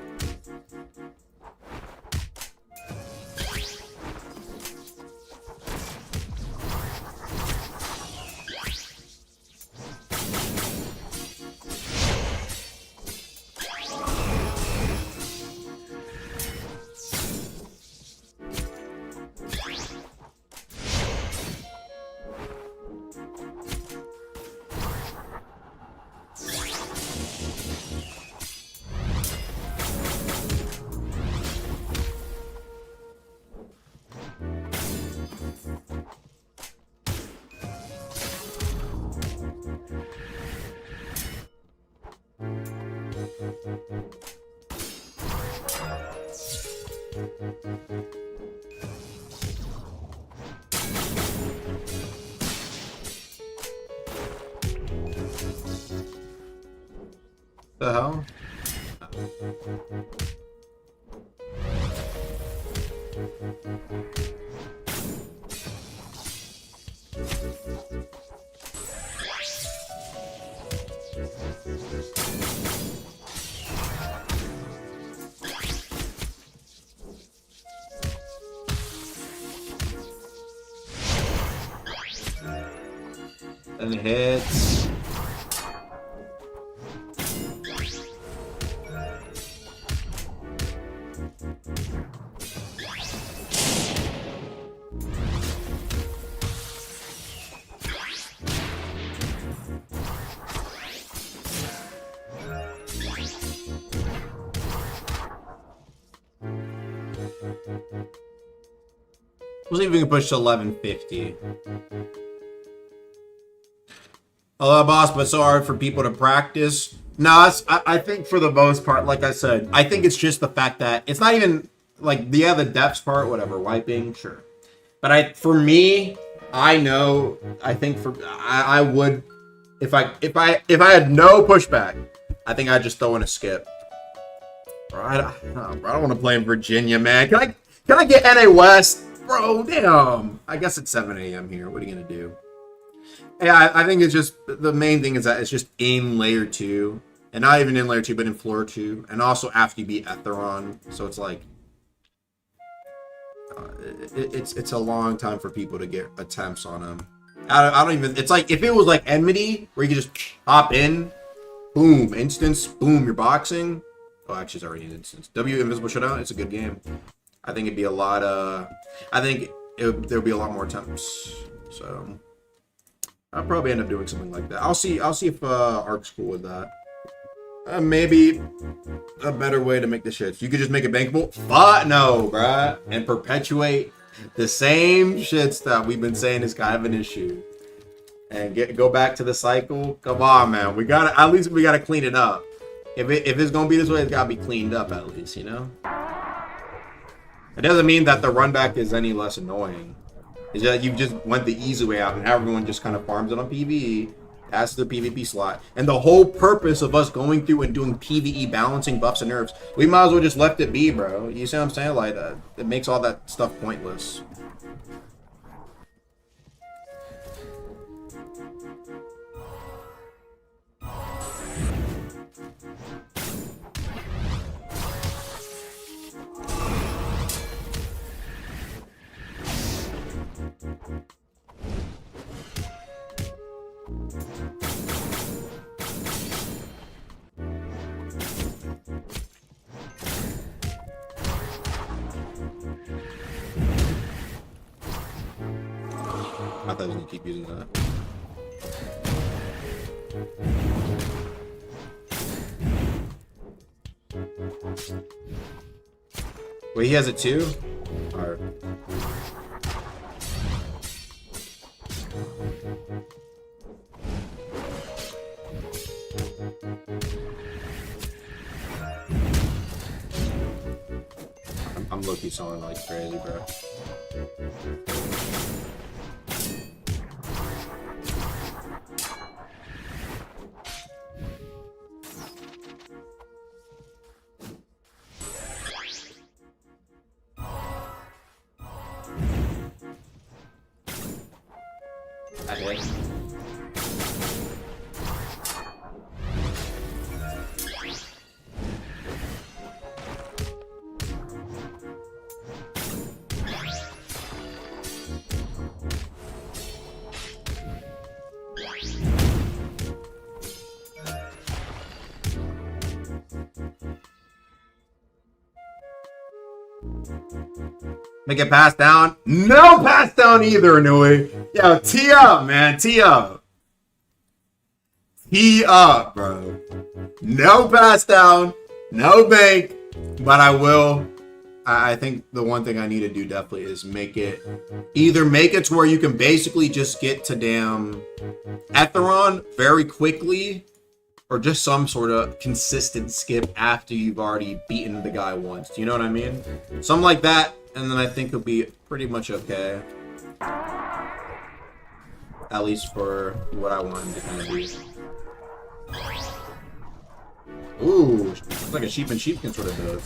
The hell? And it hits. We'll see if we can push to 1150. Hello, boss, but so hard for people to practice. No, I think for the most part, like I said, I think it's just the fact that it's not even like yeah, the depths part, whatever, wiping, sure. But for me, I know, I think I would, if I had no pushback, I think I'd just throw in a skip. I don't want to play in Virginia, man. Can I get NA West? Bro, damn. I guess it's 7 a.m. here. What are you going to do? Yeah, I think it's just, the main thing is that it's just in layer 2. And not even in layer 2, but in floor 2. And also after you beat Etheron. So it's like, it's a long time for people to get attempts on him. I don't even, it's like, if it was like Enmity, where you could just hop in, boom, instance, boom, you're boxing. Oh, actually, it's already an instance. W Invisible Shutdown, it's a good game. I think it'd be a lot of, I think there'll be a lot more attempts. So I'll probably end up doing something like that. I'll see if Ark's cool with that. Maybe a better way to make the shit. You could just make it bankable. But no, bruh. And perpetuate the same shit stuff we've been saying is kind of an issue. And go back to the cycle. Come on, man. At least we gotta clean it up. If it's gonna be this way, it's gotta be cleaned up at least, you know? It doesn't mean that the run back is any less annoying. It's just you just went the easy way out and everyone just kind of farms it on PvE. That's the PvP slot. And the whole purpose of us going through and doing PvE balancing buffs and nerfs, we might as well just left it be, bro. You see what I'm saying? Like, it makes all that stuff pointless. I thought I was gonna keep using that. Wait, he has it too? Alright. I'm low-key sawing like crazy, bro. Make it pass down. No pass down either, Nui. Yo, tee up, man. Tee up. Tee up, bro. No pass down. No bank. But I will. I think the one thing I need to do definitely is make it. Either make it to where you can basically just get to damn Etheron very quickly. Or just some sort of consistent skip after you've already beaten the guy once. Do you know what I mean? Something like that. And then I think it'll be pretty much okay. At least for what I want to kind of do. Ooh, it's like a sheep and sheepkin sort of build.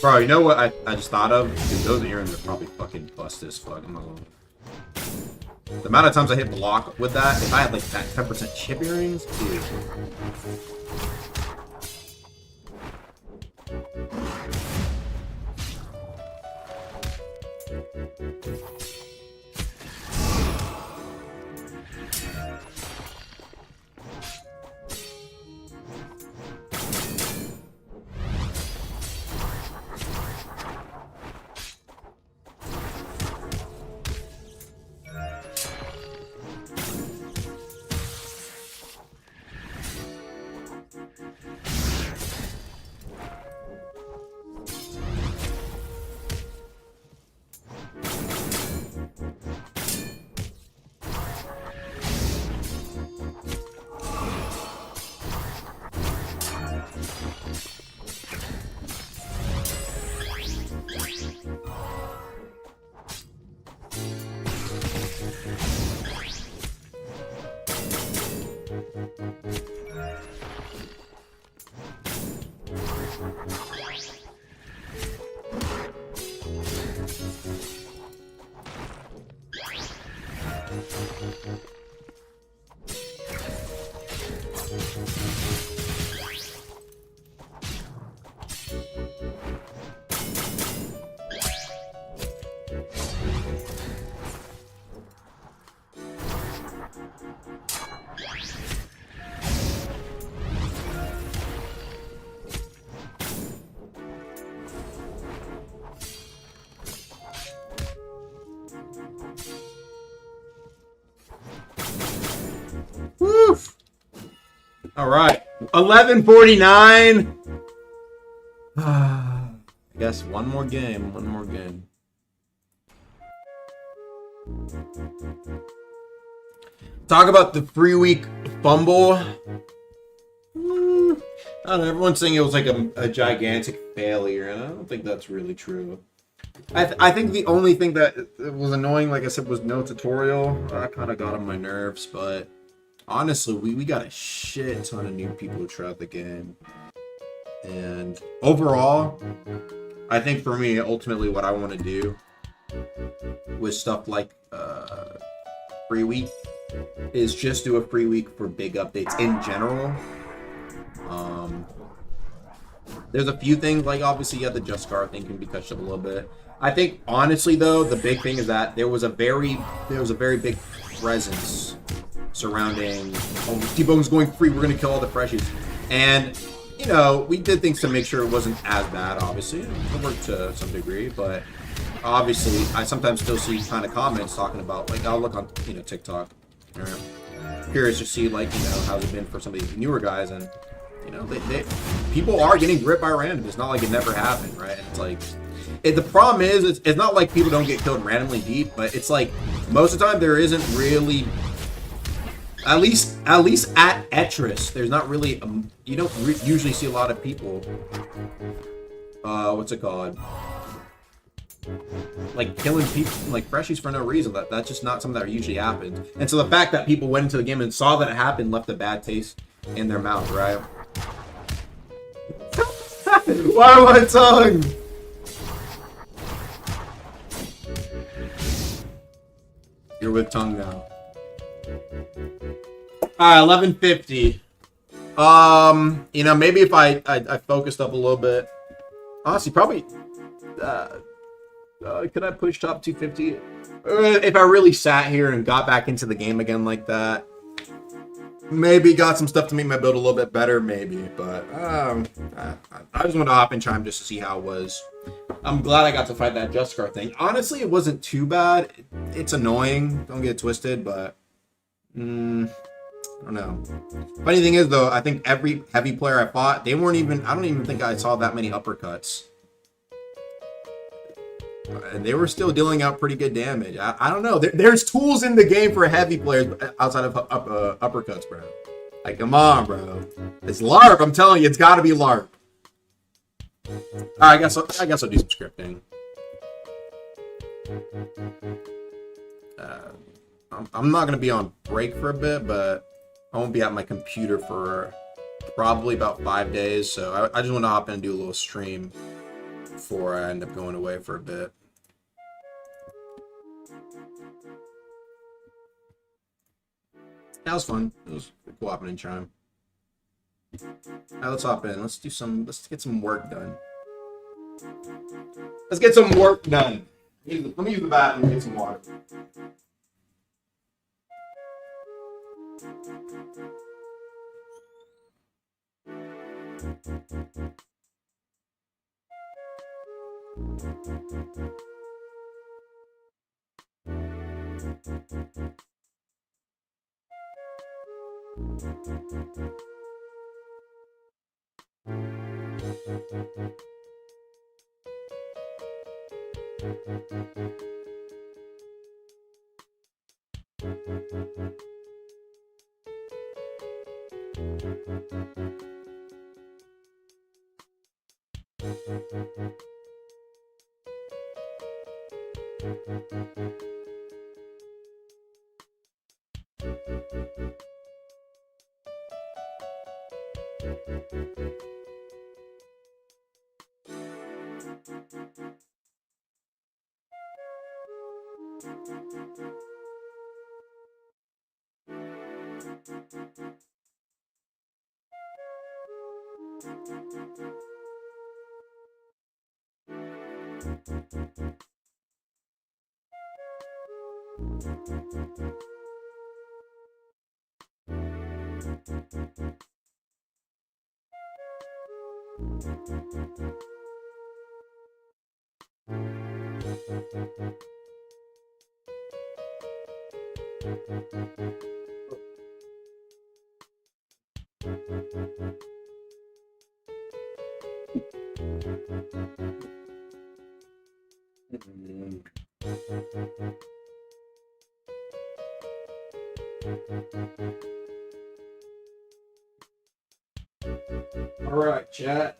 Bro, you know what I just thought of? Dude, those earrings are probably fucking busted as fuck. I'm not gonna lie. The amount of times I hit block with that, if I had like that 10% chip earrings, dude. Woof. All right, 11:49. I guess one more game. One more game. Talk about the 3-week fumble. I don't know. Everyone's saying it was like a gigantic failure, and I don't think that's really true. I think the only thing that was annoying, like I said, was no tutorial. That kind of got on my nerves, but honestly, we got a shit ton of new people throughout the game. And overall, I think for me, ultimately what I want to do with stuff like free week is just do a free week for big updates in general. There's a few things, like obviously the Justicar thing can be touched up a little bit. I think honestly though, the big thing is that there was a very big presence surrounding T-Bone's going free, we're gonna kill all the freshies. And you know, we did things to make sure it wasn't as bad, obviously. It worked to some degree, but obviously I sometimes still see kind of comments talking about, like, I'll look on, you know, TikTok. Curious to see, like, you know, how's it been for some of these newer guys, and you know, people are getting gripped by random. It's not like it never happened, right? And it's like, the problem is, it's not like people don't get killed randomly deep, but it's like most of the time there isn't really, at least at Etris, there's not really you don't usually see a lot of people. What's it called? Like killing people, like freshies for no reason. That's just not something that usually happens. And so the fact that people went into the game and saw that it happened left a bad taste in their mouth, right? Why my tongue? You're with tongue now. Alright, 11:50. You know, maybe if I focused up a little bit. Honestly, probably. Could I push top 250? If I really sat here and got back into the game again like that. Maybe got some stuff to make my build a little bit better, maybe. But I just want to hop in chime just to see how it was. I'm glad I got to fight that Justicar thing. Honestly, it wasn't too bad. It's annoying. Don't get it twisted, but I don't know. Funny thing is, though, I think every heavy player I fought, they weren't even. I don't even think I saw that many uppercuts. And they were still dealing out pretty good damage. I don't know. There's tools in the game for heavy players outside of uppercuts, bro. Like, come on, bro. It's LARP. I'm telling you, it's got to be LARP. All right, I guess I'll do some scripting. I'm not gonna be on break for a bit, but I won't be at my computer for probably about 5 days. So I just want to hop in and do a little stream before I end up going away for a bit. That was fun. It was cool hopping in chime. Now let's hop in. Let's get some work done. Let's get some work done. Let me use the bathroom and get some water. Alright, chat.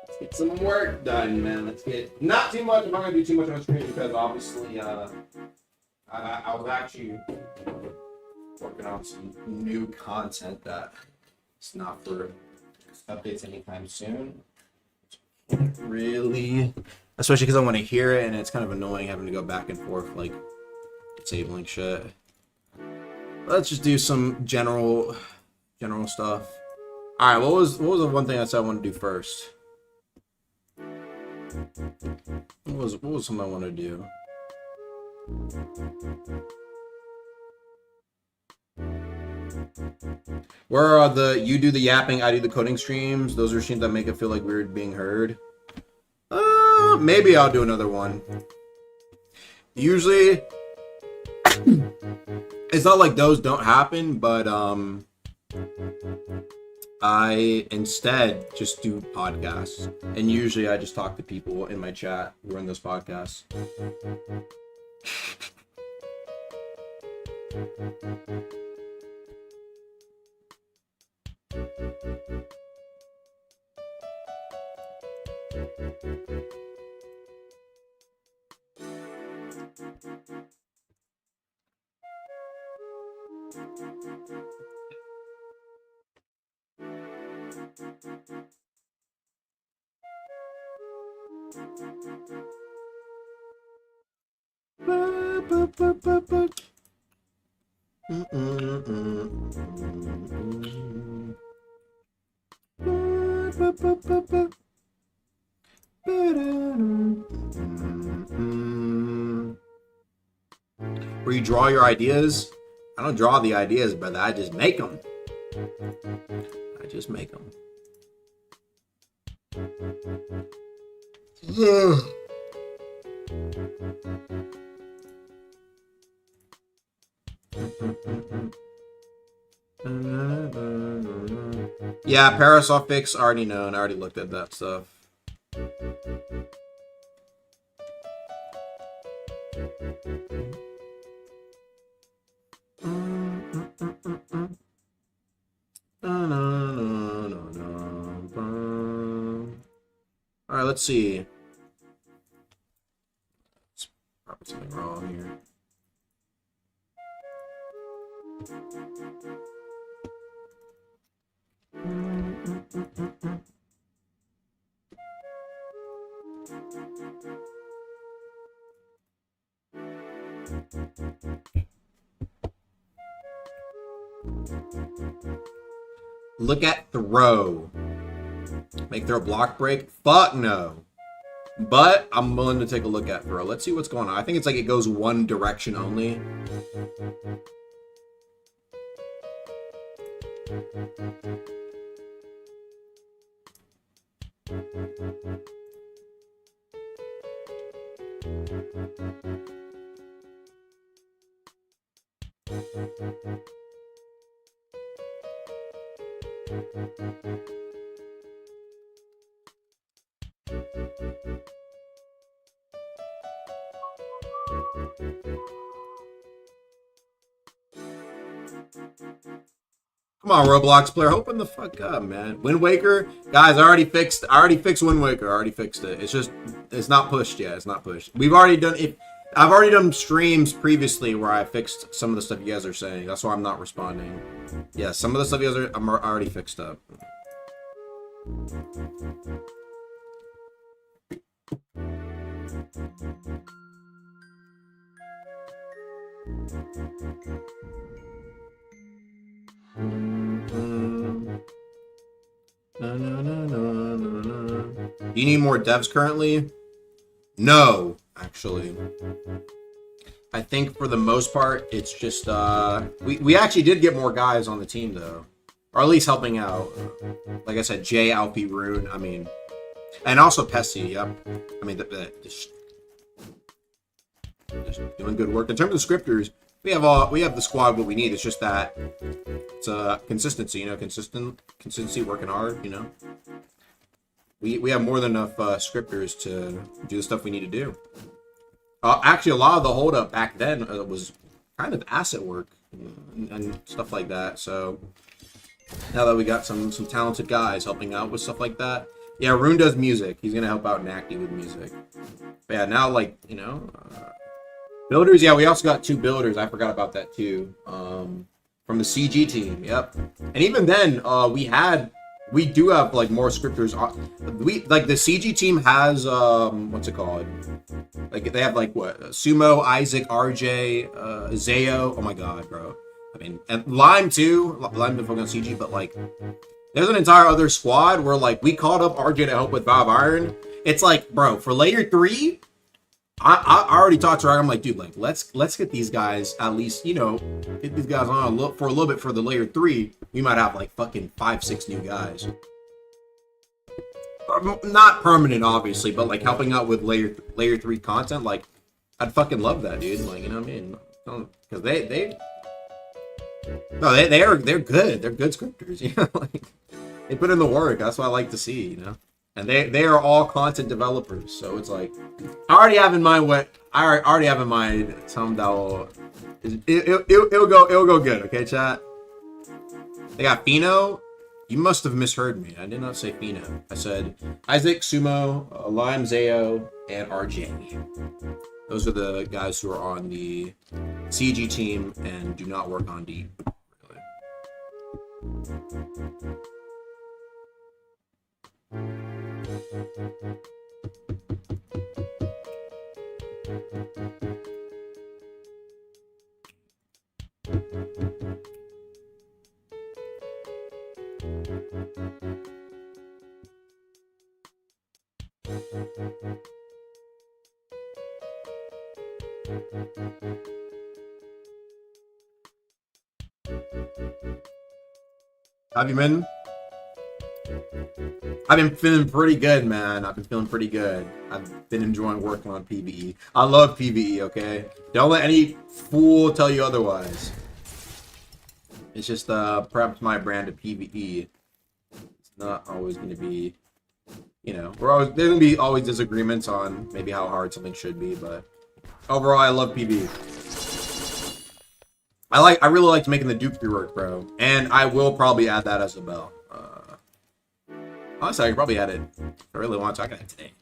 Let's get some work done, man. Let's get not too much. I'm not gonna do too much on screen because obviously I was actually working on some new content that it's not for updates anytime soon. Really, especially because I want to hear it and it's kind of annoying having to go back and forth like disabling shit. Let's just do some general stuff. All right, what was the one thing I said I wanted to do first? What was something I want to do? Where are the you do the yapping, I do the coding streams? Those are streams that make it feel like weird being heard. Maybe I'll do another one. Usually, it's not like those don't happen, but I instead just do podcasts, and usually I just talk to people in my chat who run those podcasts. Where you draw your ideas? I don't draw the ideas, brother. I just make them. I just make them. Yeah, parasol fix already known. I already looked at that stuff. Alright, let's see. There's probably something wrong here. Look at throw. Make throw block break? Fuck no. But I'm willing to take a look at throw. Let's see what's going on. I think it's like it goes one direction only. Come on, Roblox player, open the fuck up, man. Wind Waker, guys, I already fixed Wind Waker. I already fixed it. It's just, it's not pushed yet. It's not pushed. We've already done it. I've already done streams previously where I fixed some of the stuff you guys are saying. That's why I'm not responding. Yeah, some of the stuff you guys are, I'm already fixed up. Do you need more devs currently? No, actually. I think for the most part, it's just we actually did get more guys on the team though, or at least helping out. Like I said, Jay, Alpi, Rune. I mean, and also Pessy. Yep. I mean, just doing good work in terms of scripters. We have the squad what we need. It's just that it's consistency, you know, consistency, working hard, you know. We have more than enough scripters to do the stuff we need to do. Actually, a lot of the holdup back then was kind of asset work and stuff like that. So now that we got some talented guys helping out with stuff like that. Yeah, Rune does music. He's gonna help out Nacti with music. But yeah, now like, you know, builders. Yeah, we also got 2 builders. I forgot about that too. From the CG team. Yep. And even then, we do have like more scripters. We like the CG team has what's it called? Like they have like what? Sumo, Isaac, RJ, Zayo. Oh my god, bro. I mean, and Lime too. Lime been focused on CG, but like there's an entire other squad where like we called up RJ to help with Valve Iron. It's like, bro, for layer 3, I already talked to her. I'm like, dude, like let's get these guys at least, you know, get these guys on for a little bit for the layer 3. We might have like fucking 5-6 new guys. Not permanent, obviously, but like helping out with layer 3 content. Like, I'd fucking love that, dude. Like, you know what I mean? Because they're good. They're good scripters. You know, like they put in the work. That's what I like to see. You know. And they are all content developers, so it's like I already have in mind some that will it'll go good. Okay, chat. They got Fino. You must have misheard me. I did not say Fino. I said Isaac, Sumo, Lime, Zayo, and RJ. Those are the guys who are on the CG team and do not work on deep. Have you been? I've been feeling pretty good, man. I've been feeling pretty good. I've been enjoying working on PvE. I love PvE, okay? Don't let any fool tell you otherwise. It's just perhaps my brand of PvE. It's not always going to be, you know, there's going to be always disagreements on maybe how hard something should be, but overall, I love PvE. I really liked making the Duke rework, bro, and I will probably add that as a bell. Honestly, I could probably add it if I really want to. I can add it today.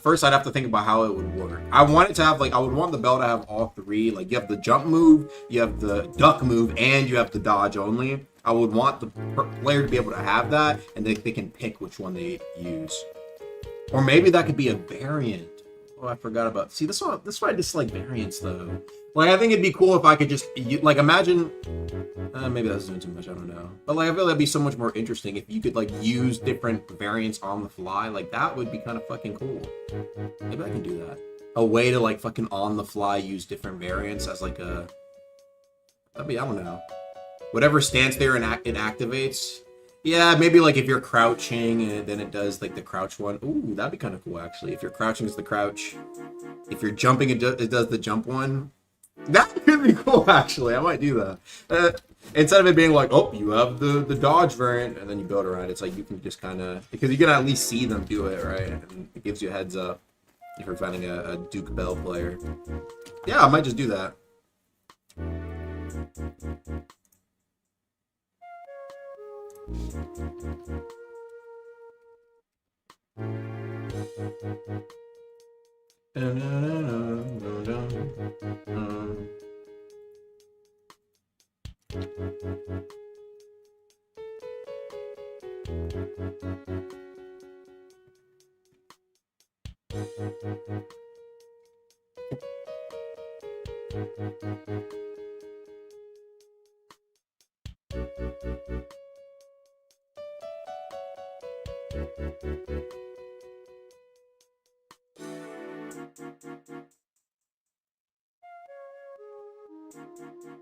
First, I'd have to think about how it would work. I want it to have, like, I would want the bell to have all 3. Like, you have the jump move, you have the duck move, and you have the dodge only. I would want the player to be able to have that, and they can pick which one they use. Or maybe that could be a variant. Oh, I forgot about. See, this is why I dislike variants, though. Like, I think it'd be cool if I could just, like, imagine. Maybe that's doing too much. I don't know. But like, I feel that'd be so much more interesting if you could like use different variants on the fly. Like, that would be kind of fucking cool. Maybe I can do that. A way to like fucking on the fly use different variants as like a. That'd be, I don't know. Whatever stance there and it activates. Yeah, maybe like if you're crouching and then it does like the crouch one. Ooh, that'd be kind of cool actually. If you're crouching, it's the crouch. If you're jumping, it does the jump one. That could be cool actually. I might do that. Instead of it being like, oh, you have the dodge variant and then you build around it. It's like you can just kind of, because you can at least see them do it, right? And it gives you a heads up if you're finding a Duke Bell player. Yeah, I might just do that.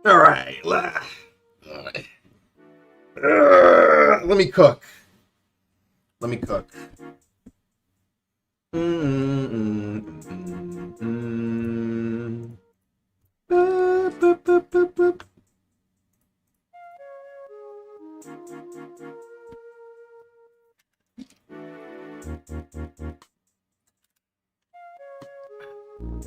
All right. Let me cook. Bum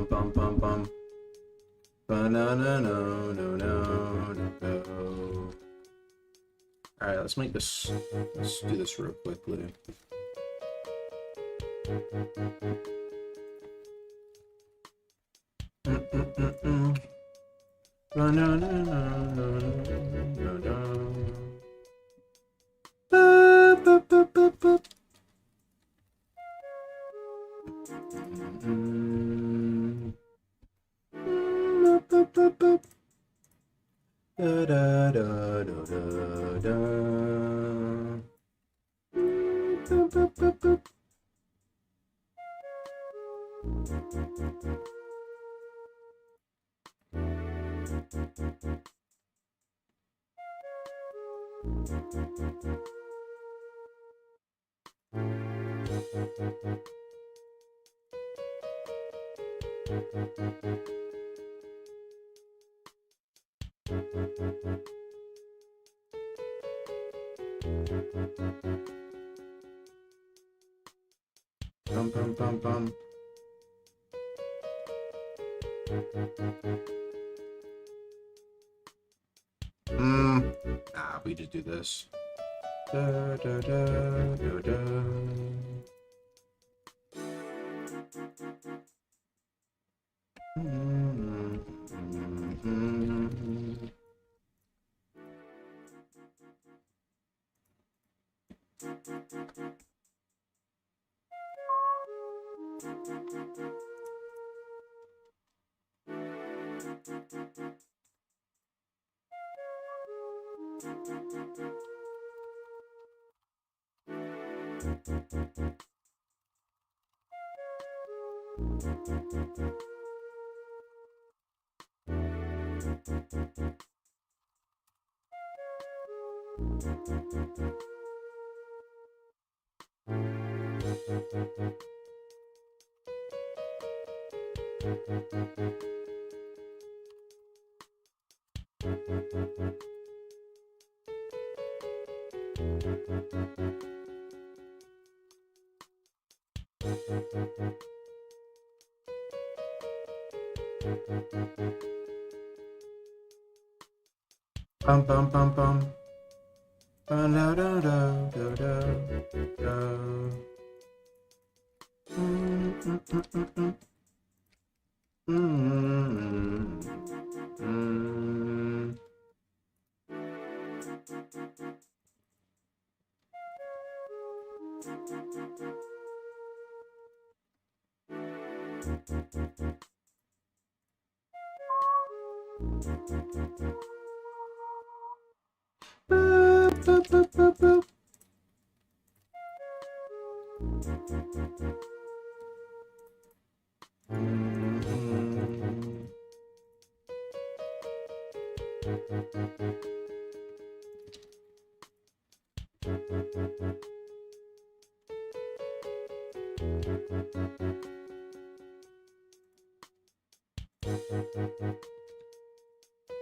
bum bum bum. Banana no no no no. All right, let's make this. Let's do this real quickly. Banana no no no no. Boop, boop, boop, boop. Boop, boop, boop. Da da da da da da. Boop, boop, boop, boop. Bum bum bum bum. We just do this. Da da da da da. Bum bum bum bum. Da da da da da da. Boop, boop, boop, boop, boop.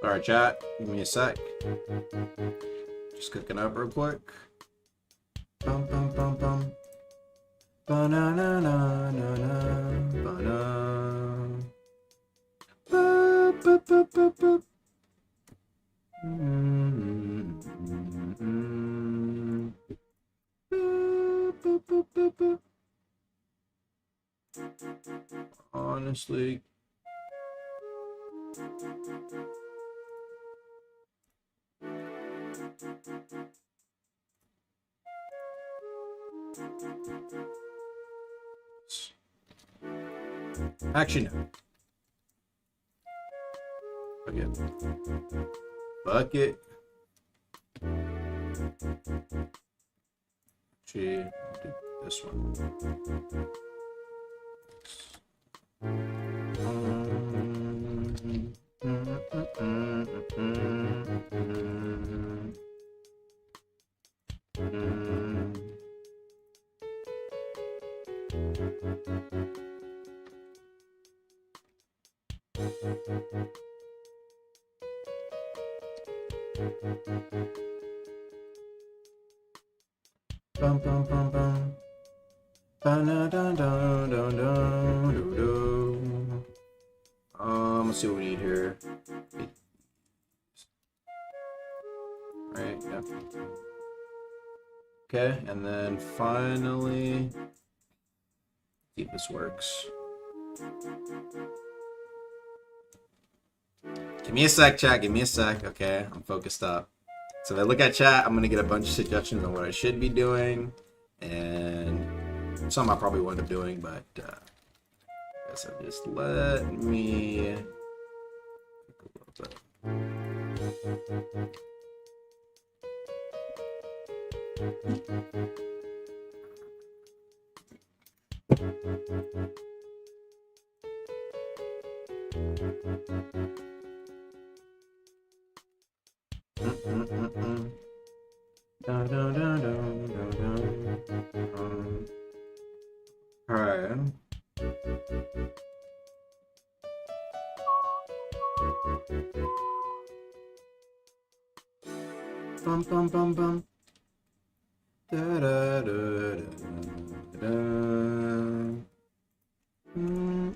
All right, chat. Give me a sec. Just cooking up real quick. Bum bum bum bum. Banana na na na. Banana. Boop boop boop boop boop. Boop boop boop boop boop. Honestly. Actually, no. Bucket. Bucket. Actually, I'll do this one. Bum bum bum bum. Ba-na-dun-dun-dun-dun-dun-dun. Let's see what we need here. Right, yeah. Okay, and then finally, see if this works. Give me a sec, chat. Give me a sec. Okay, I'm focused up. So if I look at chat, I'm gonna get a bunch of suggestions on what I should be doing, and some I probably won't end up doing, but I guess I'll just let me. Alright. Bum bum bum bum. Da da da da da. Mm.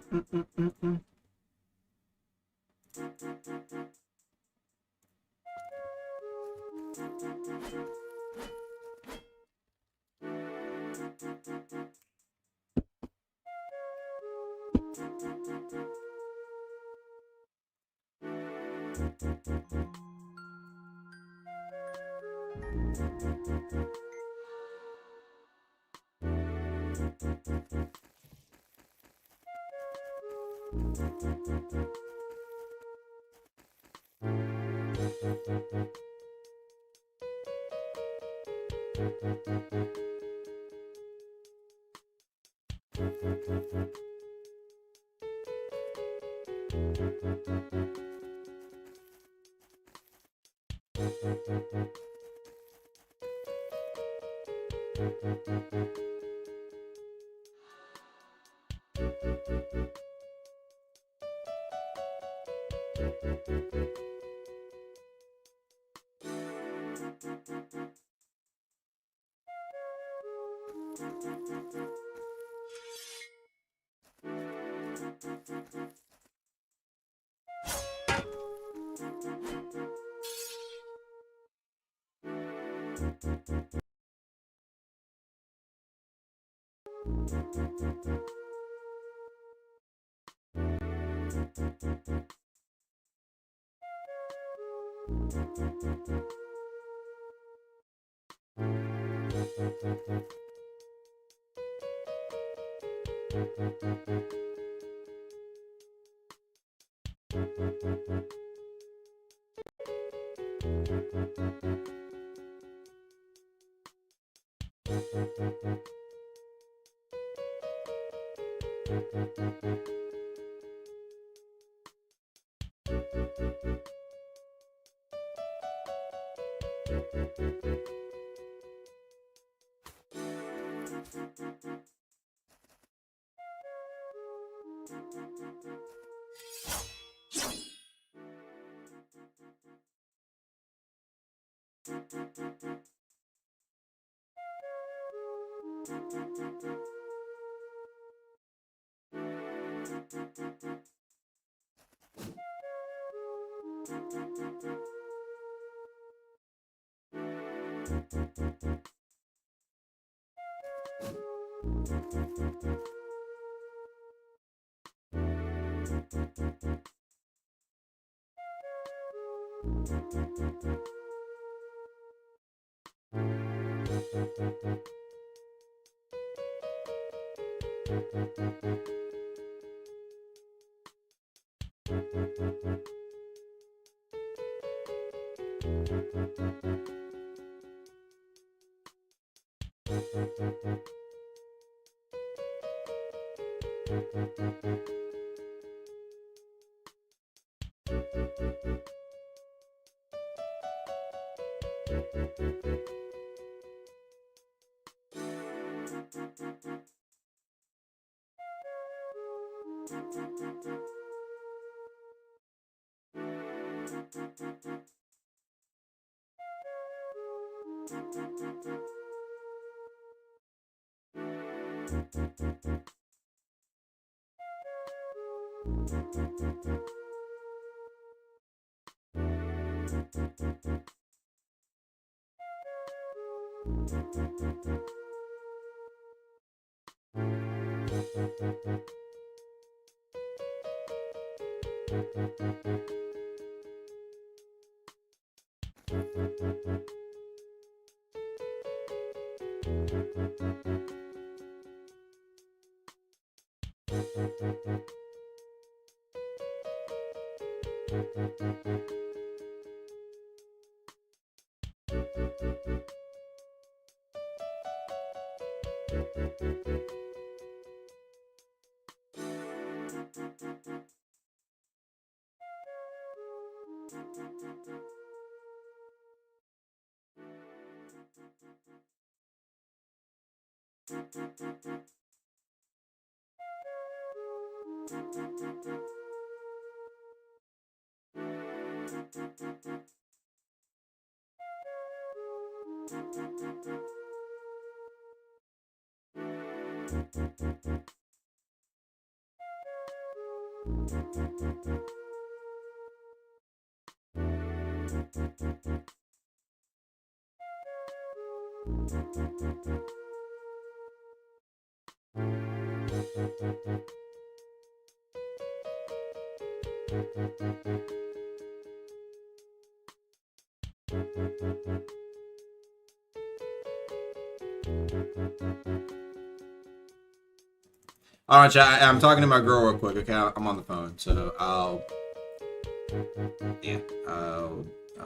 All right, chat. I'm talking to my girl real quick. Okay, I'm on the phone, so I'll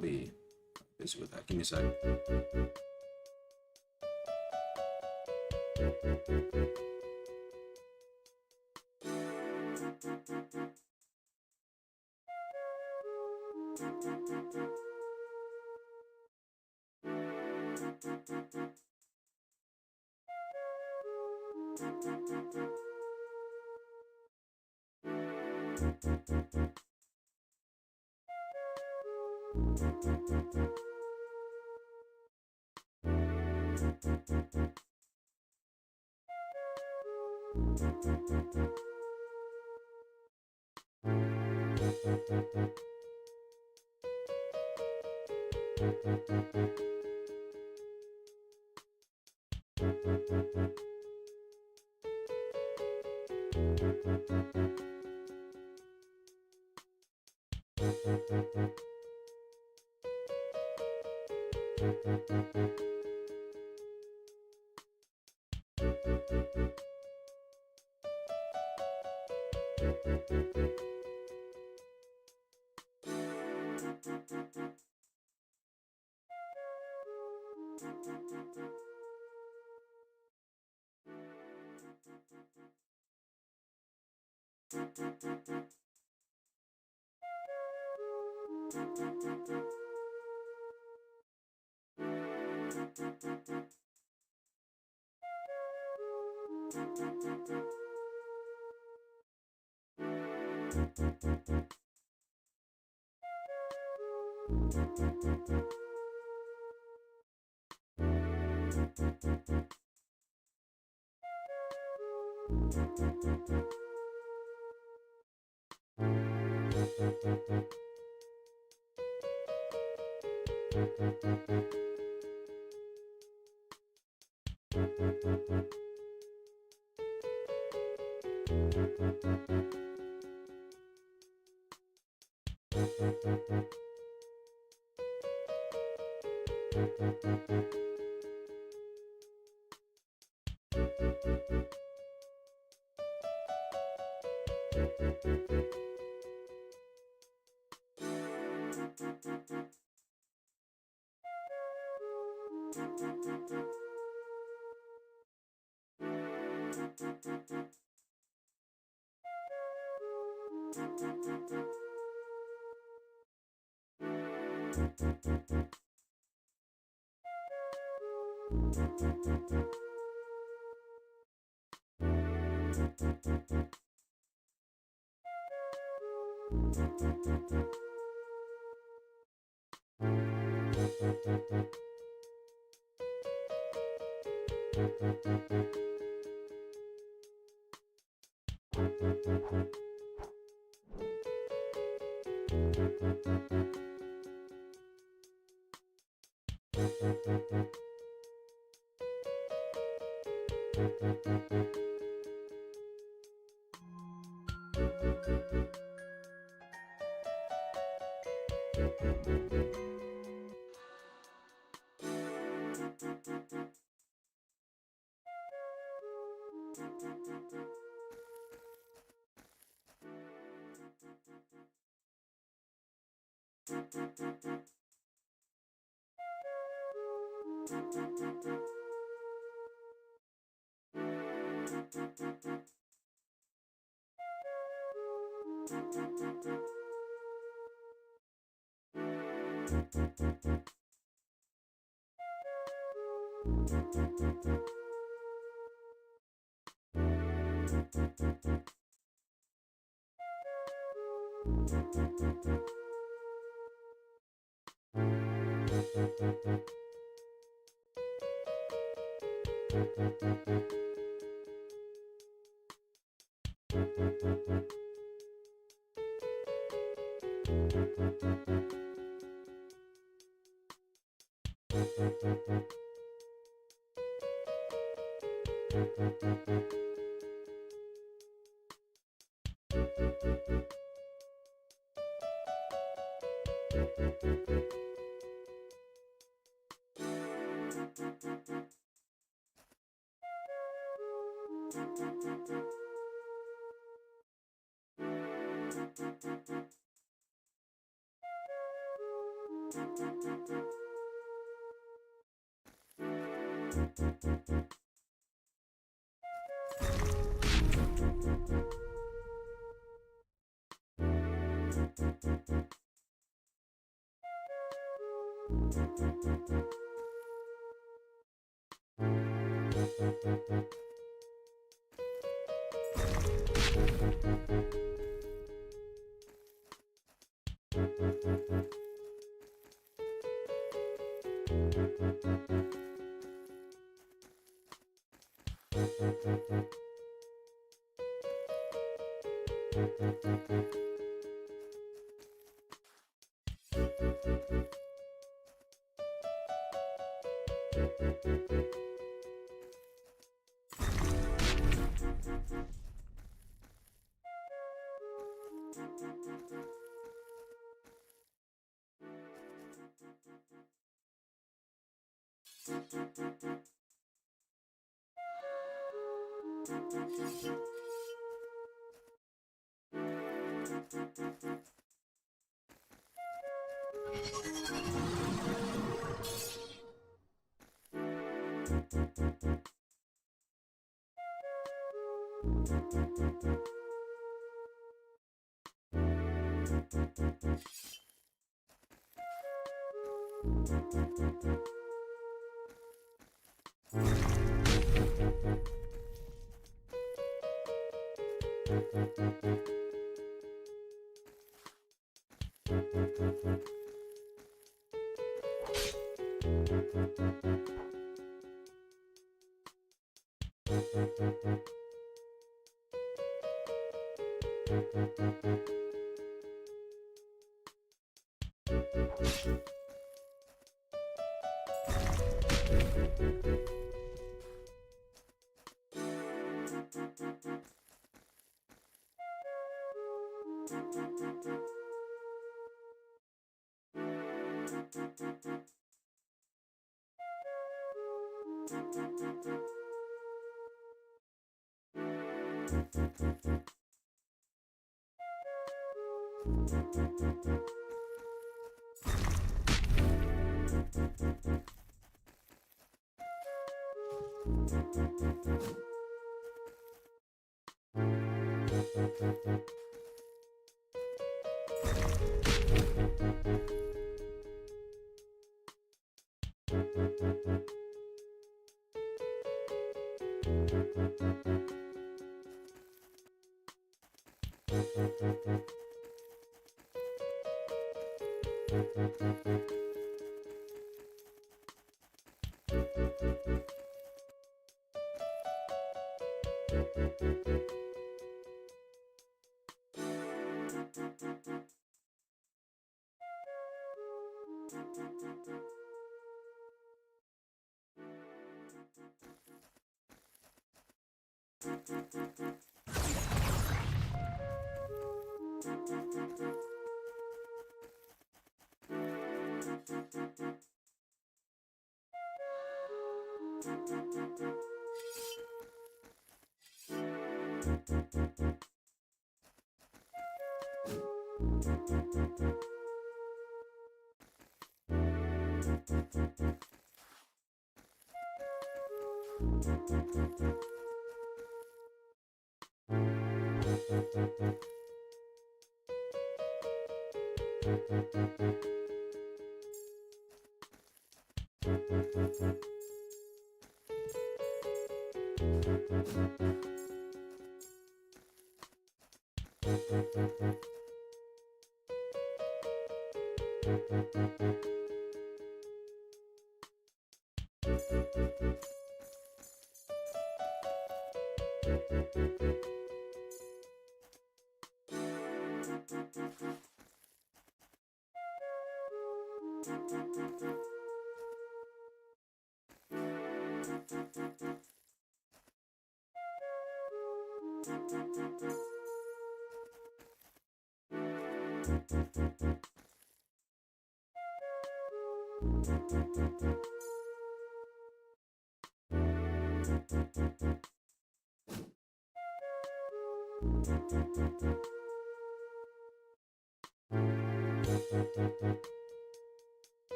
be busy with that. Give me a second.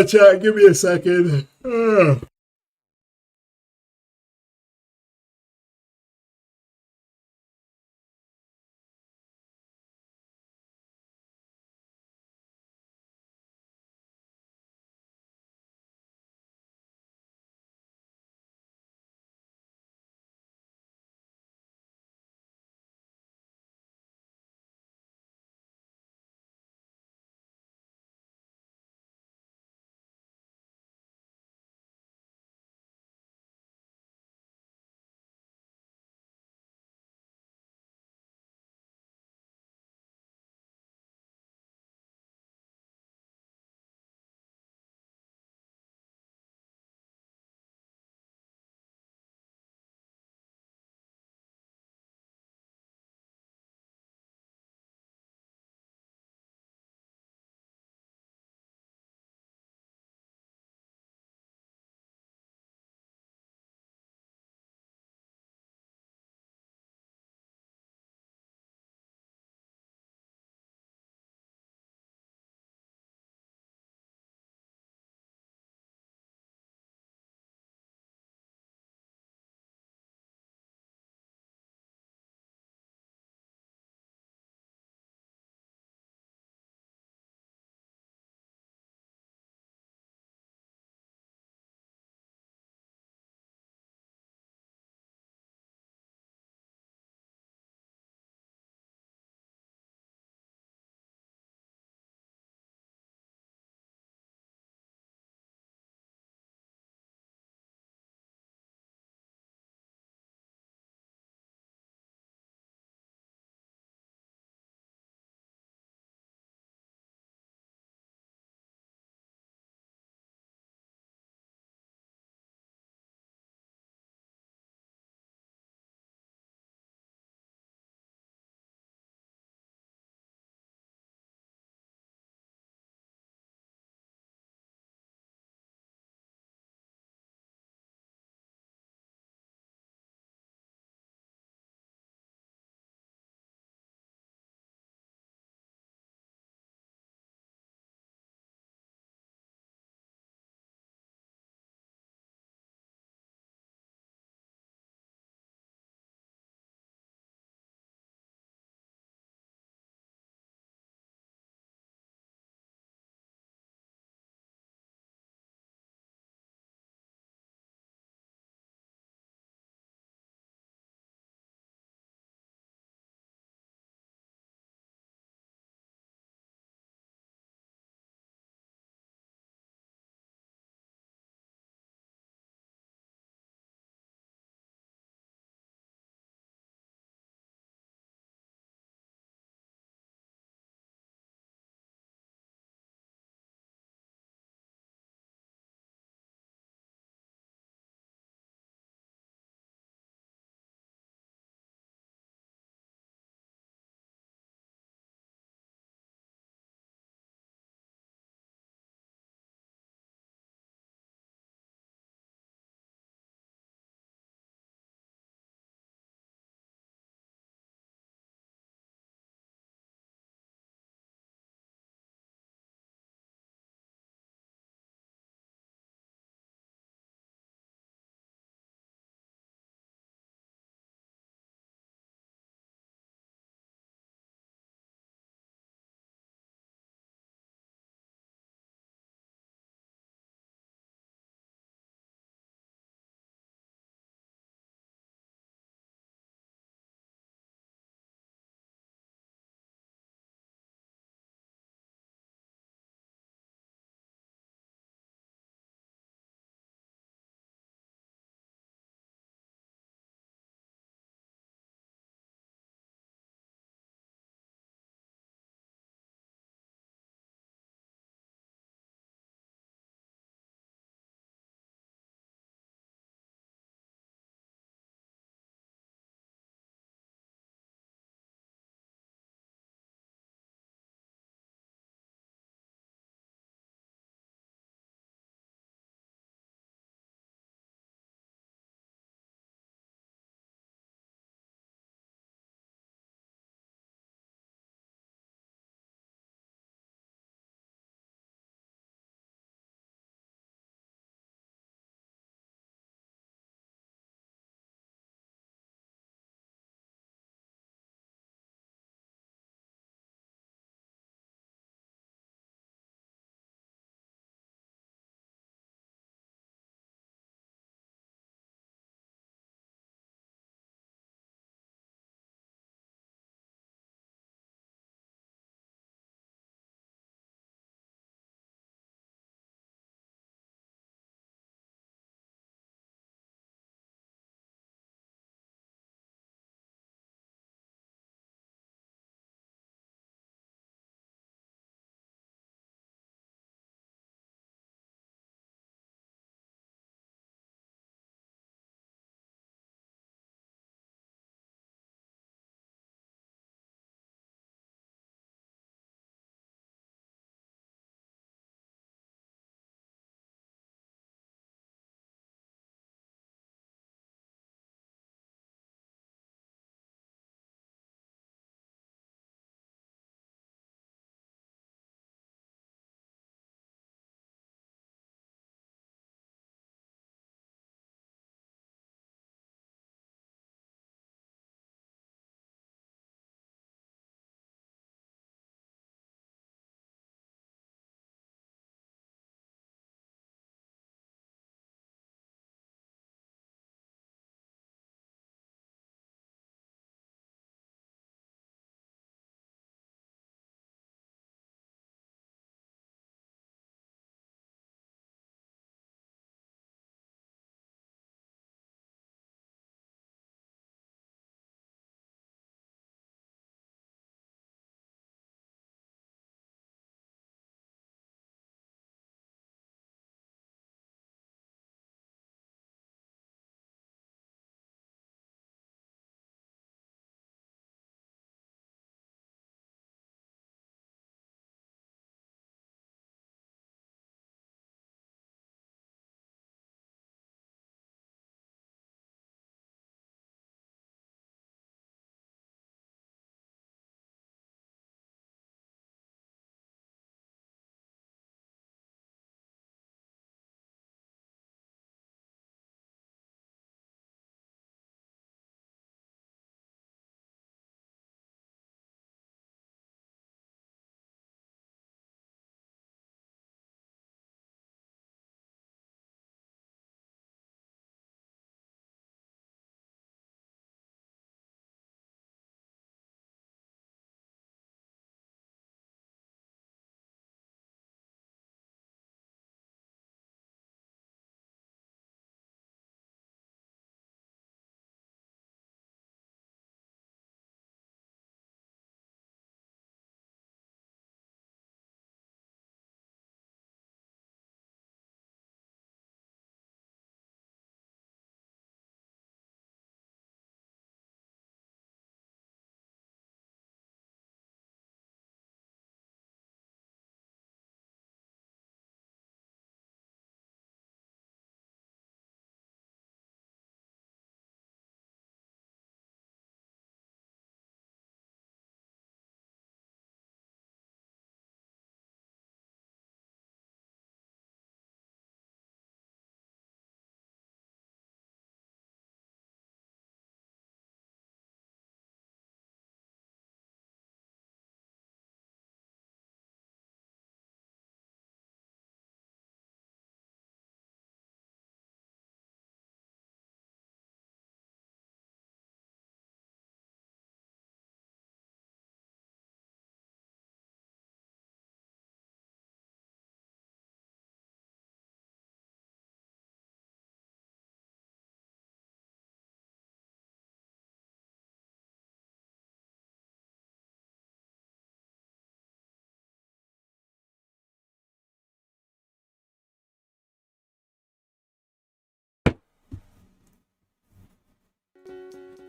Chat, give me a second.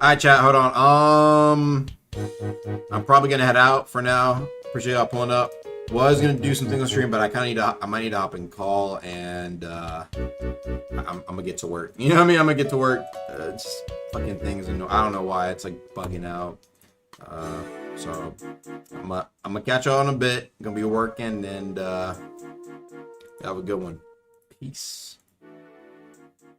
right, chat. Hold on. I'm probably gonna head out for now. Appreciate y'all pulling up. Was gonna do some things on stream, but I kind of need to. I might need to hop and call, and I'm gonna get to work. You know what I mean? I'm gonna get to work. Just fucking things, and I don't know why it's like bugging out. So I'm gonna catch y'all in a bit. Gonna be working, and have a good one. Peace.